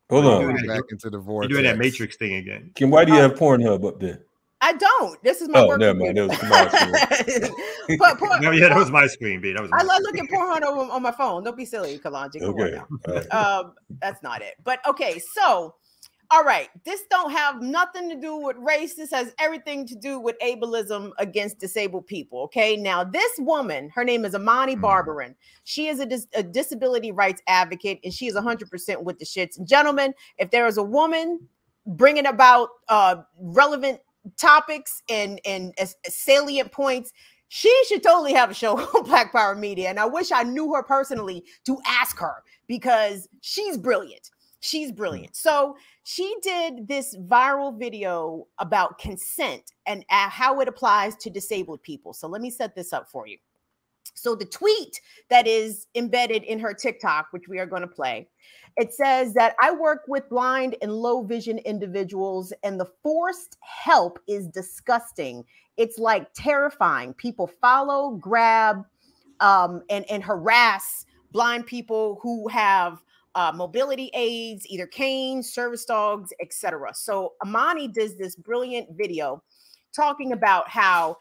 Hold on. Back into the vortex. You're doing that Matrix thing again. Kim, why do you have Pornhub up there? I don't. This is my work. Never mind. That was that was my screen, B. That was. I look at Pornhub on my phone. Don't be silly, Kalanji. Okay. Right. That's not it. But okay, so all right, this don't have nothing to do with race. This has everything to do with ableism against disabled people. Okay, now this woman, her name is Amani Barbarin. She is a disability rights advocate, and she is 100% with the shits. And gentlemen, if there is a woman bringing about relevant topics and salient points, She should totally have a show on Black Power Media. And I wish I knew her personally to ask her, because she's brilliant. She's brilliant. So she did this viral video about consent and how it applies to disabled people. So let me set this up for you. So the tweet that is embedded in her TikTok, which we are going to play, it says that I work with blind and low vision individuals, and the forced help is disgusting. It's like terrifying. People follow, grab, and harass blind people who have mobility aids, either canes, service dogs, etc. So Amani does this brilliant video talking about how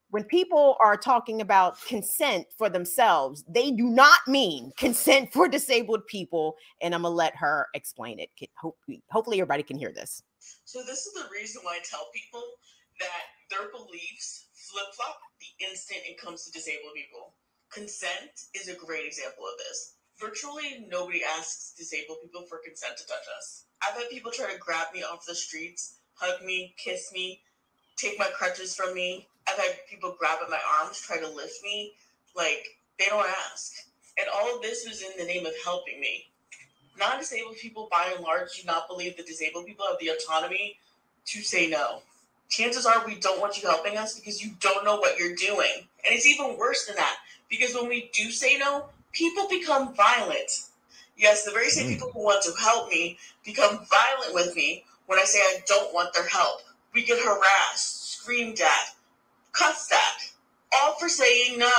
when people are talking about consent for themselves, they do not mean consent for disabled people. And I'm going to let her explain it. Hopefully everybody can hear this. So this is the reason why I tell people that their beliefs flip-flop the instant it comes to disabled people. Consent is a great example of this. Virtually nobody asks disabled people for consent to touch us. I've had people try to grab me off the streets, hug me, kiss me, take my crutches from me. I've had people grab at my arms, try to lift me. Like, they don't ask. And all of this is in the name of helping me. Non-disabled people, by and large, do not believe that disabled people have the autonomy to say no. Chances are we don't want you helping us because you don't know what you're doing. And it's even worse than that, because when we do say no, people become violent. Yes, the very same people who want to help me become violent with me when I say I don't want their help. We get harassed, screamed at, cussed at, all for saying no.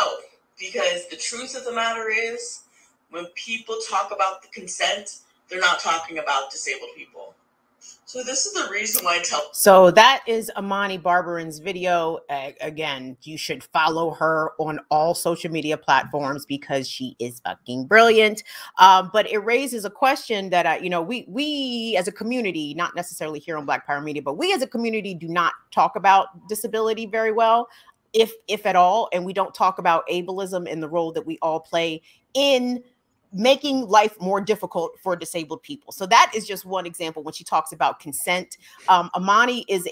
Because the truth of the matter is, when people talk about the consent, they're not talking about disabled people. So this is the reason why I tell. So that is Amani Barberin's video. Again, you should follow her on all social media platforms because she is fucking brilliant. But it raises a question that we as a community, not necessarily here on Black Power Media, but we as a community do not talk about disability very well, if at all, and we don't talk about ableism and the role that we all play in making life more difficult for disabled people. So that is just one example when she talks about consent. Amani is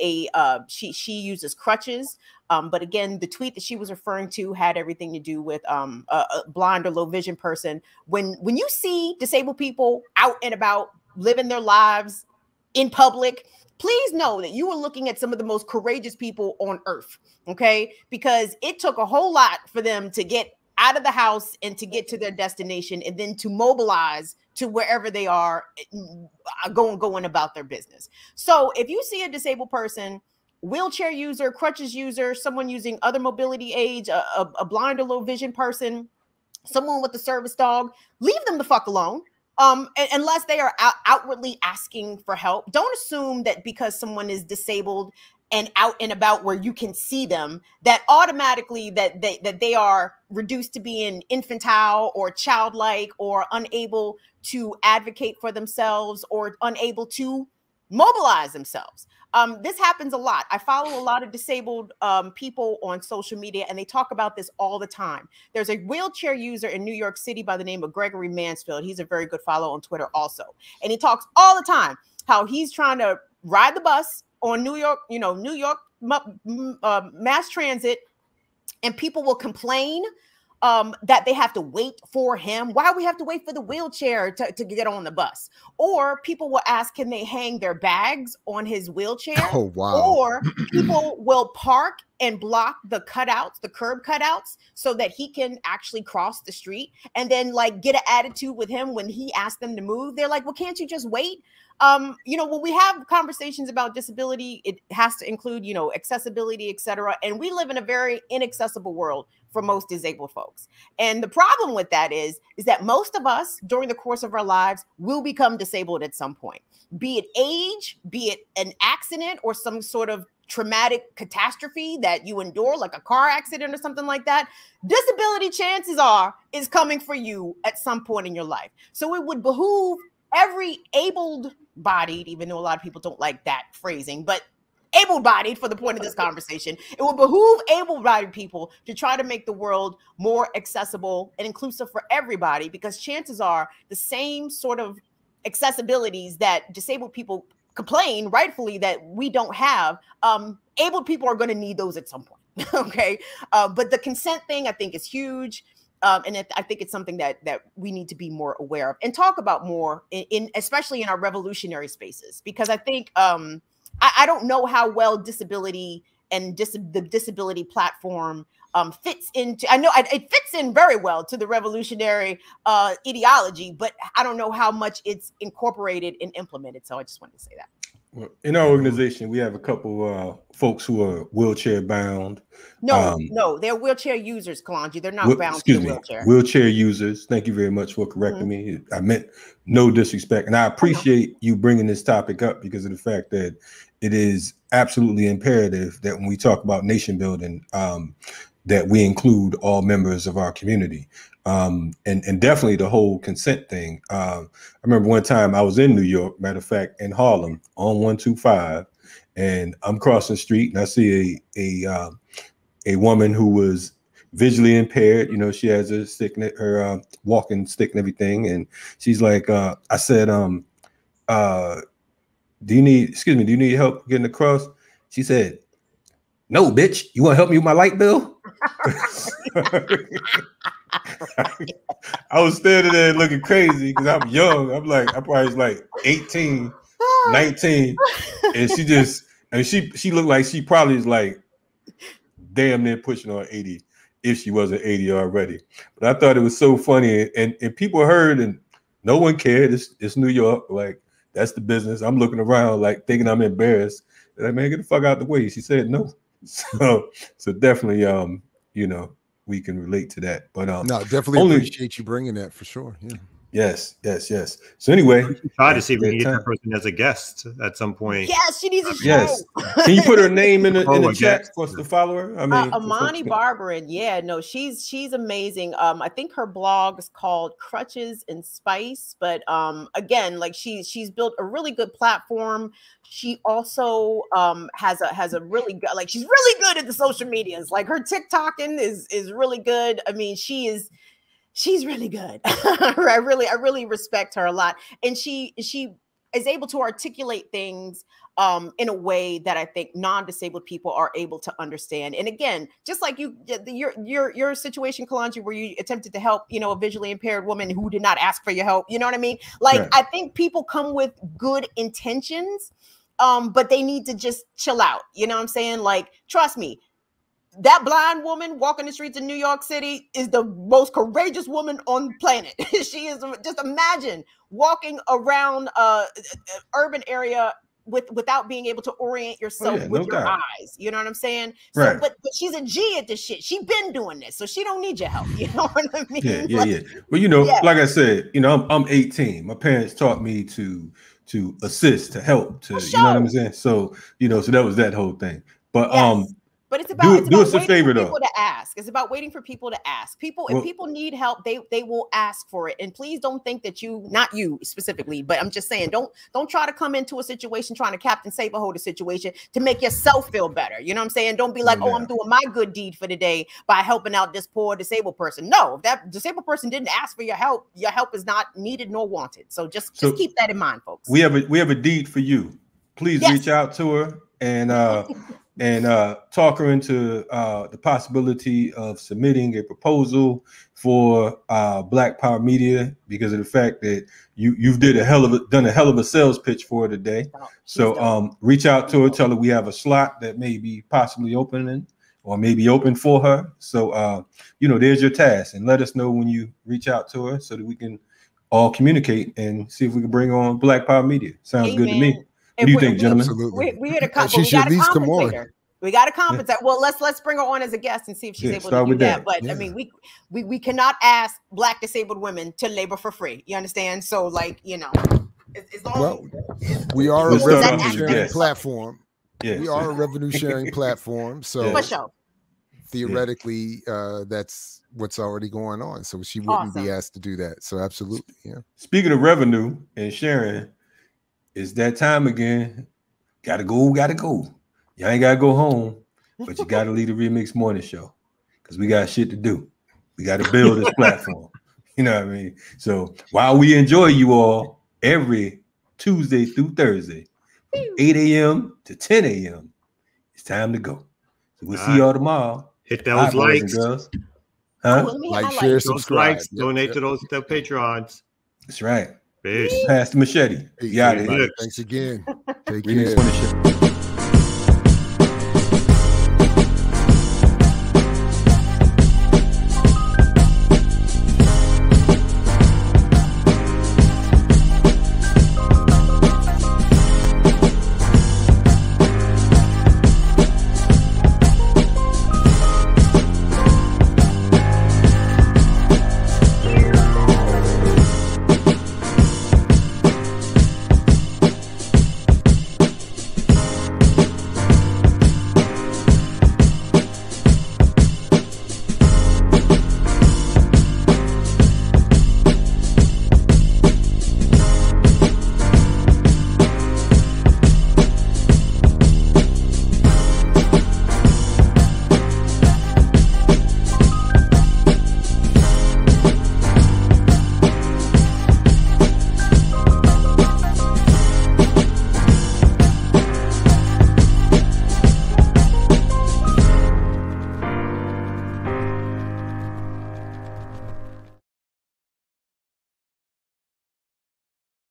she uses crutches. But again, the tweet that she was referring to had everything to do with a blind or low vision person. When you see disabled people out and about living their lives in public, please know that you are looking at some of the most courageous people on earth, okay? Because it took a whole lot for them to get out of the house and to get to their destination, and then to mobilize to wherever they are going about their business. So if you see a disabled person, wheelchair user, crutches user, someone using other mobility aids, a blind or low vision person, someone with a service dog, leave them the fuck alone. Unless they are outwardly asking for help. Don't assume that because someone is disabled and out and about where you can see them, that automatically that they are reduced to being infantile or childlike or unable to advocate for themselves or unable to mobilize themselves. This happens a lot. I follow a lot of disabled people on social media, and they talk about this all the time. There's a wheelchair user in New York City by the name of Gregory Mansfield. He's a very good follow on Twitter also. And he talks all the time how he's trying to ride the bus on New York mass transit, and people will complain that they have to wait for him. Why do we have to wait for the wheelchair to get on the bus? Or people will ask, can they hang their bags on his wheelchair? Oh, wow. Or people will park and block the cutouts, the curb cutouts, so that he can actually cross the street, and then like get an attitude with him when he asks them to move. They're like, well, can't you just wait? When we have conversations about disability, it has to include, accessibility, etc. And we live in a very inaccessible world for most disabled folks. And the problem with that is that most of us during the course of our lives will become disabled at some point, be it age, be it an accident or some sort of traumatic catastrophe that you endure, like a car accident or something like that. Disability, chances are, is coming for you at some point in your life. So it would behoove every able-bodied, even though a lot of people don't like that phrasing, but able-bodied for the point of this conversation, it will behoove able-bodied people to try to make the world more accessible and inclusive for everybody, because chances are the same sort of accessibilities that disabled people complain rightfully that we don't have, able people are going to need those at some point. Okay. But the consent thing, I think, is huge. And I think it's something that we need to be more aware of and talk about more in especially in our revolutionary spaces, because I think I don't know how well disability and the disability platform fits into. I know it fits in very well to the revolutionary ideology, but I don't know how much it's incorporated and implemented. So I just wanted to say that. Well, in our organization, we have a couple folks who are wheelchair bound. No, they're wheelchair users, Kalanji. They're not bound to the wheelchair. Wheelchair users. Thank you very much for correcting me. I meant no disrespect. And I appreciate you bringing this topic up because of the fact that it is absolutely imperative that when we talk about nation building, that we include all members of our community. And definitely the whole consent thing. I remember one time I was in New York, matter of fact, in Harlem on 125, and I'm crossing the street and I see a woman who was visually impaired. You know, she has a stick, her walking stick and everything. And she's like, I said, do you need help getting across? She said, no, bitch, you want to help me with my light bill? I was standing there looking crazy because I'm young. I'm probably was like 18, 19. And she looked like she probably is like damn near pushing on 80 if she wasn't 80 already. But I thought it was so funny. And people heard and no one cared. It's New York. Like, that's the business. I'm looking around like thinking I'm embarrassed. Like, man, get the fuck out the way. She said no. So definitely, you know, we can relate to that. But no, definitely appreciate you bringing that for sure. Yeah. Yes. So anyway, try to see if we can get that person as a guest at some point. Yes, she needs a show. Yes. Can you put her name in the chat for us to follow her? I mean, Amani Barbarin. Yeah, no, she's amazing. I think her blog is called Crutches and Spice. But again, like she's built a really good platform. She also has a really good, like, she's really good at the social medias. Like, her TikToking is really good. I mean, she's really good. I really respect her a lot. And she is able to articulate things in a way that I think non-disabled people are able to understand. And again, just like your situation, Kalanji, where you attempted to help, you know, a visually impaired woman who did not ask for your help. You know what I mean? Like, right. I think people come with good intentions, but they need to just chill out. You know what I'm saying? Like, trust me, that blind woman walking the streets of New York City is the most courageous woman on the planet. She is. Just imagine walking around urban area without being able to orient yourself with your eyes. You know what I'm saying? So, right. but she's a G at this shit. She been doing this, so she don't need your help. You know what I mean? Yeah. Well, you know, like I said, you know, I'm 18. My parents taught me to assist, to help, to you know what I'm saying. So you know, so that was that whole thing. But But it's about, do us a favor, though. People to ask. It's about waiting for people to ask. If people need help, they will ask for it. And please don't think that not you specifically, but I'm just saying, don't try to come into a situation trying to Captain Saberhold a situation to make yourself feel better. You know what I'm saying? Don't be like, I'm doing my good deed for the day by helping out this poor disabled person. No, if that disabled person didn't ask for your help is not needed nor wanted. So just keep that in mind, folks. We have a deed for you. Please reach out to her and talk her into the possibility of submitting a proposal for Black Power Media because of the fact that you've done a hell of a sales pitch for her today. So reach out to her, tell her we have a slot that may be possibly opening or maybe open for her. So you know, there's your task, and let us know when you reach out to her so that we can all communicate and see if we can bring on Black Power Media. Sounds good to me. What do you think, gentlemen? Absolutely. We had a she should at least come on. We got to compensate. Well, let's bring her on as a guest and see if she's able to do that. But I mean, we cannot ask Black disabled women to labor for free. You understand? So, like, you know, as long we are a revenue sharing platform. Yes. We are a revenue sharing platform. So theoretically, that's what's already going on. So she wouldn't be asked to do that. So absolutely, yeah. Speaking of revenue and sharing, it's that time again. Gotta go. Y'all ain't gotta go home, but you gotta leave the Remix Morning Show because we got shit to do. We gotta build this platform. You know what I mean? So while we enjoy you all every Tuesday through Thursday, from 8 a.m. to 10 a.m., it's time to go. So We'll see y'all tomorrow. Hit those likes. Girls. Huh? Like, share, subscribe. Likes, donate to those Patreons. That's right. Peace. Pass the machete. Yeah. Thanks again. Take care.